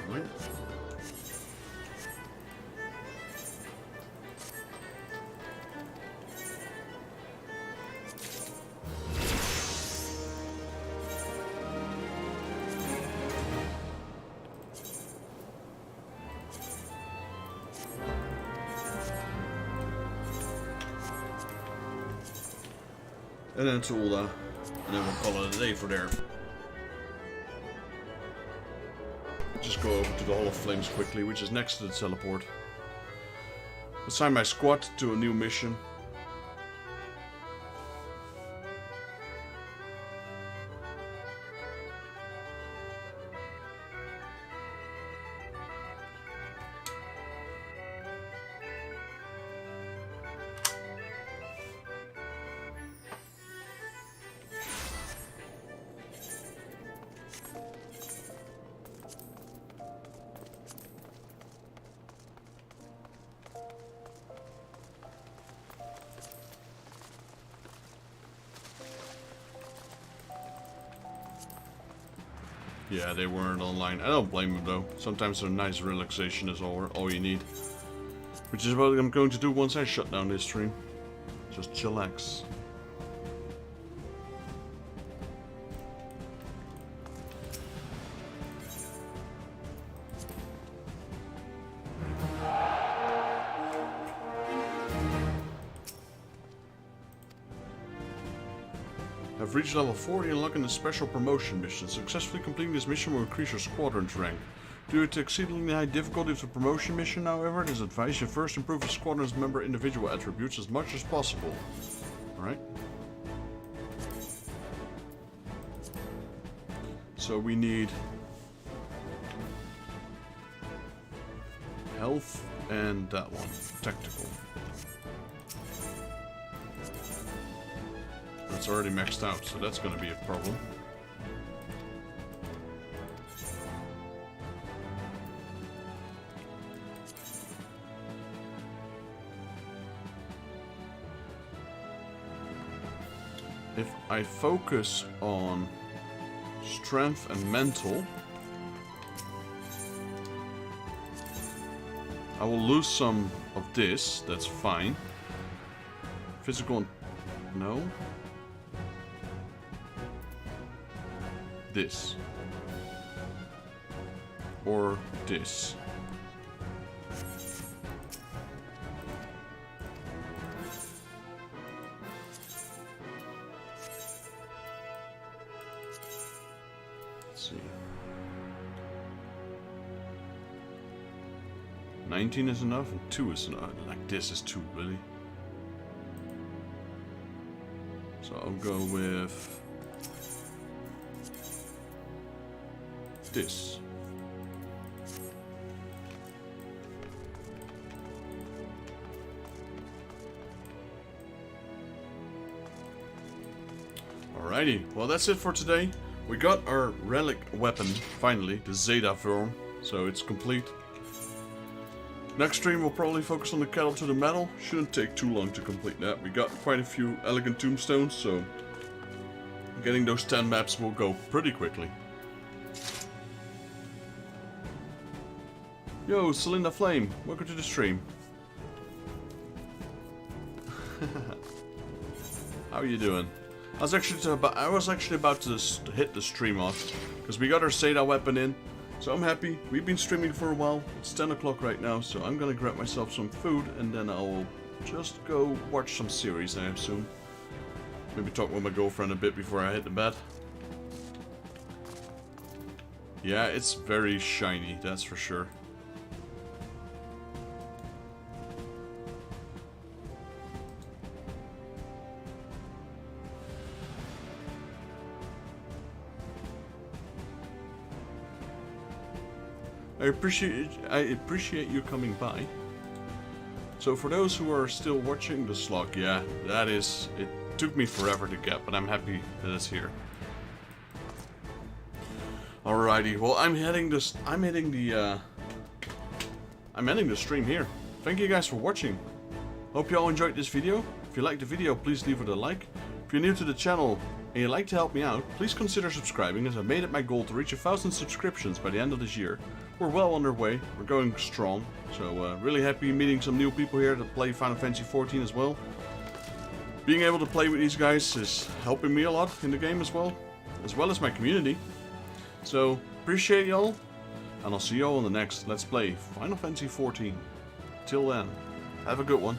Right? And then to Ul'dah. And then we'll call it a day for there. Just go over to the Hall of Flames quickly, which is next to the teleport. Assign my squad to a new mission. Yeah, they weren't online. I don't blame them though. Sometimes a nice relaxation is all you need. Which is what I'm going to do once I shut down this stream. Just chillax. Have reached level 40 and unlocking a special promotion mission. Successfully completing this mission will increase your squadron's rank. Due to exceedingly high difficulty of the promotion mission, however, it is advised you first improve the squadron's member individual attributes as much as possible. Alright. So we need health and that one, tactical. It's already maxed out, so that's going to be a problem. If I focus on strength and mental, I will lose some of this, that's fine. Physical, no. This. Or this. Let's see. 19 is enough and 2 is enough. Like this is 2, really. So I'll go with this. Alrighty, well that's it for today. We got our relic weapon, finally, the Zeta form, so it's complete. Next stream we'll probably focus on the Kettle to the Metal. Shouldn't take too long to complete that. We got quite a few elegant tombstones, so getting those 10 maps will go pretty quickly. Yo, Celinda Flame, welcome to the stream. How are you doing? I was actually about to hit the stream off because we got our Seda weapon in. So I'm happy. We've been streaming for a while. It's 10 o'clock right now, so I'm gonna grab myself some food and then I'll just go watch some series, I assume. Maybe talk with my girlfriend a bit before I hit the bed. Yeah, it's very shiny, that's for sure. I appreciate you coming by. So for those who are still watching the slug, yeah, that is, it took me forever to get, but I'm happy that it's here. Alrighty, well I'm ending the stream here. Thank you guys for watching. Hope you all enjoyed this video. If you liked the video, please leave it a like. If you're new to the channel and you'd like to help me out, please consider subscribing, as I made it my goal to reach 1,000 subscriptions by the end of this year. We're well on our way, we're going strong, so really happy meeting some new people here that play Final Fantasy XIV as well. Being able to play with these guys is helping me a lot in the game as well as my community. So, appreciate y'all, and I'll see y'all on the next Let's Play Final Fantasy XIV. Till then, have a good one.